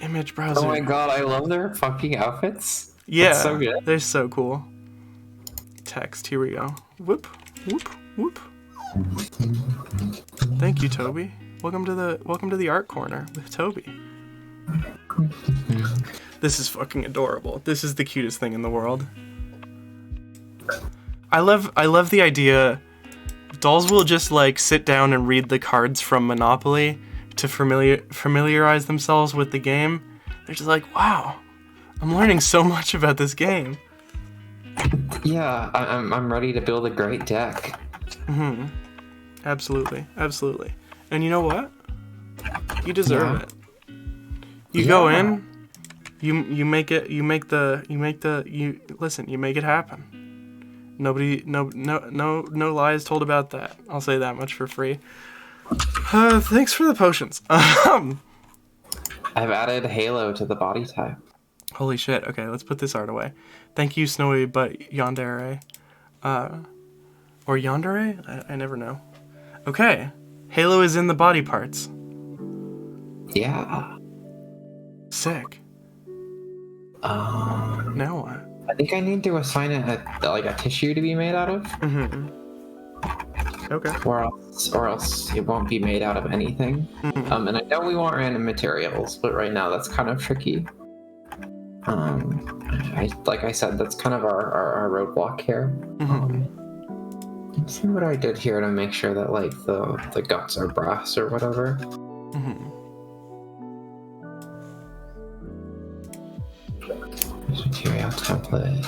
Image browser. Oh my god, I love their fucking outfits. Yeah, That's so good. they're so cool. Text, here we go. Whoop, whoop, whoop. Thank you, Toby. Welcome to the art corner with Toby. This is fucking adorable. This is the cutest thing in the world. I love the idea. Dolls will just like sit down and read the cards from Monopoly to familiarize themselves with the game. They're just like, wow, I'm learning so much about this game. Yeah, I'm ready to build a great deck. Mm-hmm. Absolutely, absolutely. And you know what? You deserve it. You go in, you make it happen. No lies told about that. I'll say that much for free. Thanks for the potions. I've added Halo to the body type. Holy shit. Okay, let's put this art away. Thank you, Snowy but Yandere. Or Yandere? I never know. Okay. Halo is in the body parts. Yeah. Sick. Now what? I think I need to assign it a tissue to be made out of. Mm-hmm. Okay. Or else it won't be made out of anything. Mm-hmm. And I know we want random materials, but right now that's kind of tricky. Like I said, that's kind of our roadblock here. Mm-hmm. Let's see what I did here to make sure that like the guts are brass or whatever. Mm-hmm. Material template.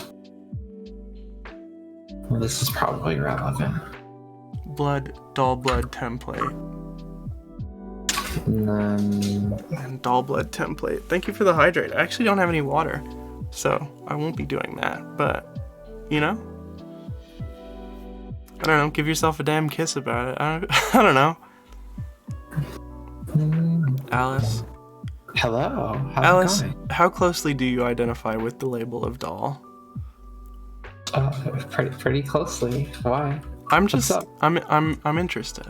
Well, this is probably relevant. Doll blood template. And then And doll blood template. Thank you for the hydrate. I actually don't have any water, so I won't be doing that. But, you know? I don't know. Give yourself a damn kiss about it. I don't know. Alice. hello. How's Alice, it going? how closely do you identify with the label of doll? Pretty closely. Why? I'm What's just up? I'm interested.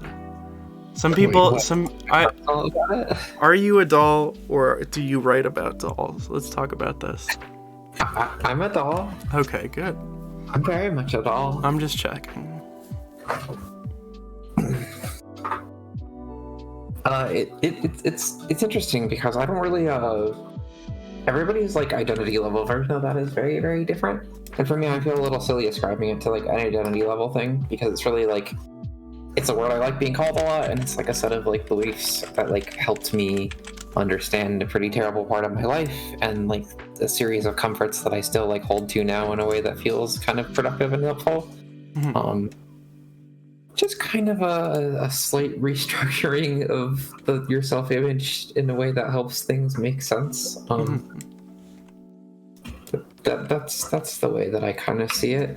Some people About it? are you a doll or do you write about dolls? Let's talk about this. I'm a doll. Okay, good. I'm very much a doll. I'm just checking. It's interesting because I don't really everybody's like identity level version of that is very, very different. And for me, I feel a little silly ascribing it to like an identity level thing because it's really like it's a word I like being called a lot, and it's like a set of like beliefs that like helped me understand a pretty terrible part of my life and like a series of comforts that I still like hold to now in a way that feels kind of productive and helpful. Mm-hmm. Just kind of a slight restructuring of your self-image in a way that helps things make sense. That's the way that I kind of see it.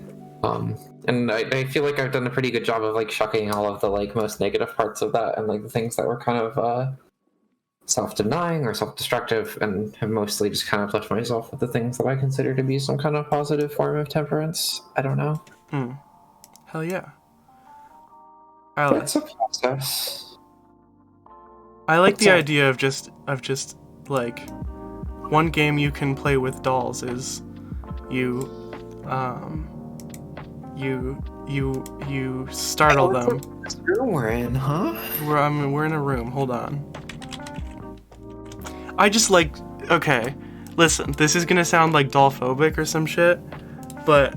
And I feel like I've done a pretty good job of like shucking all of the like most negative parts of that and like the things that were kind of self-denying or self-destructive, and have mostly just kind of left myself with the things that I consider to be some kind of positive form of temperance. I don't know. Hell yeah. Alex. It's a process. I like the idea of just like one game you can play with dolls is you startle them. This room we're in, huh? We're in a room. Hold on. I just like, okay, listen, this is gonna sound like doll-phobic or some shit, but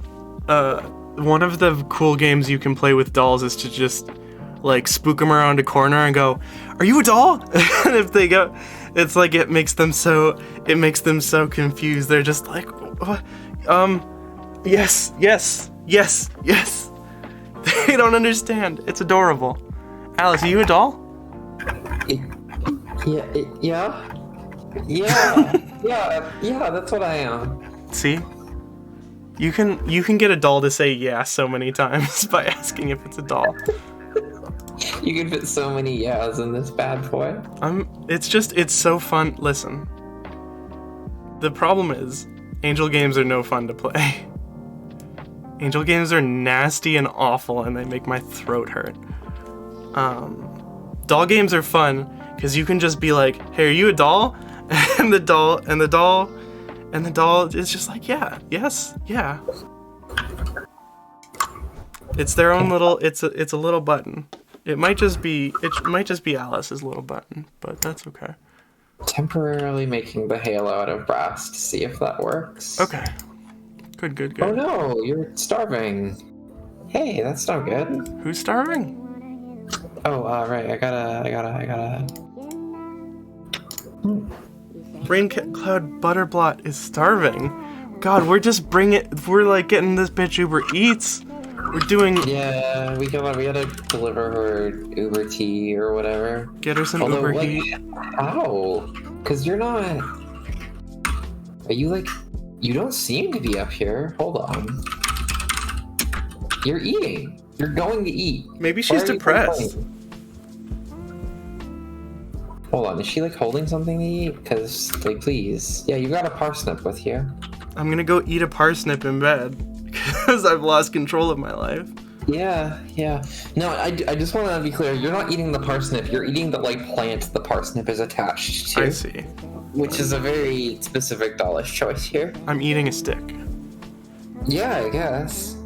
one of the cool games you can play with dolls is to just like spook them around a corner and go, "Are you a doll?" And if they go, it's like it makes them so confused. They're just like, what? Yes. They don't understand. It's adorable. Alice, are you a doll? Yeah, that's what I am. See? You can get a doll to say yeah so many times by asking if it's a doll. You can fit so many yeahs in this bad boy. It's so fun. Listen, the problem is, angel games are no fun to play. Angel games are nasty and awful, and they make my throat hurt. Doll games are fun because you can just be like, "Hey, are you a doll?" And the doll is just like, "Yeah, yes, yeah." It's their own little. It's a little button. It might just be Alice's little button, but that's okay. Temporarily making the halo out of brass to see if that works. Okay. Good. Oh no, you're starving. Hey, that's not good. Who's starving? Oh, right. I gotta. Rain Cloud Butterblot is starving. God, we're like getting this bitch Uber Eats. We're doing. Yeah, we gotta deliver her Uber tea or whatever. Get her some Although, Uber Heat. How? Because you're not. Are you like? You don't seem to be up here. Hold on. You're eating. You're going to eat. Maybe she's depressed. Hold on. Is she like holding something to eat? Because, like, please. Yeah, you got a parsnip with you. I'm gonna go eat a parsnip in bed because I've lost control of my life. Yeah. No, I just want to be clear. You're not eating the parsnip. You're eating the, like, plant the parsnip is attached to. I see. Which is a very specific dollish choice here. I'm eating a stick. Yeah, I guess.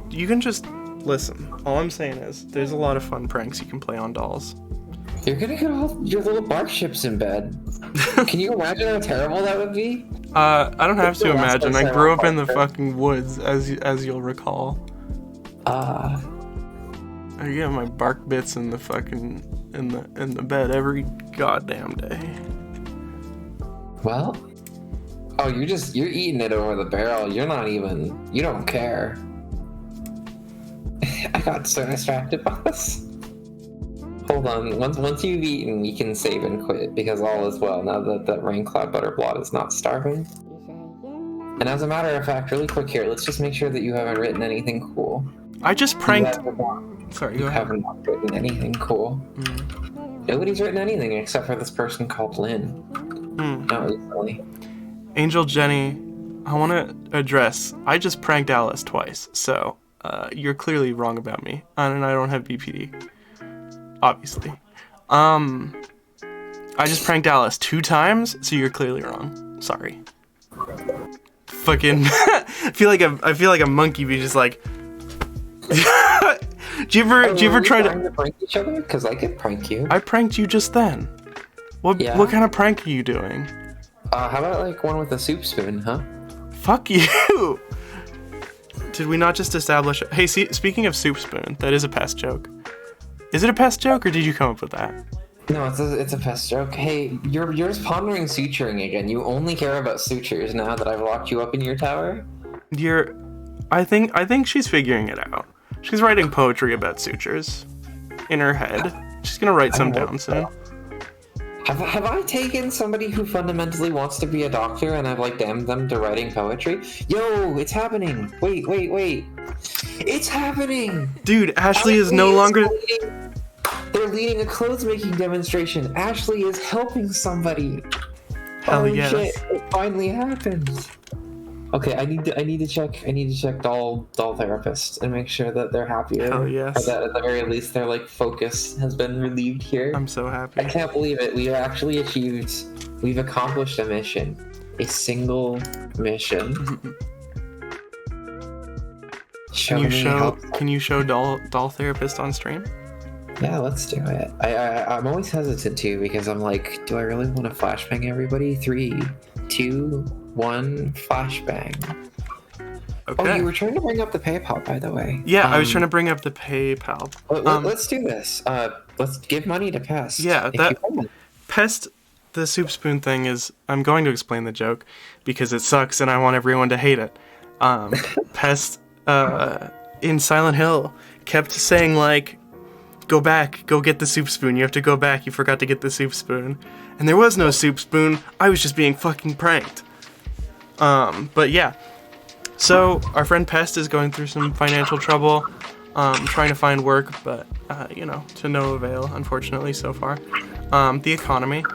You can just listen. All I'm saying is there's a lot of fun pranks you can play on dolls. You're gonna get all your little bark chips in bed. Can you imagine how terrible that would be? I don't have to imagine. I grew up in the fucking woods, as you'll recall. I get my bark bits in the fucking in the bed every goddamn day. Well, oh, you're eating it over the barrel. You don't care. I got so distracted by this. Hold on. Once you've eaten, you can save and quit because all is well now that Rain Cloud Butterblot is not starving. And as a matter of fact, really quick here, let's just make sure that you haven't written anything cool. I just pranked. Sorry, go You ahead. haven't written anything cool. Nobody's written anything except for this person called Lynn. Not recently. Angel Jenny, I want to address. I just pranked Alice twice, so you're clearly wrong about me, and I don't have BPD. Obviously. I just pranked Alice 2 times, so you're clearly wrong. Sorry. Fucking. I feel like a monkey be just like. Do you ever try to prank each other? Because I could prank you. I pranked you just then. What kind of prank are you doing? How about like one with a soup spoon, huh? Fuck you. Did we not just establish? Hey, speaking of soup spoon, that is a pest joke. Is it a pest joke or did you come up with that? No, it's a pest joke. Hey, you're just pondering suturing again. You only care about sutures now that I've locked you up in your tower? I think she's figuring it out. She's writing poetry about sutures in her head. She's gonna write some down soon. Have I taken somebody who fundamentally wants to be a doctor and I've like damned them to writing poetry? Yo, it's happening. Wait. It's happening. Dude, Ashley is no longer. They're leading a clothes making demonstration. Ashley is helping somebody. Hell yes. Shit, it finally happened. Okay, I need to check doll therapist and make sure that they're happier. Hell yes. Or that at the very least their like focus has been relieved here. I'm so happy. I can't believe it. We've accomplished a mission. A single mission. Can you show doll therapist on stream? Yeah, let's do it. I'm always hesitant to because I'm like, do I really want to flashbang everybody? 3, 2, 1, flashbang. Okay. Oh, you were trying to bring up the PayPal, by the way. Yeah, I was trying to bring up the PayPal. Let's do this. Let's give money to Pest. Yeah, Pest, the soup spoon thing is. I'm going to explain the joke because it sucks and I want everyone to hate it. Pest, in Silent Hill, kept saying like, "Go back, go get the soup spoon. You have to go back. You forgot to get the soup spoon." And there was no soup spoon. I was just being fucking pranked. But yeah. So our friend Pest is going through some financial trouble, trying to find work, but to no avail, unfortunately, so far. The economy,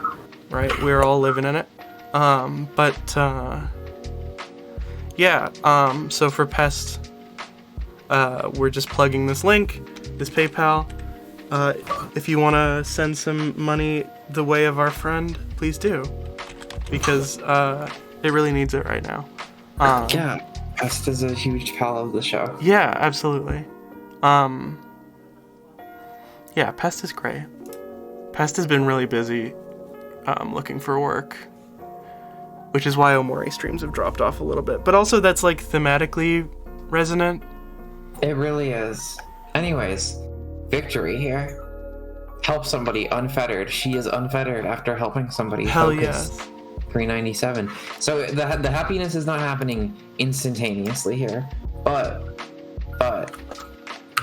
right? We're all living in it. So for Pest, we're just plugging this link, this PayPal. If you want to send some money the way of our friend, please do, because it really needs it right now. Yeah, Pest is a huge pal of the show. Yeah, absolutely. Yeah, Pest is great. Pest has been really busy looking for work, which is why Omori streams have dropped off a little bit. But also that's like thematically resonant. It really is. Anyways, Victory here. Help somebody unfettered. She is unfettered after helping somebody. Hell Focus. yes. 397. So the happiness is not happening instantaneously here, but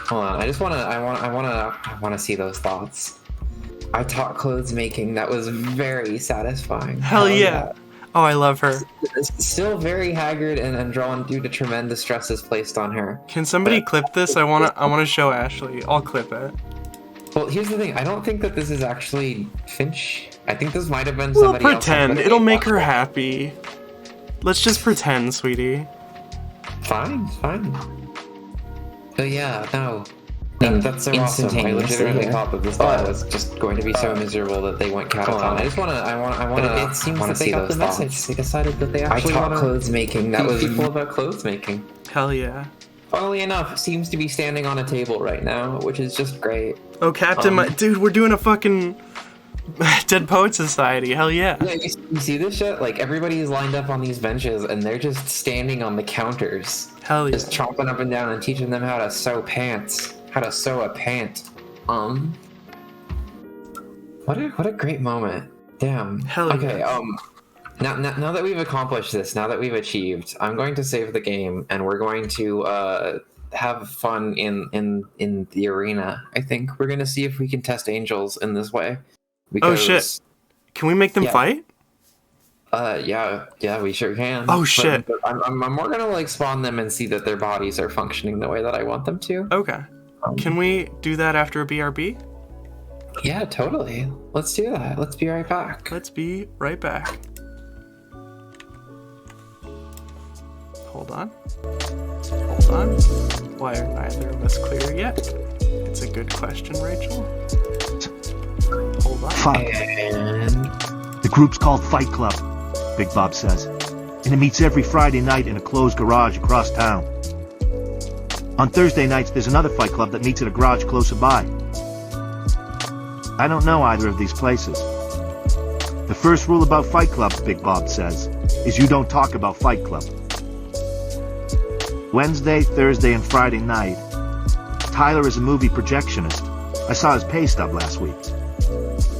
hold on. I want to see those thoughts. I taught clothes making. That was very satisfying. Hell yeah. Oh, I love her. Still very haggard and drawn due to tremendous stresses placed on her. Can somebody clip this? I wanna show Ashley. I'll clip it. Well, here's the thing. I don't think that this is actually Finch. I think this might have been We'll somebody else. pretend. It'll make her happy. Let's just pretend, sweetie. Fine. So yeah, no. That's so awesome. I legitimately thought that this guy was just going to be so miserable that they went catatonic. It seems that they got the message. They decided that they actually want to clothes making. That was people about clothes making. Hell yeah. Funnily enough, seems to be standing on a table right now, which is just great. Oh, Captain, dude, we're doing a fucking Dead Poet Society. Hell yeah. Yeah, you see this shit? Like, everybody is lined up on these benches, and they're just standing on the counters. Hell yeah. Just chomping up and down and teaching them how to sew pants. How to sew a pant. What a great moment. Damn. Hell okay, yeah. Now that we've accomplished this, now that we've achieved, I'm going to save the game, and we're going to have fun in the arena. I think we're going to see if we can test angels in this way. Because, oh shit! Can we make them fight? Yeah, we sure can. Oh shit! But I'm more gonna like spawn them and see that their bodies are functioning the way that I want them to. Okay. Can we do that after a BRB? Yeah, totally. Let's do that. Let's be right back. Let's be right back. Hold on. Why are neither of us clear yet? It's a good question, Rachel. Hold on. Fuck. The group's called Fight Club, Big Bob says. And it meets every Friday night in a closed garage across town. On Thursday nights, there's another fight club that meets at a garage closer by. I don't know either of these places. The first rule about Fight Club, Big Bob says, is you don't talk about Fight Club. Wednesday, Thursday, and Friday night, Tyler is a movie projectionist. I saw his pay stub last week.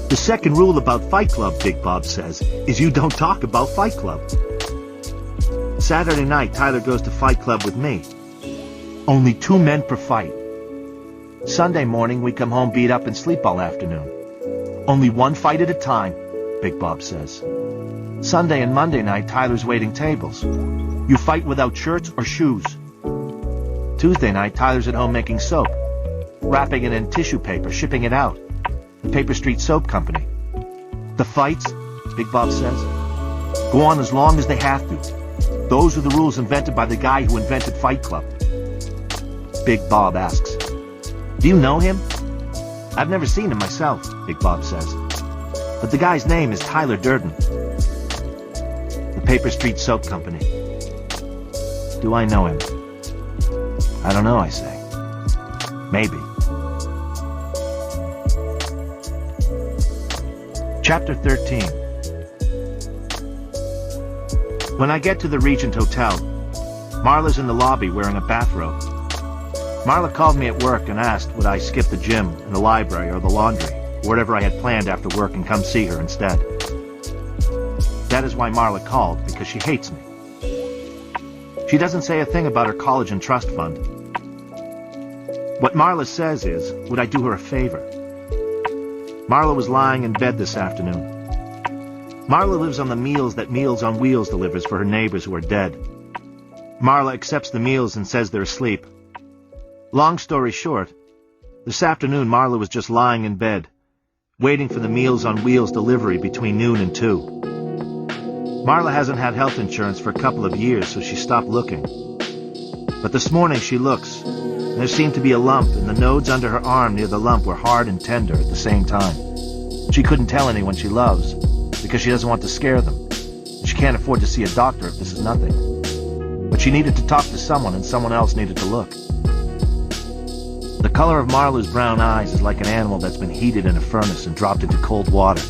The second rule about Fight Club, Big Bob says, is you don't talk about Fight Club. Saturday night, Tyler goes to Fight Club with me. Only 2 men per fight. Sunday morning, we come home beat up and sleep all afternoon. Only 1 fight at a time, Big Bob says. Sunday and Monday night, Tyler's waiting tables. You fight without shirts or shoes. Tuesday night, Tyler's at home making soap, wrapping it in tissue paper, shipping it out. The Paper Street Soap Company. The fights, Big Bob says, go on as long as they have to. Those are the rules invented by the guy who invented Fight Club. Big Bob asks, do you know him? I've never seen him myself, Big Bob says. But the guy's name is Tyler Durden. The Paper Street Soap Company. Do I know him? I don't know, I say. Maybe. Chapter 13. When I get to the Regent Hotel, Marla's in the lobby wearing a bathrobe. Marla called me at work and asked would I skip the gym and the library or the laundry, or whatever I had planned after work and come see her instead. That is why Marla called, because she hates me. She doesn't say a thing about her college and trust fund. What Marla says is, would I do her a favor? Marla was lying in bed this afternoon. Marla lives on the meals that Meals on Wheels delivers for her neighbors who are dead. Marla accepts the meals and says they're asleep. Long story short, this afternoon Marla was just lying in bed, waiting for the Meals on Wheels delivery between noon and 2. Marla hasn't had health insurance for a couple of years, so she stopped looking. But this morning she looks, and there seemed to be a lump, and the nodes under her arm near the lump were hard and tender at the same time. She couldn't tell anyone she loves, because she doesn't want to scare them. She can't afford to see a doctor if this is nothing. But she needed to talk to someone, and someone else needed to look. The color of Marla's brown eyes is like an animal that's been heated in a furnace and dropped into cold water.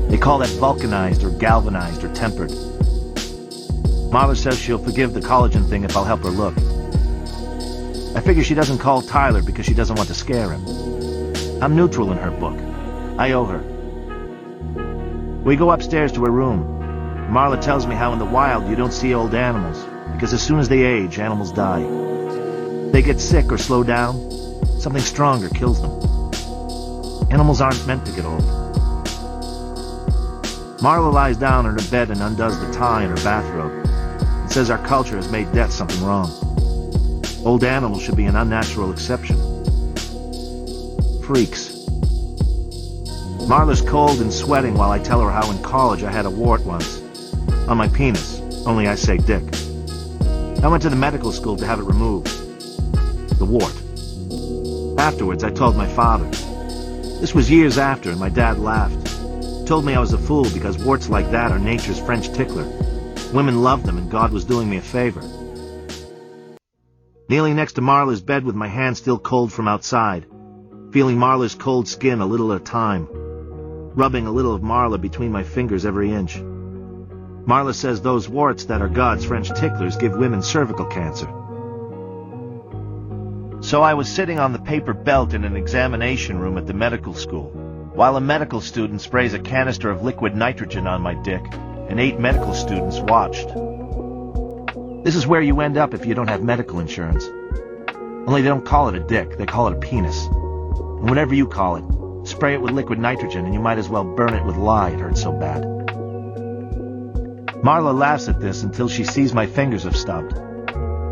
They call that vulcanized or galvanized or tempered. Marla says she'll forgive the collagen thing if I'll help her look. I figure she doesn't call Tyler because she doesn't want to scare him. I'm neutral in her book. I owe her. We go upstairs to her room. Marla tells me how in the wild you don't see old animals, because as soon as they age, animals die. They get sick or slow down, something stronger kills them. Animals aren't meant to get old. Marla lies down on her bed and undoes the tie in her bathrobe and says our culture has made death something wrong. Old animals should be an unnatural exception. Freaks. Marla's cold and sweating while I tell her how in college I had a wart once. On my penis, only I say dick. I went to the medical school to have it removed. The wart. Afterwards, I told my father. This was years after, and my dad laughed. Told me I was a fool because warts like that are nature's French tickler. Women loved them, and God was doing me a favor. Kneeling next to Marla's bed with my hand still cold from outside, feeling Marla's cold skin a little at a time, rubbing a little of Marla between my fingers every inch. Marla says those warts that are God's French ticklers give women cervical cancer. So I was sitting on the paper belt in an examination room at the medical school, while a medical student sprays a canister of liquid nitrogen on my dick, and 8 medical students watched. This is where you end up if you don't have medical insurance. Only they don't call it a dick, they call it a penis. And whatever you call it, spray it with liquid nitrogen and you might as well burn it with lye, it hurts so bad. Marla laughs at this until she sees my fingers have stopped.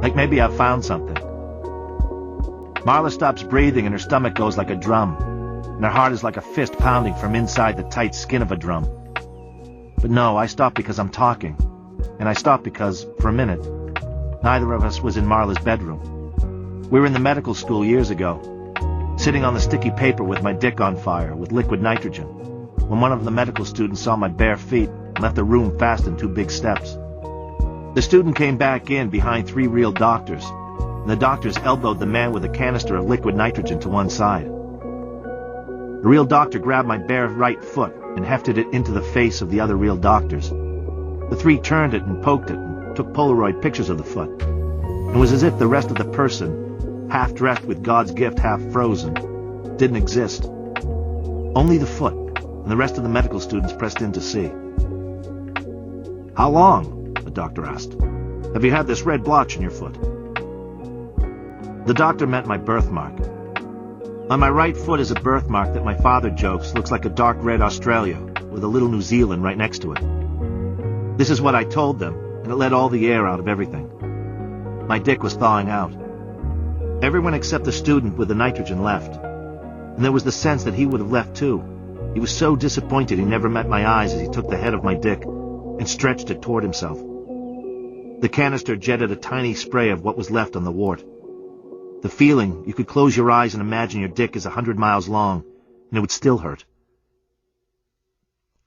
Like maybe I've found something. Marla stops breathing and her stomach goes like a drum, and her heart is like a fist pounding from inside the tight skin of a drum. But no, I stop because I'm talking. And I stop because, for a minute, neither of us was in Marla's bedroom. We were in the medical school years ago, sitting on the sticky paper with my dick on fire with liquid nitrogen, when one of the medical students saw my bare feet and left the room fast in 2 big steps. The student came back in behind 3 real doctors, and the doctors elbowed the man with a canister of liquid nitrogen to one side. The real doctor grabbed my bare right foot and hefted it into the face of the other real doctors. The 3 turned it and poked it and took Polaroid pictures of the foot. It was as if the rest of the person, half dressed with God's gift, half frozen, didn't exist. Only the foot, and the rest of the medical students pressed in to see. "How long?" the doctor asked. "Have you had this red blotch in your foot?" The doctor meant my birthmark. On my right foot is a birthmark that my father jokes looks like a dark red Australia with a little New Zealand right next to it. This is what I told them, and it let all the air out of everything. My dick was thawing out. Everyone except the student with the nitrogen left, and there was the sense that he would have left too. He was so disappointed he never met my eyes as he took the head of my dick and stretched it toward himself. The canister jetted a tiny spray of what was left on the wart. The feeling, you could close your eyes and imagine your dick is 100 miles long, and it would still hurt.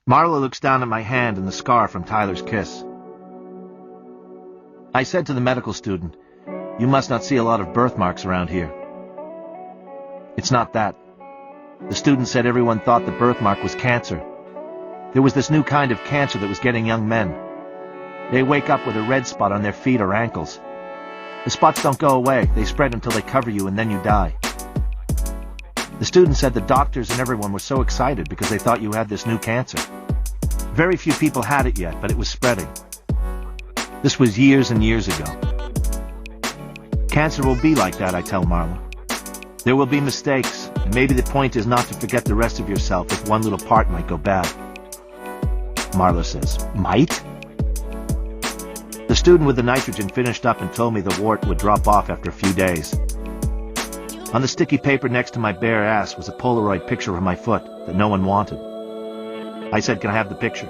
Marla looks down at my hand and the scar from Tyler's kiss. I said to the medical student, "You must not see a lot of birthmarks around here." "It's not that." The student said everyone thought the birthmark was cancer. There was this new kind of cancer that was getting young men. They wake up with a red spot on their feet or ankles. The spots don't go away, they spread until they cover you and then you die. The student said the doctors and everyone were so excited because they thought you had this new cancer. Very few people had it yet, but it was spreading. This was years and years ago. Cancer will be like that, I tell Marla. There will be mistakes, and maybe the point is not to forget the rest of yourself if one little part might go bad. Marla says, "Might?" The student with the nitrogen finished up and told me the wart would drop off after a few days. On the sticky paper next to my bare ass was a Polaroid picture of my foot that no one wanted. I said, "Can I have the picture?"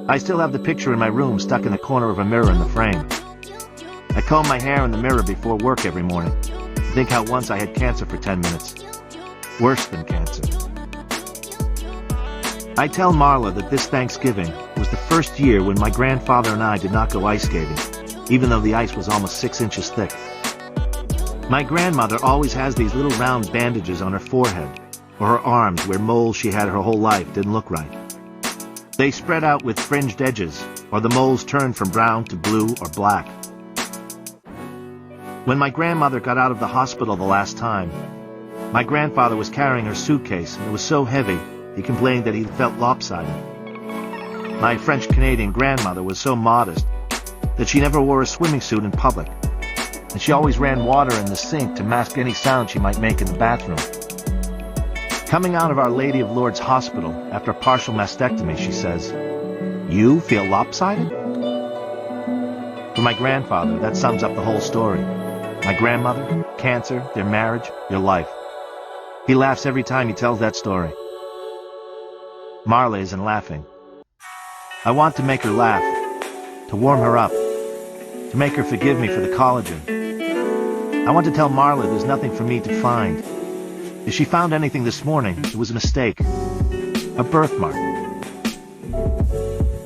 I still have the picture in my room stuck in the corner of a mirror in the frame. I comb my hair in the mirror before work every morning. Think how once I had cancer for 10 minutes. Worse than cancer. I tell Marla that this Thanksgiving was the first year when my grandfather and I did not go ice skating, even though the ice was almost 6 inches thick. My grandmother always has these little round bandages on her forehead or her arms where moles she had her whole life didn't look right. They spread out with fringed edges, or the moles turned from brown to blue or black. When my grandmother got out of the hospital the last time, my grandfather was carrying her suitcase, and it was so heavy, he complained that he felt lopsided. My French-Canadian grandmother was so modest that she never wore a swimming suit in public, and she always ran water in the sink to mask any sound she might make in the bathroom. Coming out of Our Lady of Lourdes Hospital after a partial mastectomy, she says, "You feel lopsided?" For my grandfather, that sums up the whole story. My grandmother, cancer, their marriage, their life. He laughs every time he tells that story. Marla isn't laughing. I want to make her laugh, to warm her up, to make her forgive me for the collagen. I want to tell Marla there's nothing for me to find. If she found anything this morning, it was a mistake. A birthmark.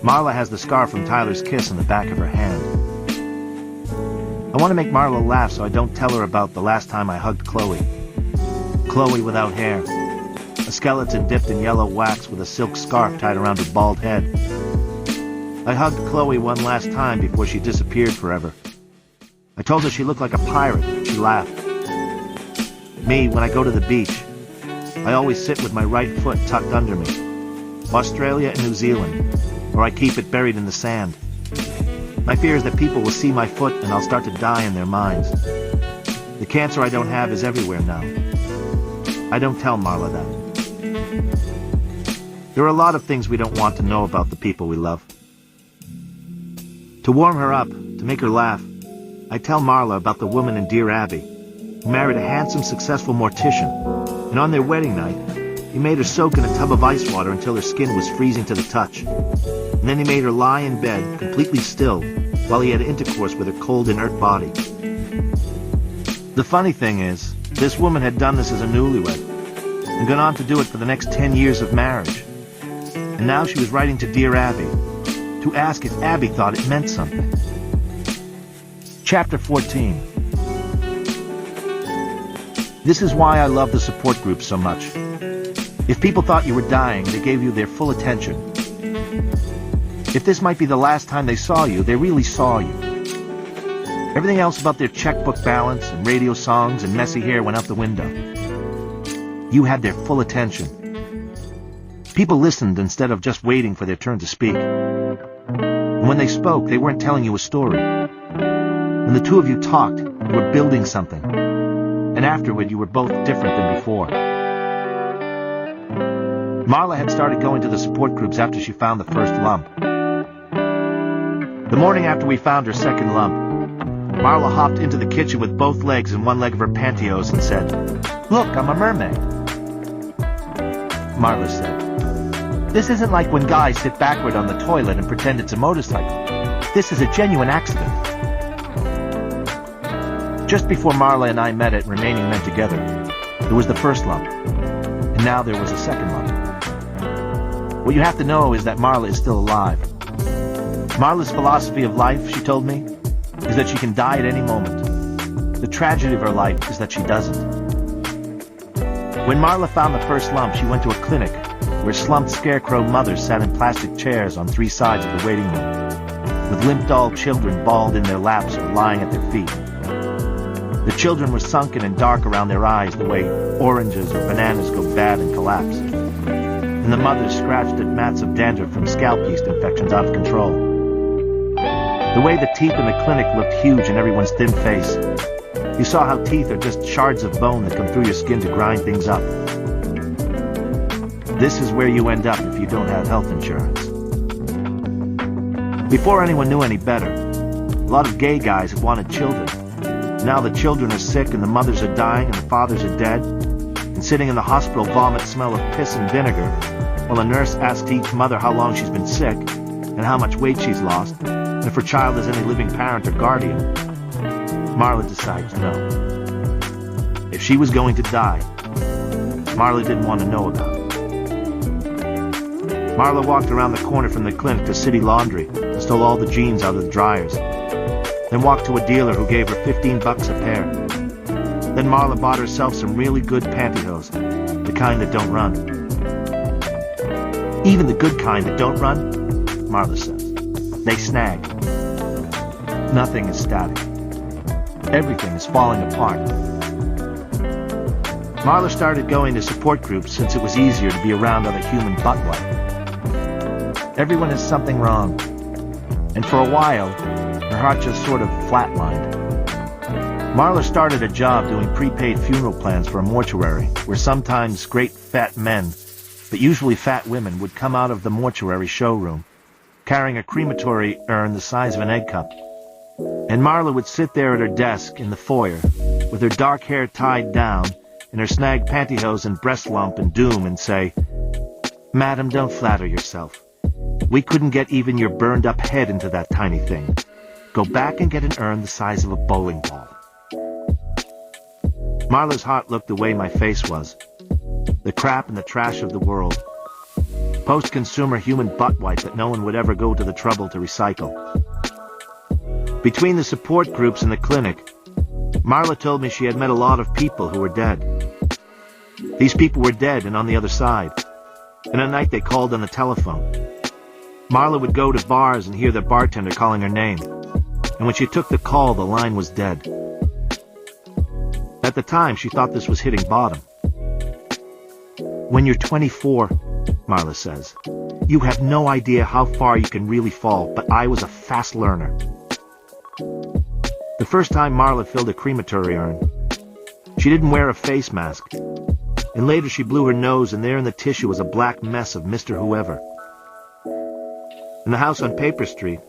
Marla has the scar from Tyler's kiss on the back of her hand. I want to make Marla laugh so I don't tell her about the last time I hugged Chloe. Chloe without hair. A skeleton dipped in yellow wax with a silk scarf tied around her bald head. I hugged Chloe one last time before she disappeared forever. I told her she looked like a pirate. She laughed. Me, when I go to the beach, I always sit with my right foot tucked under me. Australia and New Zealand, or I keep it buried in the sand. My fear is that people will see my foot and I'll start to die in their minds. The cancer I don't have is everywhere now. I don't tell Marla that. There are a lot of things we don't want to know about the people we love. To warm her up, to make her laugh, I tell Marla about the woman in Dear Abby, who married a handsome, successful mortician, and on their wedding night, he made her soak in a tub of ice water until her skin was freezing to the touch. And then he made her lie in bed, completely still, while he had intercourse with her cold, inert body. The funny thing is, this woman had done this as a newlywed, and gone on to do it for the next 10 years of marriage. And now she was writing to Dear Abby, to ask if Abby thought it meant something. Chapter 14. This is why I love the support group so much. If people thought you were dying, they gave you their full attention. If this might be the last time they saw you, they really saw you. Everything else about their checkbook balance and radio songs and messy hair went out the window. You had their full attention. People listened instead of just waiting for their turn to speak. And when they spoke, they weren't telling you a story. When the two of you talked, you were building something. And afterward, you were both different than before. Marla had started going to the support groups after she found the first lump. The morning after we found her second lump, Marla hopped into the kitchen with both legs and one leg of her pantyhose and said, "Look, I'm a mermaid." Marla said, "This isn't like when guys sit backward on the toilet and pretend it's a motorcycle. This is a genuine accident." Just before Marla and I met at Remaining Men Together, there was the first lump, and now there was a second lump. What you have to know is that Marla is still alive. Marla's philosophy of life, she told me, is that she can die at any moment. The tragedy of her life is that she doesn't. When Marla found the first lump, she went to a clinic where slumped scarecrow mothers sat in plastic chairs on three sides of the waiting room, with limp doll children balled in their laps or lying at their feet. The children were sunken and dark around their eyes the way oranges or bananas go bad and collapse. And the mothers scratched at mats of dandruff from scalp yeast infections out of control. The way the teeth in the clinic looked huge in everyone's thin face. You saw how teeth are just shards of bone that come through your skin to grind things up. This is where you end up if you don't have health insurance. Before anyone knew any better, a lot of gay guys have wanted children. Now the children are sick and the mothers are dying and the fathers are dead, and sitting in the hospital vomit smell of piss and vinegar, while a nurse asks each mother how long she's been sick, and how much weight she's lost, and if her child has any living parent or guardian, Marla decides no. If she was going to die, Marla didn't want to know about it. Marla walked around the corner from the clinic to City Laundry and stole all the jeans out of the dryers. Then walked to a dealer who gave her $15 a pair. Then Marla bought herself some really good pantyhose, the kind that don't run. Even the good kind that don't run, Marla says, they snag. Nothing is static. Everything is falling apart. Marla started going to support groups since it was easier to be around other human butt wipe. Everyone has something wrong. And for a while, her heart just sort of flatlined. Marla started a job doing prepaid funeral plans for a mortuary, where sometimes great fat men, but usually fat women, would come out of the mortuary showroom, carrying a crematory urn the size of an egg cup. And Marla would sit there at her desk in the foyer, with her dark hair tied down, and her snag pantyhose and breast lump and doom, and say, "Madam, don't flatter yourself. We couldn't get even your burned-up head into that tiny thing. Go back and get an urn the size of a bowling ball." Marla's heart looked the way my face was. The crap and the trash of the world. Post-consumer human butt wipe that no one would ever go to the trouble to recycle. Between the support groups and the clinic, Marla told me she had met a lot of people who were dead. These people were dead and on the other side. And at night they called on the telephone. Marla would go to bars and hear the bartender calling her name. And when she took the call, the line was dead. At the time, she thought this was hitting bottom. When you're 24, Marla says, you have no idea how far you can really fall, but I was a fast learner. The first time Marla filled a crematory urn, she didn't wear a face mask. And later she blew her nose, and there in the tissue was a black mess of Mr. Whoever. In the house on Paper Street,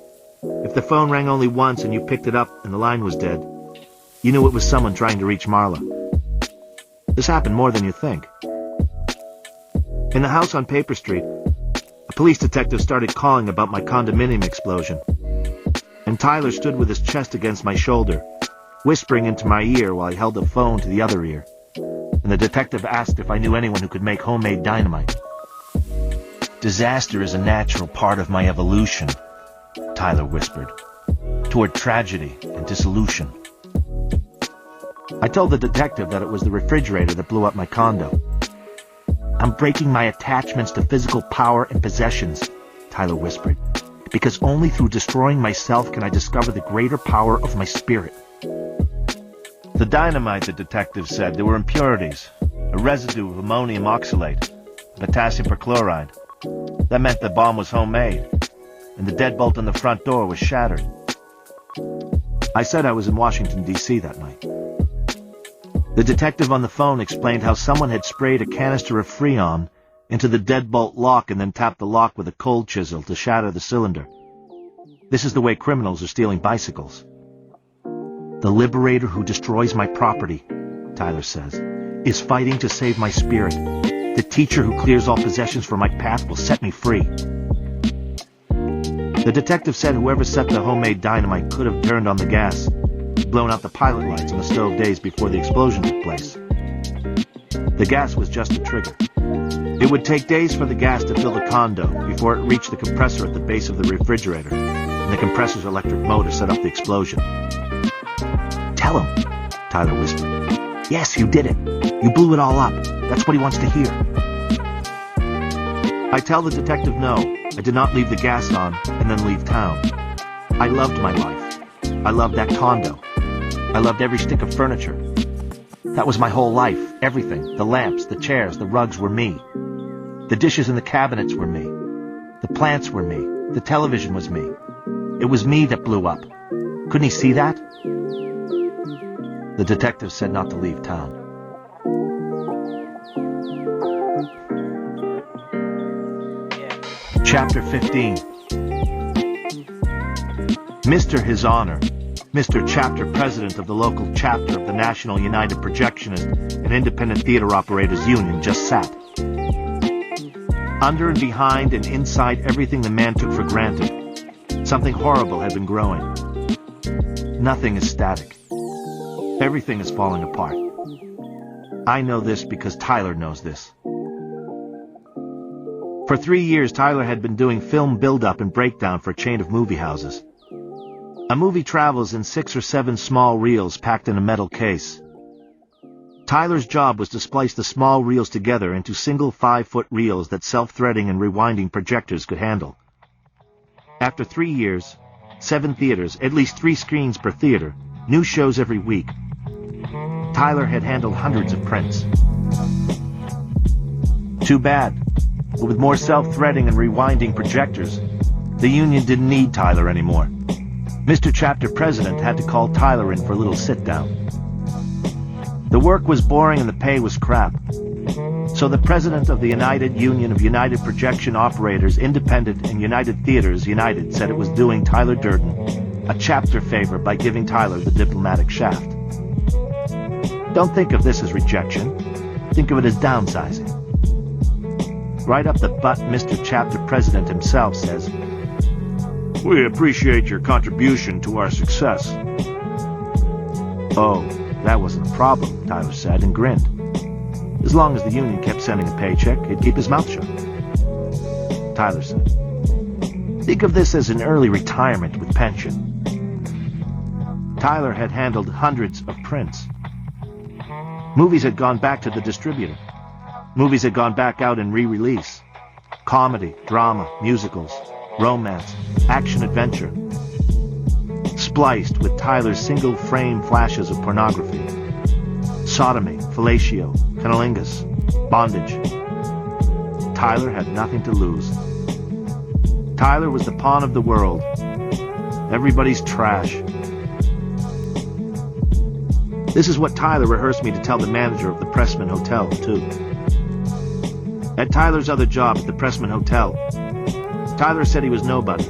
if the phone rang only once and you picked it up and the line was dead, you knew it was someone trying to reach Marla. This happened more than you think. In the house on Paper Street, a police detective started calling about my condominium explosion. And Tyler stood with his chest against my shoulder, whispering into my ear while he held the phone to the other ear. And the detective asked if I knew anyone who could make homemade dynamite. Disaster is a natural part of my evolution, Tyler whispered, toward tragedy and dissolution. I told the detective that it was the refrigerator that blew up my condo. I'm breaking my attachments to physical power and possessions, Tyler whispered, because only through destroying myself can I discover the greater power of my spirit. The dynamite, the detective said, there were impurities, a residue of ammonium oxalate, potassium perchloride. That meant the bomb was homemade, and the deadbolt on the front door was shattered. I said I was in Washington, D.C. that night. The detective on the phone explained how someone had sprayed a canister of Freon into the deadbolt lock and then tapped the lock with a cold chisel to shatter the cylinder. This is the way criminals are stealing bicycles. The liberator who destroys my property, Tyler says, is fighting to save my spirit. The teacher who clears all possessions from my path will set me free. The detective said whoever set the homemade dynamite could have turned on the gas, blown out the pilot lights on the stove days before the explosion took place. The gas was just a trigger. It would take days for the gas to fill the condo before it reached the compressor at the base of the refrigerator, and the compressor's electric motor set off the explosion. Tell him, Tyler whispered. Yes, you did it. You blew it all up. That's what he wants to hear. I tell the detective no, I did not leave the gas on and then leave town. I loved my life. I loved that condo. I loved every stick of furniture. That was my whole life, everything. The lamps, the chairs, the rugs were me. The dishes in the cabinets were me. The plants were me. The television was me. It was me that blew up. Couldn't he see that? The detective said not to leave town. Chapter 15. Mr. His Honor, Mr. Chapter President of the local chapter of the National United Projectionist and Independent Theater Operators Union just sat. Under and behind and inside everything the man took for granted, something horrible had been growing. Nothing is static. Everything is falling apart. I know this because Tyler knows this. For 3 years, Tyler had been doing film build-up and breakdown for a chain of movie houses. A movie travels in 6 or 7 small reels packed in a metal case. Tyler's job was to splice the small reels together into single 5-foot reels that self-threading and rewinding projectors could handle. After 3 years, 7 theaters, at least 3 screens per theater, new shows every week, Tyler had handled hundreds of prints. Too bad. But with more self-threading and rewinding projectors, the union didn't need Tyler anymore. Mr. Chapter President had to call Tyler in for a little sit-down. The work was boring and the pay was crap. So the president of the United Union of United Projection Operators, Independent and United Theaters United said it was doing Tyler Durden a chapter favor by giving Tyler the diplomatic shaft. Don't think of this as rejection. Think of it as downsizing. Right up the butt, Mr. Chapter President himself says, "We appreciate your contribution to our success." Oh, that wasn't a problem, Tyler said and grinned. As long as the union kept sending a paycheck, he'd keep his mouth shut. Tyler said, "Think of this as an early retirement with pension." Tyler had handled hundreds of prints. Movies had gone back to the distributor. Movies had gone back out in re-release. Comedy, drama, musicals, romance, action-adventure. Spliced with Tyler's single-frame flashes of pornography. Sodomy, fellatio, cunnilingus, bondage. Tyler had nothing to lose. Tyler was the pawn of the world. Everybody's trash. This is what Tyler rehearsed me to tell the manager of the Pressman Hotel, too. At Tyler's other job at the Pressman Hotel, Tyler said he was nobody.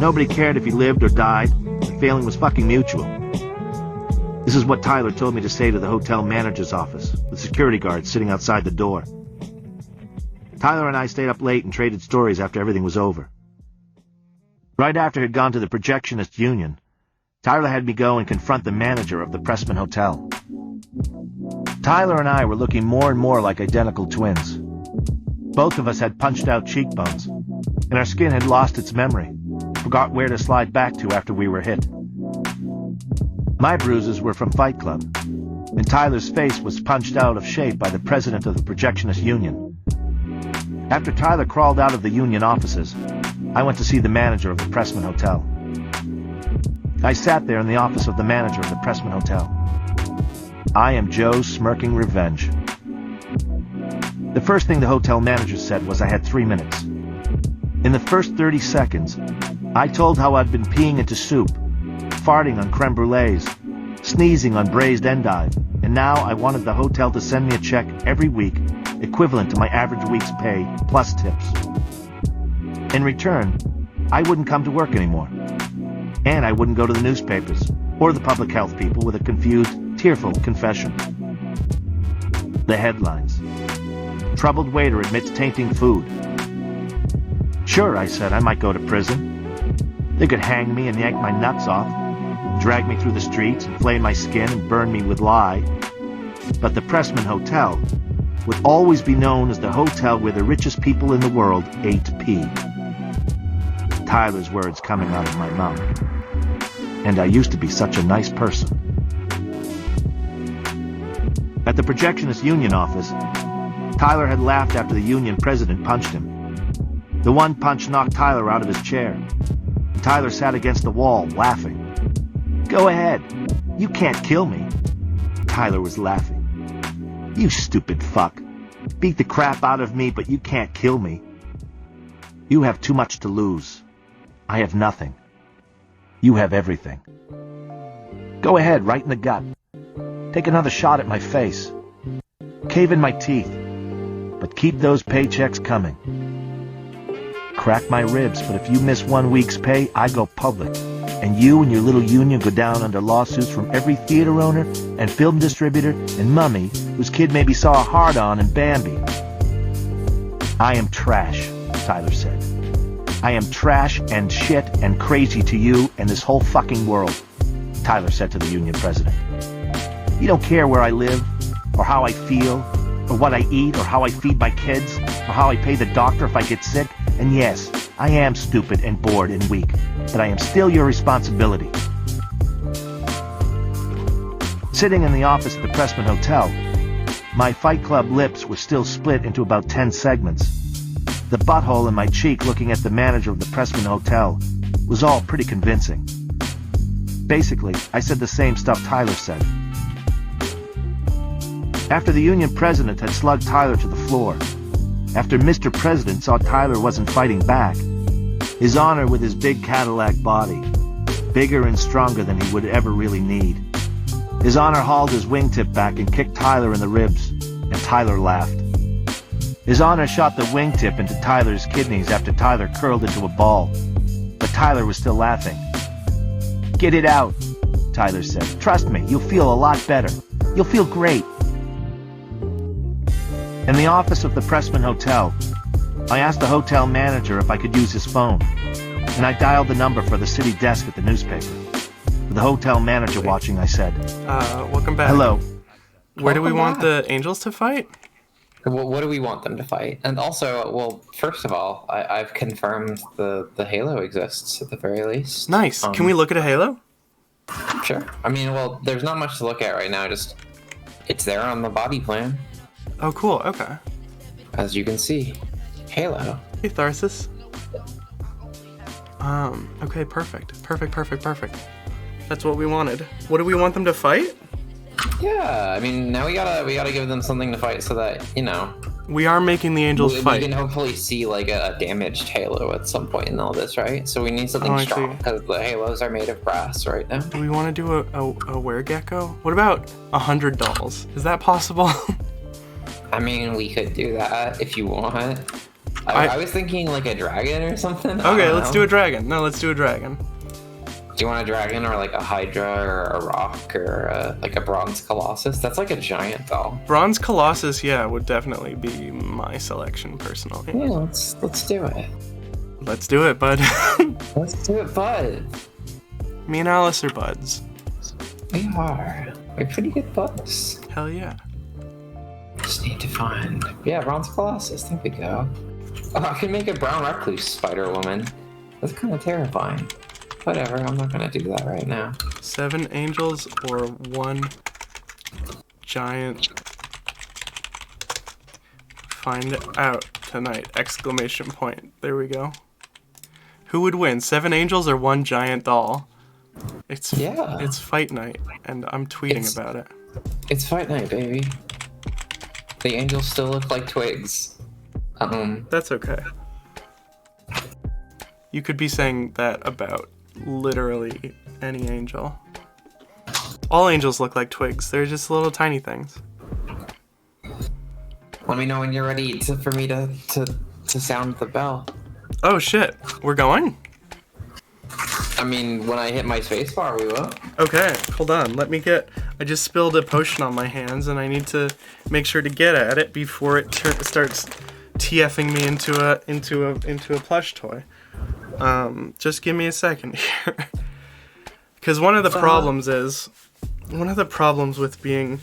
Nobody cared if he lived or died. The failing was fucking mutual. This is what Tyler told me to say to the hotel manager's office, with security guards sitting outside the door. Tyler and I stayed up late and traded stories after everything was over. Right after he'd gone to the projectionist union, Tyler had me go and confront the manager of the Pressman Hotel. Tyler and I were looking more and more like identical twins. Both of us had punched-out cheekbones, and our skin had lost its memory, forgot where to slide back to after we were hit. My bruises were from Fight Club, and Tyler's face was punched out of shape by the president of the projectionist union. After Tyler crawled out of the union offices, I went to see the manager of the Pressman Hotel. I sat there in the office of the manager of the Pressman Hotel. I am Joe's smirking revenge. The first thing the hotel manager said was I had 3 minutes. In the first 30 seconds, I told how I'd been peeing into soup, farting on creme brulees, sneezing on braised endive, and now I wanted the hotel to send me a check every week equivalent to my average week's pay plus tips. In return, I wouldn't come to work anymore. And I wouldn't go to the newspapers or the public health people with a confused, tearful confession. The headlines. Troubled waiter admits tainting food. Sure, I said, I might go to prison. They could hang me and yank my nuts off, drag me through the streets and flay my skin and burn me with lye. But the Pressman Hotel would always be known as the hotel where the richest people in the world ate pee. Tyler's words coming out of my mouth. And I used to be such a nice person. At the projectionist union office, Tyler had laughed after the union president punched him. The one punch knocked Tyler out of his chair. And Tyler sat against the wall, laughing. "Go ahead. You can't kill me." Tyler was laughing. "You stupid fuck. Beat the crap out of me, but you can't kill me. You have too much to lose. I have nothing. You have everything. Go ahead, right in the gut. Take another shot at my face. Cave in my teeth. But keep those paychecks coming. Crack my ribs, but if you miss 1 week's pay, I go public. And you and your little union go down under lawsuits from every theater owner and film distributor and mummy whose kid maybe saw a hard-on in Bambi. I am trash, Tyler said. I am trash and shit and crazy to you and this whole fucking world, Tyler said to the union president. You don't care where I live, or how I feel, or what I eat, or how I feed my kids, or how I pay the doctor if I get sick. And yes, I am stupid and bored and weak, but I am still your responsibility. Sitting in the office at the Pressman Hotel, my Fight Club lips were still split into about 10 segments. The butthole in my cheek looking at the manager of the Pressman Hotel was all pretty convincing. Basically, I said the same stuff Tyler said. After the union president had slugged Tyler to the floor, after Mr. President saw Tyler wasn't fighting back, His Honor with his big Cadillac body, bigger and stronger than he would ever really need, His Honor hauled his wingtip back and kicked Tyler in the ribs, and Tyler laughed. His Honor shot the wingtip into Tyler's kidneys after Tyler curled into a ball, but Tyler was still laughing. Get it out, Tyler said. Trust me, you'll feel a lot better. You'll feel great. In the office of the Pressman Hotel, I asked the hotel manager if I could use his phone, and I dialed the number for the city desk at the newspaper. With the hotel manager watching, I said, welcome back. Hello. Where do we want back. the Angels to fight? What do we want them to fight? And also, well, first of all, I've confirmed the Halo exists at the very least. Nice. Can we look at a Halo? Sure. I mean, well, there's not much to look at right now. Just it's there on the body plan, Oh, cool. Okay. as you can see. Halo. Hey, Tharsis. Okay, perfect. Perfect. That's what we wanted. What do we want them to fight? Yeah, I mean, now we gotta give them something to fight so that, you know, We are making the Angels we fight. can hopefully see like a damaged Halo at some point in all this, right? So we need something Oh, I strong see. because the Halos are made of brass right now. Do we want to do a were-gecko? What about 100 dolls? Is that possible? I mean, we could do that if you want. I was thinking like a dragon or something. Okay, let's do a dragon. No, let's do a dragon. Do you want a dragon or like a Hydra or a rock or like a bronze Colossus? That's like a giant doll. Bronze Colossus, yeah, would definitely be my selection personally. Yeah, let's do it. Let's do it, bud. Let's do it, bud. Me and Alice are buds. We are. We're pretty good buds. Hell yeah. Just need to find. Yeah, bronze Colossus. There we go. Oh, I can make a brown recluse Spider Woman. That's kind of terrifying. Whatever, I'm not gonna do that right now. 7 angels or 1 giant. Find out tonight! Exclamation point. There we go. Who would win? 7 angels or 1 giant doll? It's fight night, and I'm tweeting about it. It's fight night, baby. The angels still look like twigs. That's okay. You could be saying that about literally any angel. All angels look like twigs. They're just little tiny things. Let me know when you're ready for me to sound the bell. Oh shit, we're going? I mean, when I hit my spacebar, we will. Okay, hold on. I just spilled a potion on my hands, and I need to make sure to get at it before it starts TFing me into a plush toy. Just give me a second here. Because one of the problems with being,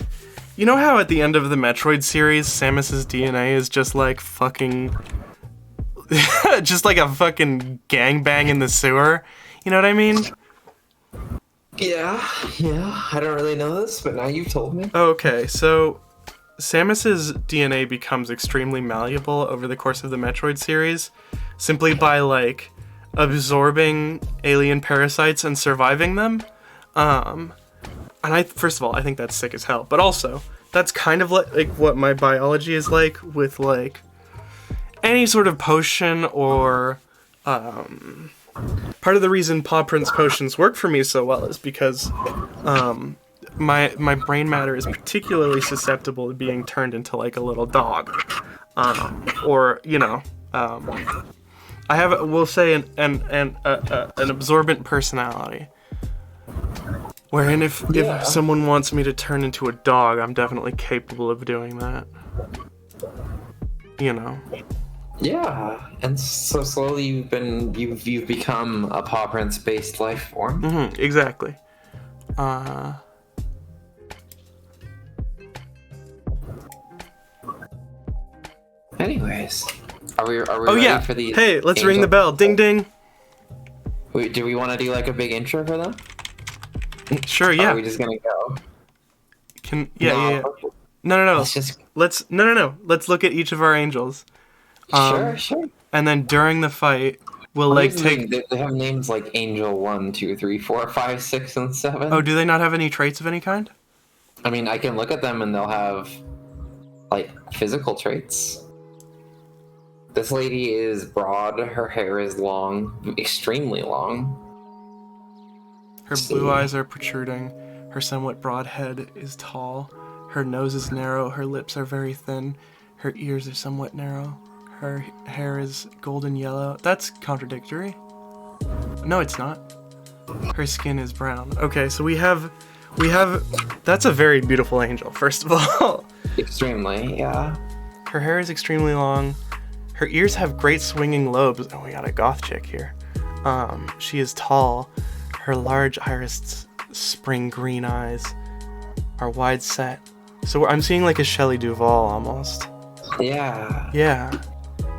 you know how at the end of the Metroid series, Samus's DNA is just like fucking, just like a fucking gangbang in the sewer? You know what I mean? Yeah. I don't really know this, but now you've told me. Okay, so Samus's DNA becomes extremely malleable over the course of the Metroid series, simply by like absorbing alien parasites and surviving them. And first of all, I think that's sick as hell. But also, that's kind of like what my biology is like with like any sort of potion or part of the reason Paw Prince potions work for me so well is because my brain matter is particularly susceptible to being turned into like a little dog, or you know, I have, we'll say, an absorbent personality. Wherein if someone wants me to turn into a dog, I'm definitely capable of doing that. You know. Yeah, and so slowly you've become a paw prints based life form. Exactly. Anyways, are we Oh ready yeah. for the Hey, let's ring angel- the bell. Ding ding. Wait, do we want to do like a big intro for them? Sure. Or Yeah. are we just gonna go? Yeah. No. Let's just No. Let's look at each of our angels. sure. And then during the fight, we'll Well, like here's the take. thing, they have names like Angel 1, 2, 3, 4, 5, 6, and 7. Oh, do they not have any traits of any kind? I mean, I can look at them and they'll have like physical traits. This lady is broad, her hair is long, extremely long. Her blue eyes are protruding. Her somewhat broad head is tall. Her nose is narrow. Her lips are very thin. Her ears are somewhat narrow. Her hair is golden yellow. That's contradictory. No, it's not. Her skin is brown. Okay, so we have. That's a very beautiful angel, first of all. Extremely, yeah. Her hair is extremely long. Her ears have great swinging lobes. Oh, we got a goth chick here. She is tall. Her large iris spring green eyes are wide set. So I'm seeing like a Shelley Duvall almost. Yeah. Yeah.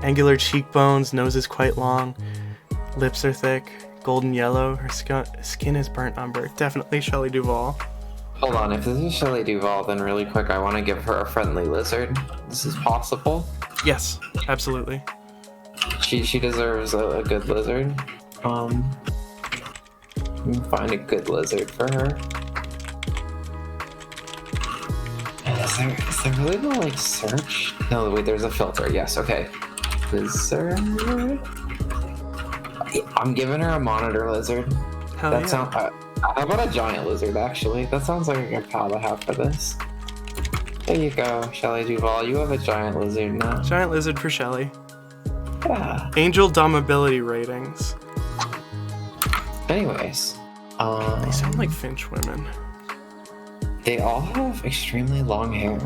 Angular cheekbones, nose is quite long, lips are thick, golden yellow. Her skin is burnt umber. Definitely Shelley Duvall. Hold on, if this is Shelley Duvall, then really quick, I want to give her a friendly lizard. This is possible. Yes, absolutely. She deserves a good lizard. Let me find a good lizard for her. Is there really no like search? No, wait, there's a filter. Yes, okay. Lizard. I'm giving her a monitor lizard. Hell That yeah. sounds. How about a giant lizard? Actually, that sounds like a good pal to have for this. There you go, Shelley Duvall. You have a giant lizard now. Giant lizard for Shelley. Yeah. Angel domability ratings. Anyways, They sound like Finch women. they all have extremely long hair.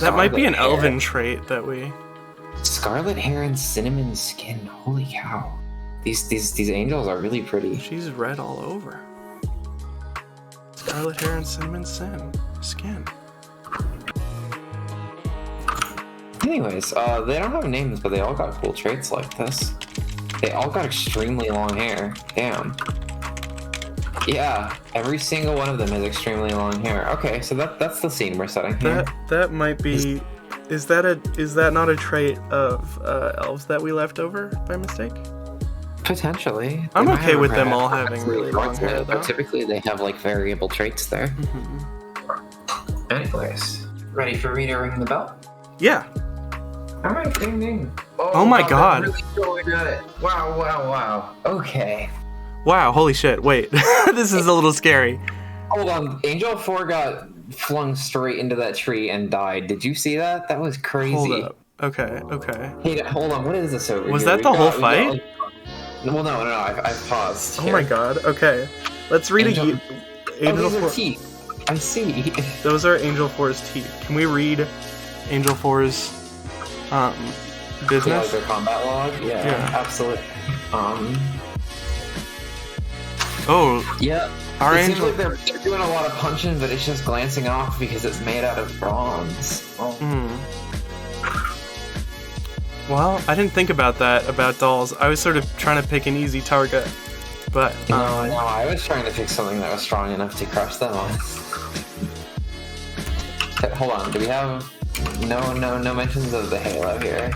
That might be an Scarlet hair. elven trait that we. Scarlet hair and cinnamon skin. Holy cow! These angels are really pretty. She's red all over. Scarlet hair and cinnamon skin. Anyways, they don't have names, but they all got cool traits like this. They all got extremely long hair. Damn. Yeah, every single one of them has extremely long hair. Okay, so that's the scene we're setting here. That might be. Is that not a trait of elves that we left over by mistake? Potentially. I'm They might okay have with them had all having really long hair, but though. typically they have like variable traits there. Mm-hmm. Anyways, ready for me to ring the bell? Yeah. All right, ding ding. Oh my wow, God. they're really going at it. Wow. Okay. Wow. Holy shit. Wait. This is a little scary. Hold on. Angel 4 got flung straight into that tree and died. Did you see that? That was crazy. Hold up. Okay. Hey, hold on. What is this over Was here? that the whole fight? Well, no. I've paused. Oh my god. Okay. Let's read Angel- Angel these are 4. teeth. I see. Those are Angel 4's teeth. Can we read Angel 4's Yeah, business? like their combat log? Yeah. Absolutely. Oh, Yeah. our It seems angel. like they're doing a lot of punching, but it's just glancing off because it's made out of bronze. Oh. Well, I didn't think about that about dolls. I was sort of trying to pick an easy target, but No, I was trying to pick something that was strong enough to crush them on. Okay, hold on, do we have no mentions of the halo here?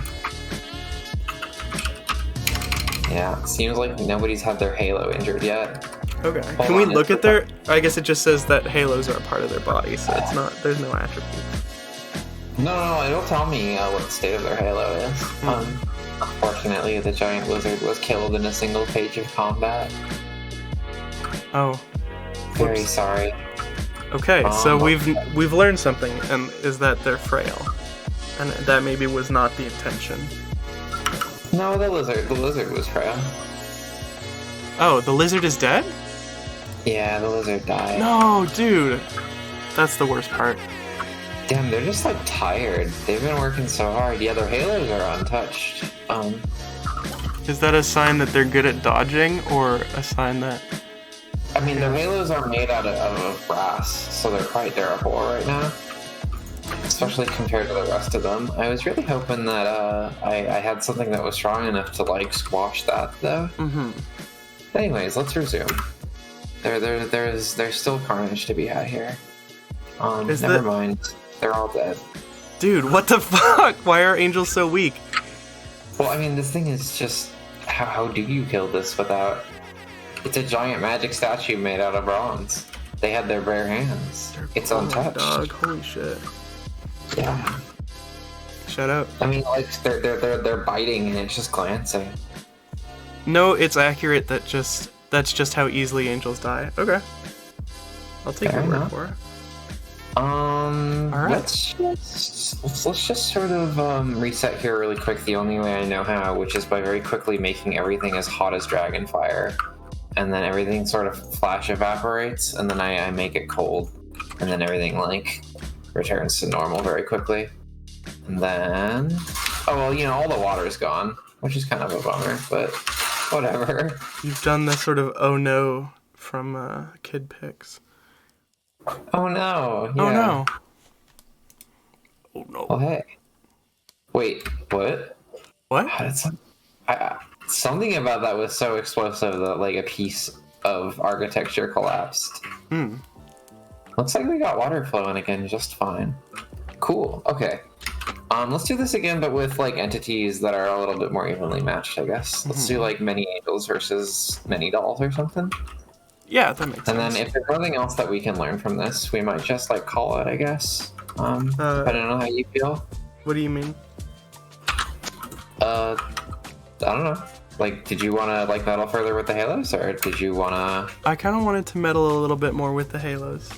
Yeah, seems like nobody's had their halo injured yet. okay. Hold Can we on, look it's- at their? I guess it just says that halos are a part of their body, so it's not. There's no attribute. No, it'll tell me what the state of their halo is. Unfortunately, the giant lizard was killed in a single page of combat. Oh. Very Whoops. sorry. Okay, so Um, we've learned something, and is that they're frail, and that maybe was not the intention. No, the lizard was frail. Oh, the lizard is dead? Yeah, the lizard died. No, dude. That's the worst part. Damn, they're just like tired. They've been working so hard. Yeah, their halos are untouched. Is that a sign that they're good at dodging, or a sign that... I mean, their halos are made out of brass, so they're quite durable right now. Especially compared to the rest of them. I was really hoping that I had something that was strong enough to like squash that, though. Mm-hmm. Anyways, let's resume. There's still carnage to be had here. Never mind. They're all dead. Dude, what the fuck? Why are angels so weak? Well, I mean, this thing is just... How do you kill this without... It's a giant magic statue made out of bronze. They had their bare hands. It's untouched. Dog, holy shit. Yeah. Shut up. I mean, like, they're biting and it's just glancing. No, it's accurate that that's just how easily angels die. Okay. I'll take your word for it. Alright. Let's Let's just sort of reset here really quick the only way I know how, which is by very quickly making everything as hot as dragon fire. And then everything sort of flash evaporates, and then I make it cold. And then everything, like, returns to normal very quickly. And then... Oh, well, you know, all the water's gone, which is kind of a bummer, but whatever. You've done the sort of oh no from Kid Pics. Oh no. Yeah. Oh no. Oh no. Well, hey. Wait, what? What? How did something about that was so explosive that like a piece of architecture collapsed. Looks like we got water flowing again just fine. Cool. Okay. Let's do this again, but with like entities that are a little bit more evenly matched, I guess. Let's do like many angels versus many dolls or something. Yeah, that makes sense. And then if there's nothing else that we can learn from this, we might just like call it, I guess. I don't know how you feel. What do you mean? I don't know. Like, did you want to like meddle further with the halos, or did you want to? I kind of wanted to meddle a little bit more with the halos.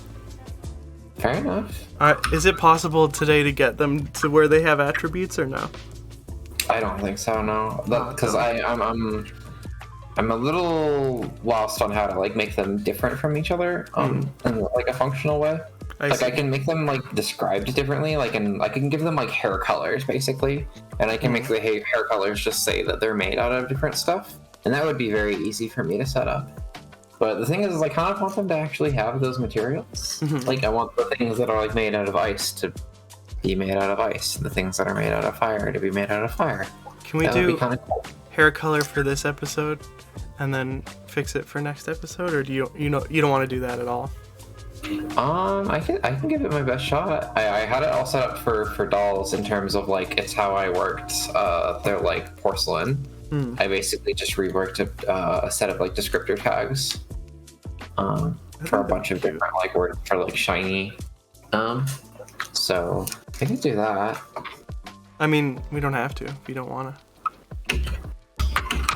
Fair enough. Is it possible today to get them to where they have attributes or no? I don't think so. No, because I'm a little lost on how to like make them different from each other in like a functional way. I can make them like described differently, like, and I can give them like hair colors basically, and I can make the hair colors just say that they're made out of different stuff, and that would be very easy for me to set up. But the thing is I kind of want them to actually have those materials. Like, I want the things that are like made out of ice to be made out of ice, and the things that are made out of fire to be made out of fire. Can we that would do be kind of cool. Hair color for this episode, and then fix it for next episode, or do you don't want to do that at all? I can give it my best shot. I had it all set up for dolls in terms of like it's how I worked. They're like porcelain. I basically just reworked a set of like descriptor tags for a bunch of different like words for like shiny. So I can do that. I mean, we don't have to if you don't want to.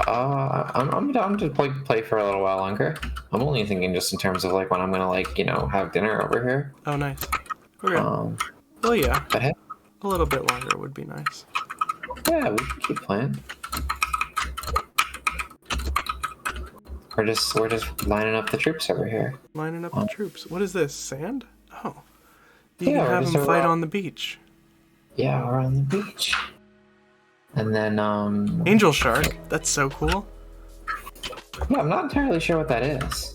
I'm down to play for a little while longer. I'm only thinking just in terms of like when I'm gonna like, you know, have dinner over here. Oh, nice. Okay. Well, yeah. But hey, a little bit longer would be nice. Yeah, we can keep playing. We're just lining up the troops over here. Lining up the troops. What is this? Sand? Oh. You Yeah, can have them fight on the beach. Yeah, we're on the beach. And then Angel Shark. That's so cool. Yeah, I'm not entirely sure what that is.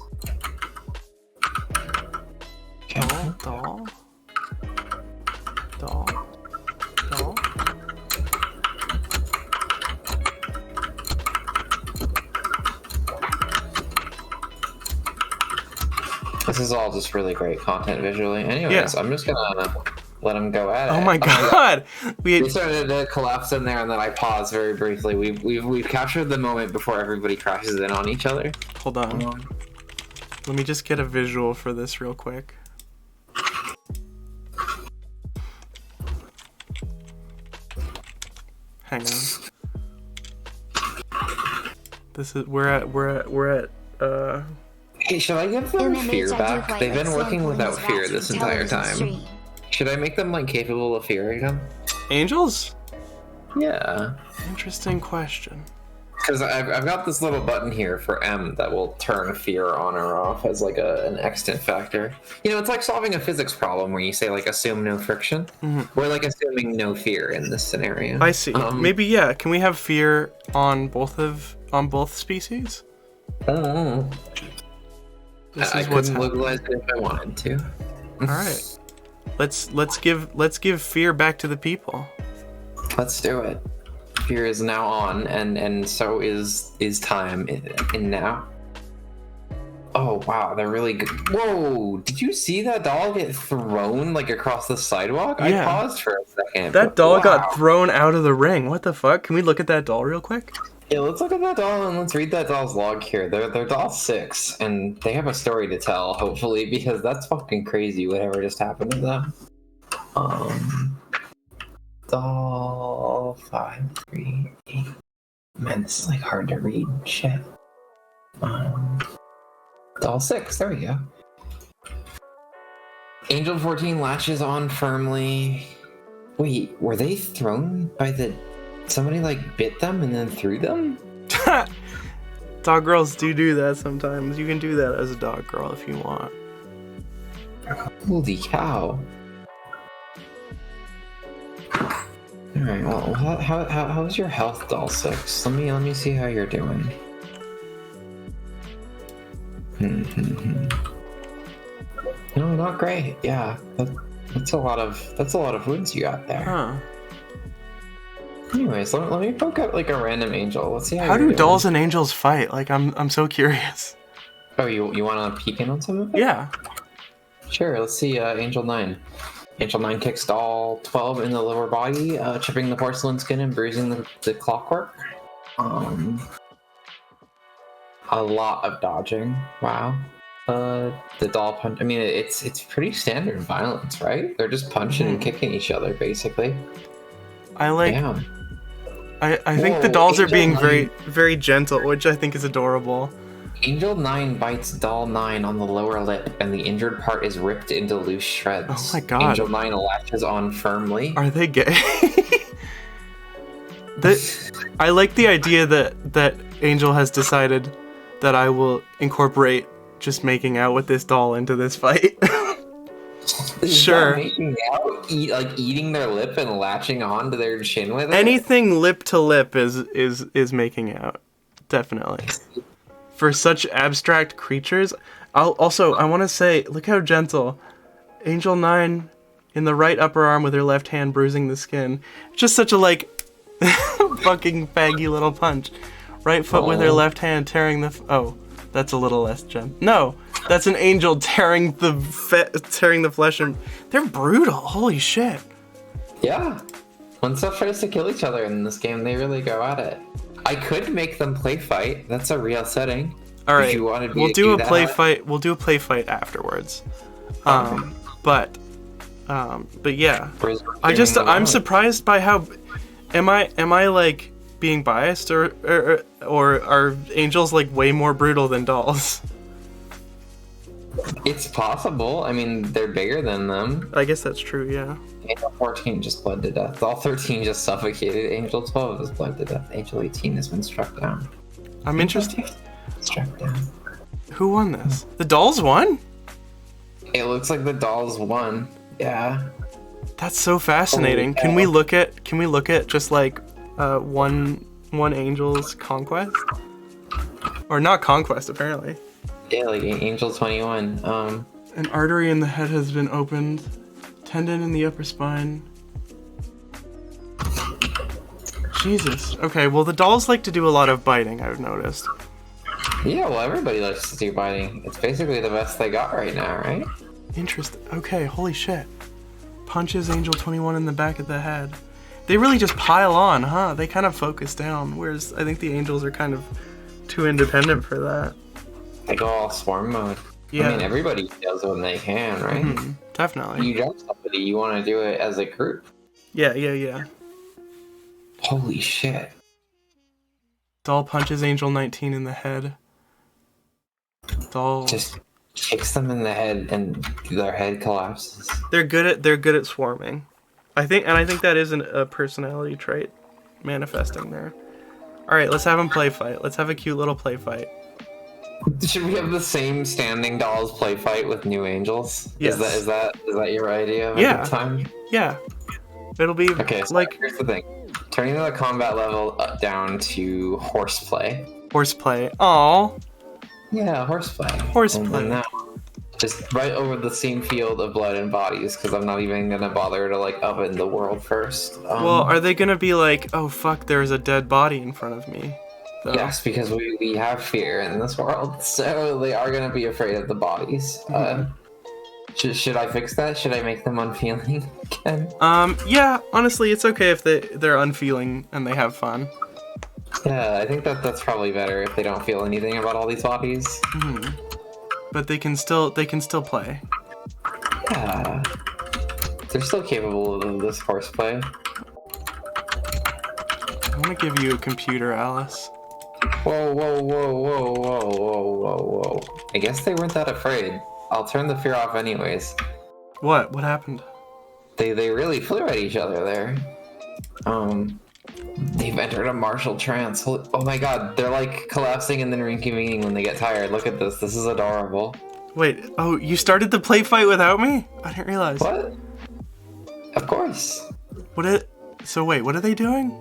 Doll. This is all just really great content visually. Anyways, I'm just gonna let him go at it. Oh my god! We started to collapse in there, and then I paused very briefly. We've captured the moment before everybody crashes in on each other. Hold on. Let me just get a visual for this real quick. Hang on. This is we're at Hey, should I give them fear back? They've been working without fear this entire time. Should I make them like capable of fear again? Angels? Yeah. Interesting question. Because I've got this little button here for M that will turn fear on or off as like an extant factor. You know, it's like solving a physics problem where you say like assume no friction. We're like assuming no fear in this scenario. I see. Maybe yeah. Can we have fear on both species? I This is what's couldn't happening. localize it if I wanted to. All right. Let's give fear back to the people. Let's do it. Fear is now on, and so is time in now. Oh wow, they're really good. Whoa! Did you see that doll get thrown like across the sidewalk? Yeah. I paused for a second. That but doll wow. got thrown out of the ring. What the fuck? Can we look at that doll real quick? Yeah, let's look at that doll and let's read that doll's log here. They're doll 6, and they have a story to tell, hopefully, because that's fucking crazy whatever just happened to them. Doll 5, 3, 8. Man, this is like hard to read. Shit. Doll 6, there we go. Angel 14 latches on firmly. Wait, were they thrown by the... Somebody like bit them and then threw them? Dog girls do that sometimes. You can do that as a dog girl if you want. Holy cow. Alright, well, how's your health, doll 6? Let me see how you're doing. No, not great. Yeah, that's a lot of wounds you got there. Huh. Anyways, let me poke out like a random angel. Let's see how How you're do doing. dolls and angels fight? Like I'm so curious. Oh, you want to peek in on some of it? Yeah. Sure, let's see, Angel 9. Angel 9 kicks doll 12 in the lower body, chipping the porcelain skin and bruising the clockwork. A lot of dodging. Wow. The doll punch. I mean, it's pretty standard violence, right? They're just punching and kicking each other, basically. I like. Damn. I think Whoa, the dolls are Angel being 9. very very gentle, which I think is adorable. Angel 9 bites doll 9 on the lower lip, and the injured part is ripped into loose shreds. Oh my god. Angel 9 latches on firmly. Are they gay? I like the idea that Angel has decided that I will incorporate just making out with this doll into this fight. Sure. Making out, eating their lip and latching on to their chin with it. Anything lip to lip is making out. Definitely. For such abstract creatures. I want to say, look how gentle. Angel 9 in the right upper arm with her left hand bruising the skin. Just such a fucking faggy little punch. Right foot with her left hand tearing the that's a little less gentle. No, that's an angel tearing the flesh, and they're brutal. Holy shit. Yeah. When stuff tries to kill each other in this game, they really go at it. I could make them play fight. That's a real setting. All right, If you wanted me we'll to do a that. play fight. We'll do a play fight afterwards. But yeah, I'm surprised by how. Am I like being biased, or are angels like way more brutal than dolls? It's possible. I mean, they're bigger than them. I guess that's true. Yeah. Angel 14 just bled to death. All 13 just suffocated. Angel 12 has bled to death. Angel 18 has been struck down. I'm interested. Struck down. Who won this? The dolls won? It looks like the dolls won. Yeah. That's so fascinating. Holy Can we cow. look at just like one angel's conquest? Or not conquest, apparently. Yeah, like Angel 21. An artery in the head has been opened. Tendon in the upper spine. Jesus. Okay, well the dolls like to do a lot of biting, I've noticed. Yeah, well, everybody likes to do biting. It's basically the best they got right now, right? Interesting. Okay, holy shit. Punches Angel 21 in the back of the head. They really just pile on, huh? They kind of focus down, whereas I think the angels are kind of too independent for that. They go all swarm mode. Yeah. I mean, everybody does when they can, right? Mhm, definitely. You jump somebody, you want to do it as a group. Yeah. Holy shit. Doll punches Angel 19 in the head. Doll. Just kicks them in the head and their head collapses. They're good at swarming. I think that isn't a personality trait manifesting there. All right, let's have them play fight. Let's have a cute little play fight. Should we have the same standing dolls play fight with new angels? Yes. Is that your idea of a Yeah. good time? Yeah. It'll be Okay, so like here's the thing. Turning the combat level down to horseplay. horseplay. Aw. Yeah, horseplay. Horseplay. And now, just right over the same field of blood and bodies, because I'm not even gonna bother to like up in the world first. Well, are they gonna be like, oh fuck, there's a dead body in front of me? So- Yes, because we have fear in this world, so they are gonna be afraid of the bodies. Should I fix that? Should I make them unfeeling again? Yeah, honestly, it's okay if they're unfeeling and they have fun. Yeah, I think that's probably better if they don't feel anything about all these bodies. But they can still play. Yeah, they're still capable of this horseplay. I want to give you a computer, Alice. Whoa, whoa, whoa, whoa, whoa, whoa, whoa, whoa. I guess they weren't that afraid. I'll turn the fear off anyways. What? What happened? They really flew at each other there. They've entered a martial trance. Oh my god, they're like collapsing and then reconvening when they get tired. Look at this. This is adorable. Wait, oh, you started the play fight without me? I didn't realize. What? Of course. So wait, what are they doing?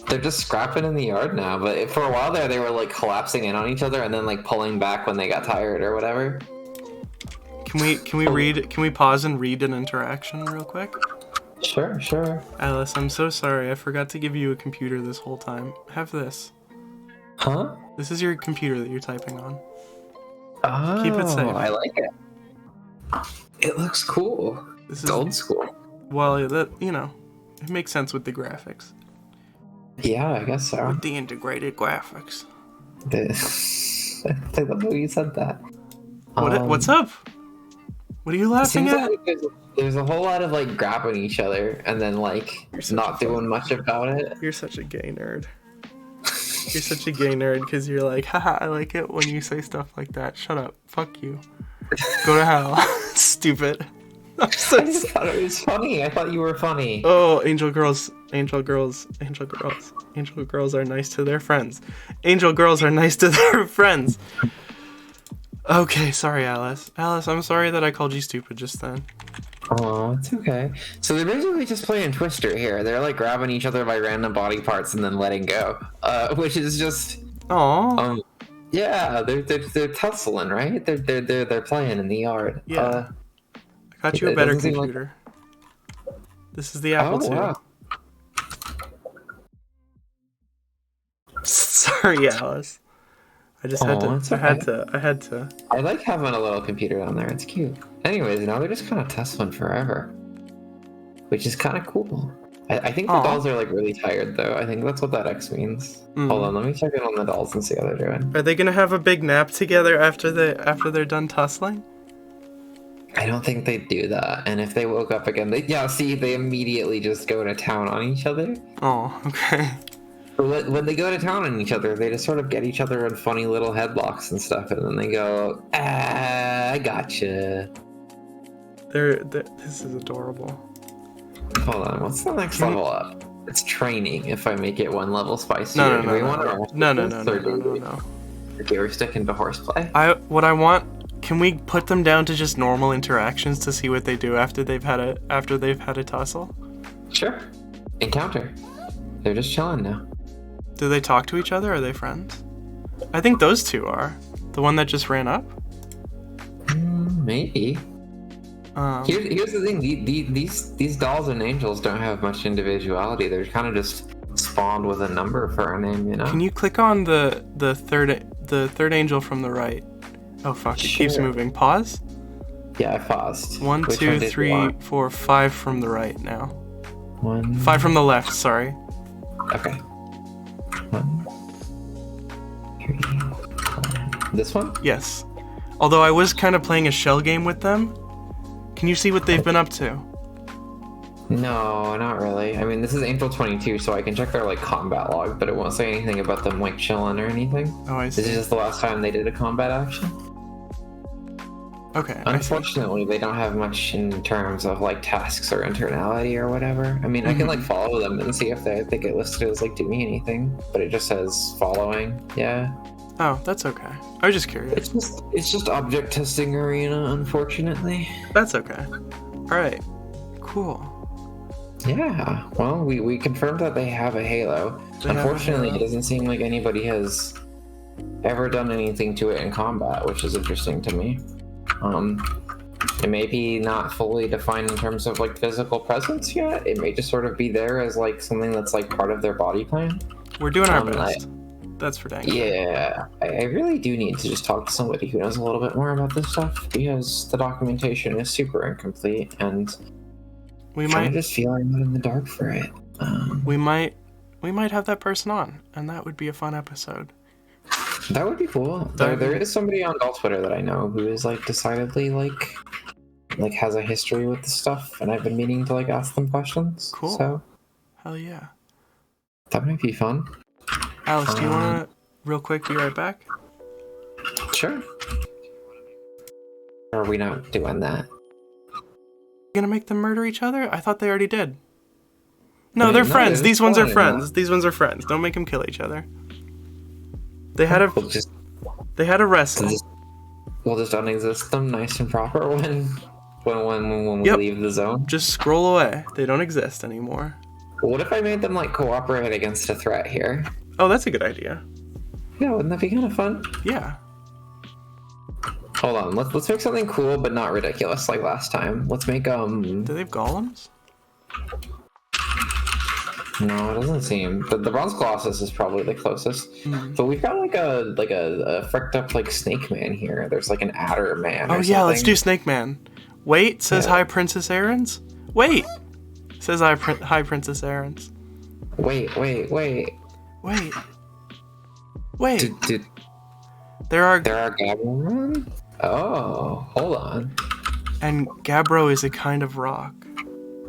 They're just scrapping in the yard now, but for a while there they were like collapsing in on each other and then like pulling back when they got tired or whatever. Can we pause and read an interaction real quick? Sure. Alice, I'm so sorry. I forgot to give you a computer this whole time. Have this. Huh? This is your computer that you're typing on. Oh, Keep it safe. I like it. It looks cool. This It's old school. Well, it makes sense with the graphics. Yeah, I guess so. With the integrated graphics. I love how you said that. What's up? What are you laughing Seems at? like there's a whole lot of like grabbing each other and then like not doing much about it. You're such a gay nerd. You're such a gay nerd because you're like, haha, I like it when you say stuff like that. Shut up. Fuck you. Go to hell. Stupid. I'm so I just thought it was funny. I thought you were funny. Oh, angel girls are nice to their friends. Angel girls are nice to their friends. Okay, sorry, Alice. Alice, I'm sorry that I called you stupid just then. Oh, it's okay. So they're basically just playing Twister here. They're like grabbing each other by random body parts and then letting go, which is just. Aww. Yeah, they're tussling, right? They're playing in the yard. Yeah. I got you a better computer. This is the Apple II. Wow. Sorry, Alice. I just had to. I had to. I like having a little computer down there. It's cute. Anyways, now they're just kind of tussling forever, which is kind of cool. I think the dolls are like really tired though. I think that's what that X means. Hold on, let me check in on the dolls and see how they're doing. Are they gonna have a big nap together after they're done tussling? I don't think they do that. And if they woke up again, they immediately just go to town on each other. Oh, okay. But when they go to town on each other, they just sort of get each other in funny little headlocks and stuff, and then they go, I gotcha. This is adorable. Hold on, what's the next level up? It's training. If I make it one level spicier, No. Okay, we're sticking to horseplay. Can we put them down to just normal interactions to see what they do after they've had a tussle? Sure. Encounter. They're just chilling now. Do they talk to each other? Are they friends? I think those two are. The one that just ran up? Maybe. Here's the thing. These dolls and angels don't have much individuality. They're kind of just spawned with a number for a name, you know? Can you click on the third angel from the right? Oh fuck, it keeps moving. Pause? Yeah, I paused. 1, Which 2, one did 3, you want? 4, 5 from the right now. 1. 5 from the left, sorry. Okay. 1, 3, 4. This one? Yes. Although I was kind of playing a shell game with them. Can you see what they've been up to? No, not really. I mean, this is Angel 22, so I can check their like combat log, but it won't say anything about them like chilling or anything. Oh, I see. This is just the last time they did a combat action. Okay. I see. Unfortunately, they don't have much in terms of like tasks or internality or whatever. I mean, I can like follow them and see if they get listed as like doing anything, but it just says following. Yeah. Oh, that's okay. I was just curious. It's just object testing arena, unfortunately. That's okay. All right. Cool. Yeah. Well, we confirmed that they have a Halo. Unfortunately, it doesn't seem like anybody has ever done anything to it in combat, which is interesting to me. It may be not fully defined in terms of like physical presence yet. It may just sort of be there as like something that's like part of their body plan. We're doing our best. That's for dang. Yeah, I really do need to just talk to somebody who knows a little bit more about this stuff, because the documentation is super incomplete, and I'm just feeling in the dark for it. We might have that person on, and that would be a fun episode. That would be cool. There is somebody on Dollfort that I know who is like decidedly like has a history with this stuff, and I've been meaning to like ask them questions. Cool. So, hell yeah. That might be fun. Alice, do you want to real quick be right back? Sure. Or are we not doing that? Gonna make them murder each other? I thought they already did. No, they're friends. These ones are friends. These ones are friends. Don't make them kill each other. They had a wrestle. We'll just unexist them nice and proper when we leave the zone. Just scroll away. They don't exist anymore. What if I made them like cooperate against a threat here? Oh, that's a good idea. Yeah, wouldn't that be kind of fun? Yeah. Hold on, let's make something cool but not ridiculous like last time. Let's make Do they have golems? No, it doesn't seem. The Bronze Colossus is probably the closest. But we've got like a fricked up like Snake Man here. There's like an Adder Man. Oh yeah, let's do Snake Man. Wait, says High Princess Aerons. Wait, says High Princess Aerons. Wait. There are Gabbro. Oh, hold on. And Gabbro is a kind of rock.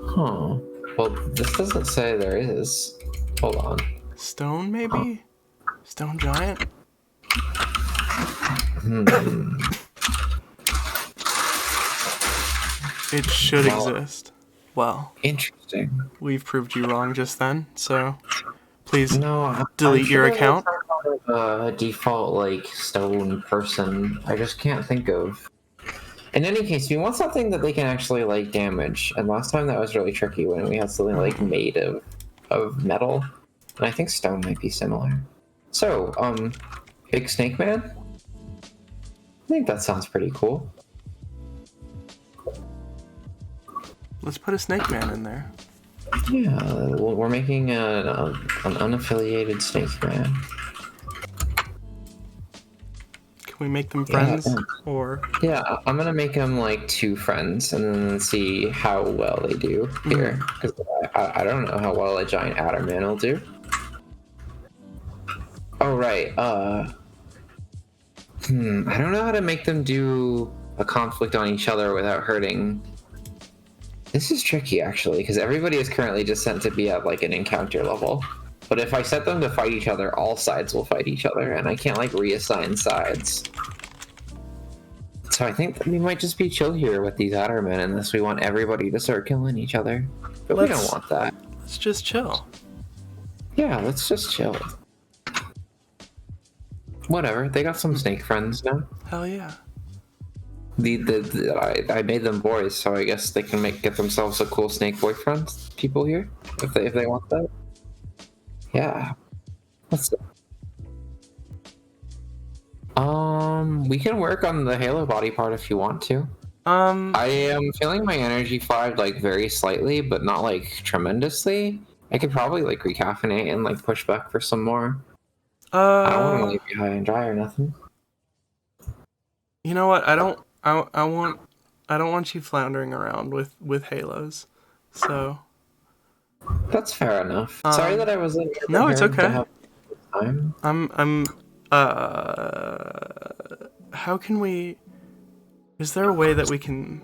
Huh. Well, this doesn't say there is. Hold on. Stone, maybe? Stone giant? It should exist. Well. Interesting. We've proved you wrong just then, so please delete I'm your account. A default like stone person. I just can't think of. In any case, we want something that they can actually like damage. And last time that was really tricky when we had something like made of metal. And I think stone might be similar. So, Big Snake Man? I think that sounds pretty cool. Let's put a Snake Man in there. Yeah, we're making an unaffiliated Snake Man. Can we make them friends? Or yeah, I'm gonna make them like 2 friends and then see how well they do here. Because I don't know how well a giant Adder Man will do. Oh right, I don't know how to make them do a conflict on each other without hurting. This is tricky actually, because everybody is currently just sent to be at like an encounter level. But if I set them to fight each other, all sides will fight each other, and I can't like reassign sides. So I think that we might just be chill here with these Addermen unless we want everybody to start killing each other. But we don't want that. Let's just chill. Yeah, let's just chill. Whatever, they got some snake friends now. Hell yeah. I made them boys, so I guess they can get themselves a cool snake boyfriend. People here, if they want that. Yeah. We can work on the Halo body part if you want to. I am feeling my energy 5 like very slightly, but not like tremendously. I could probably like recaffeinate and like push back for some more. I don't want to leave you high and dry or nothing. You know what? I don't want you floundering around with Halos. So that's fair enough. Sorry that I wasn't. No, it's okay. I'm. How can we? Is there a way that we can?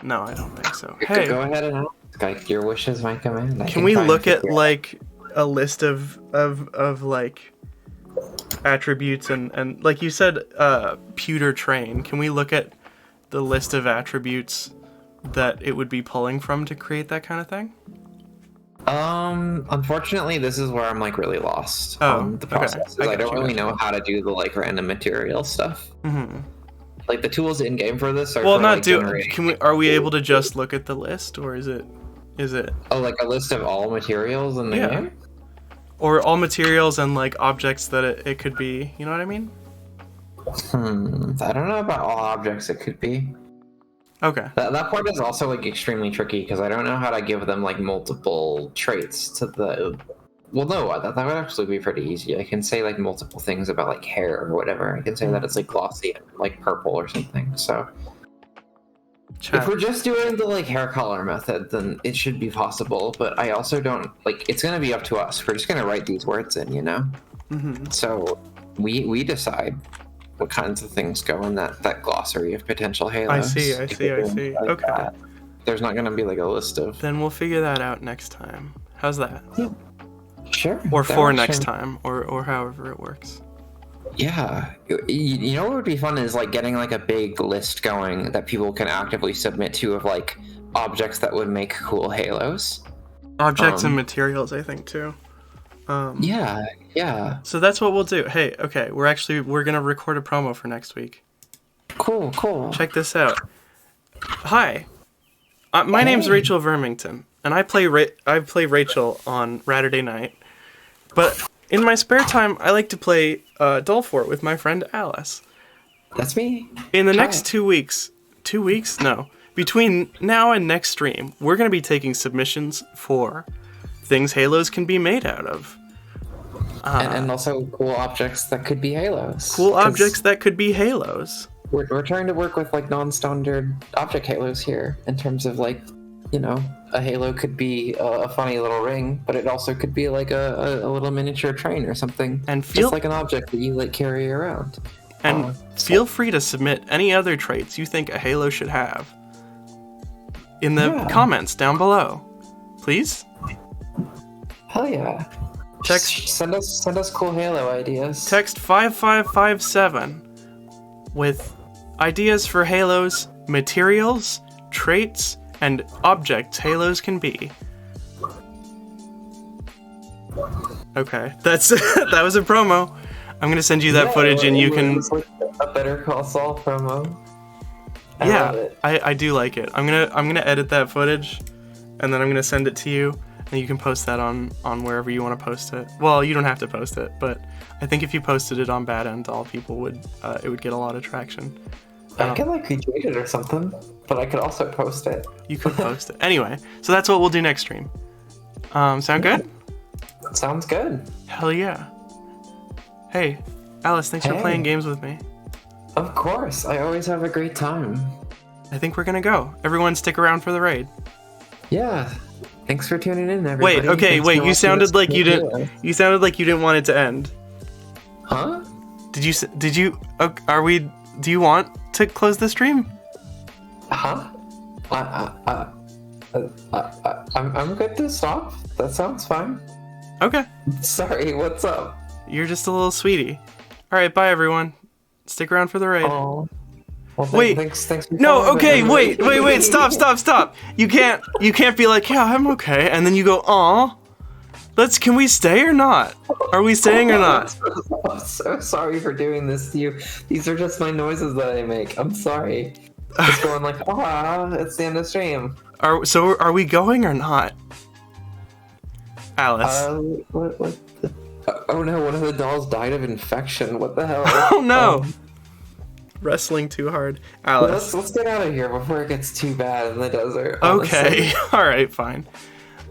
No, I don't think so. Hey, go ahead and ask. Like, your wishes might come in. Can we look at like a list of like attributes and like you said, pewter train. Can we look at the list of attributes that it would be pulling from to create that kind of thing? Unfortunately, this is where I'm like really lost. The okay. process. I don't really know how to do the like random material stuff. Mm-hmm. Like the tools in game for this are Well, for, not like, do. generating. Are we able to just look at the list, or is it? Oh, like a list of all materials in the game? Or all materials and like objects that it could be. You know what I mean? I don't know about all objects it could be. Okay. That part is also like extremely tricky because I don't know how to give them like multiple traits to the. Well, no, that would actually be pretty easy. I can say like multiple things about like hair or whatever. I can say that it's like glossy and like purple or something. So if we're just doing the like hair color method, then it should be possible. But I also don't like. It's gonna be up to us. We're just gonna write these words in, you know. Mm-hmm. So we decide what kinds of things go in that glossary of potential halos. I see. Like Okay. that. There's not going to be like a list of. Then we'll figure that out next time. How's that? Yeah. Sure. Or that for works next for me. time, or however it works. Yeah. You know what would be fun is like getting like a big list going that people can actively submit to of like objects that would make cool halos. Objects and materials, I think too. Yeah. So that's what we'll do. Hey, okay, we're gonna record a promo for next week. Cool. Check this out. Hi, my name's Rachel Vermington, and I play Rachel on Saturday night. But in my spare time, I like to play Dollfort with my friend Alice. That's me. In the next 2 weeks, 2 weeks? No. Between now and next stream, we're gonna be taking submissions for things halos can be made out of. And also cool objects that could be halos. Cool objects that could be halos. We're trying to work with like non-standard object halos here in terms of like, you know, a halo could be a funny little ring, but it also could be like a little miniature train or something. And just like an object that you like carry around. And feel free to submit any other traits you think a halo should have in the comments down below. Please? Hell yeah. Send us cool halo ideas. Text 5557 with ideas for halos, materials, traits, and objects halos can be. Okay, that was a promo. I'm gonna send you that footage and you can. It's like a Better Call Saul promo. I love it. I do like it. I'm gonna edit that footage, and then I'm gonna send it to you, and you can post that on wherever you want to post it. Well, you don't have to post it, but I think if you posted it on Bad End, all people would it would get a lot of traction. I could like retweet it or something, but I could also post it. You could post it anyway. So that's what we'll do next stream. Sound good? Sounds good. Hell yeah. Hey, Alice, thanks for playing games with me. Of course, I always have a great time. I think we're gonna go. Everyone stick around for the raid. Yeah. Thanks for tuning in, everybody. Wait, you sounded like you didn't. You sounded like you didn't want it to end. Huh? Did you? Do you want to close the stream? Huh? I'm good to stop. That sounds fine. Okay. Sorry, what's up? You're just a little sweetie. All right, bye everyone. Stick around for the raid. Oh. Well, wait. Thanks for no. Okay. wait. Stop. You can't be like, yeah, I'm okay, and then you go, aw. Can we stay or not? Are we staying or not? I'm so sorry for doing this to you. These are just my noises that I make. I'm sorry. Just going like, it's the end of stream. Are we going or not? Alice. What? Oh no, one of the dolls died of infection. What the hell? Oh no. Wrestling too hard. Alice. Let's get out of here before it gets too bad in the desert. Honestly. Okay. All right, fine.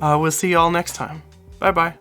We'll see y'all next time. Bye-bye.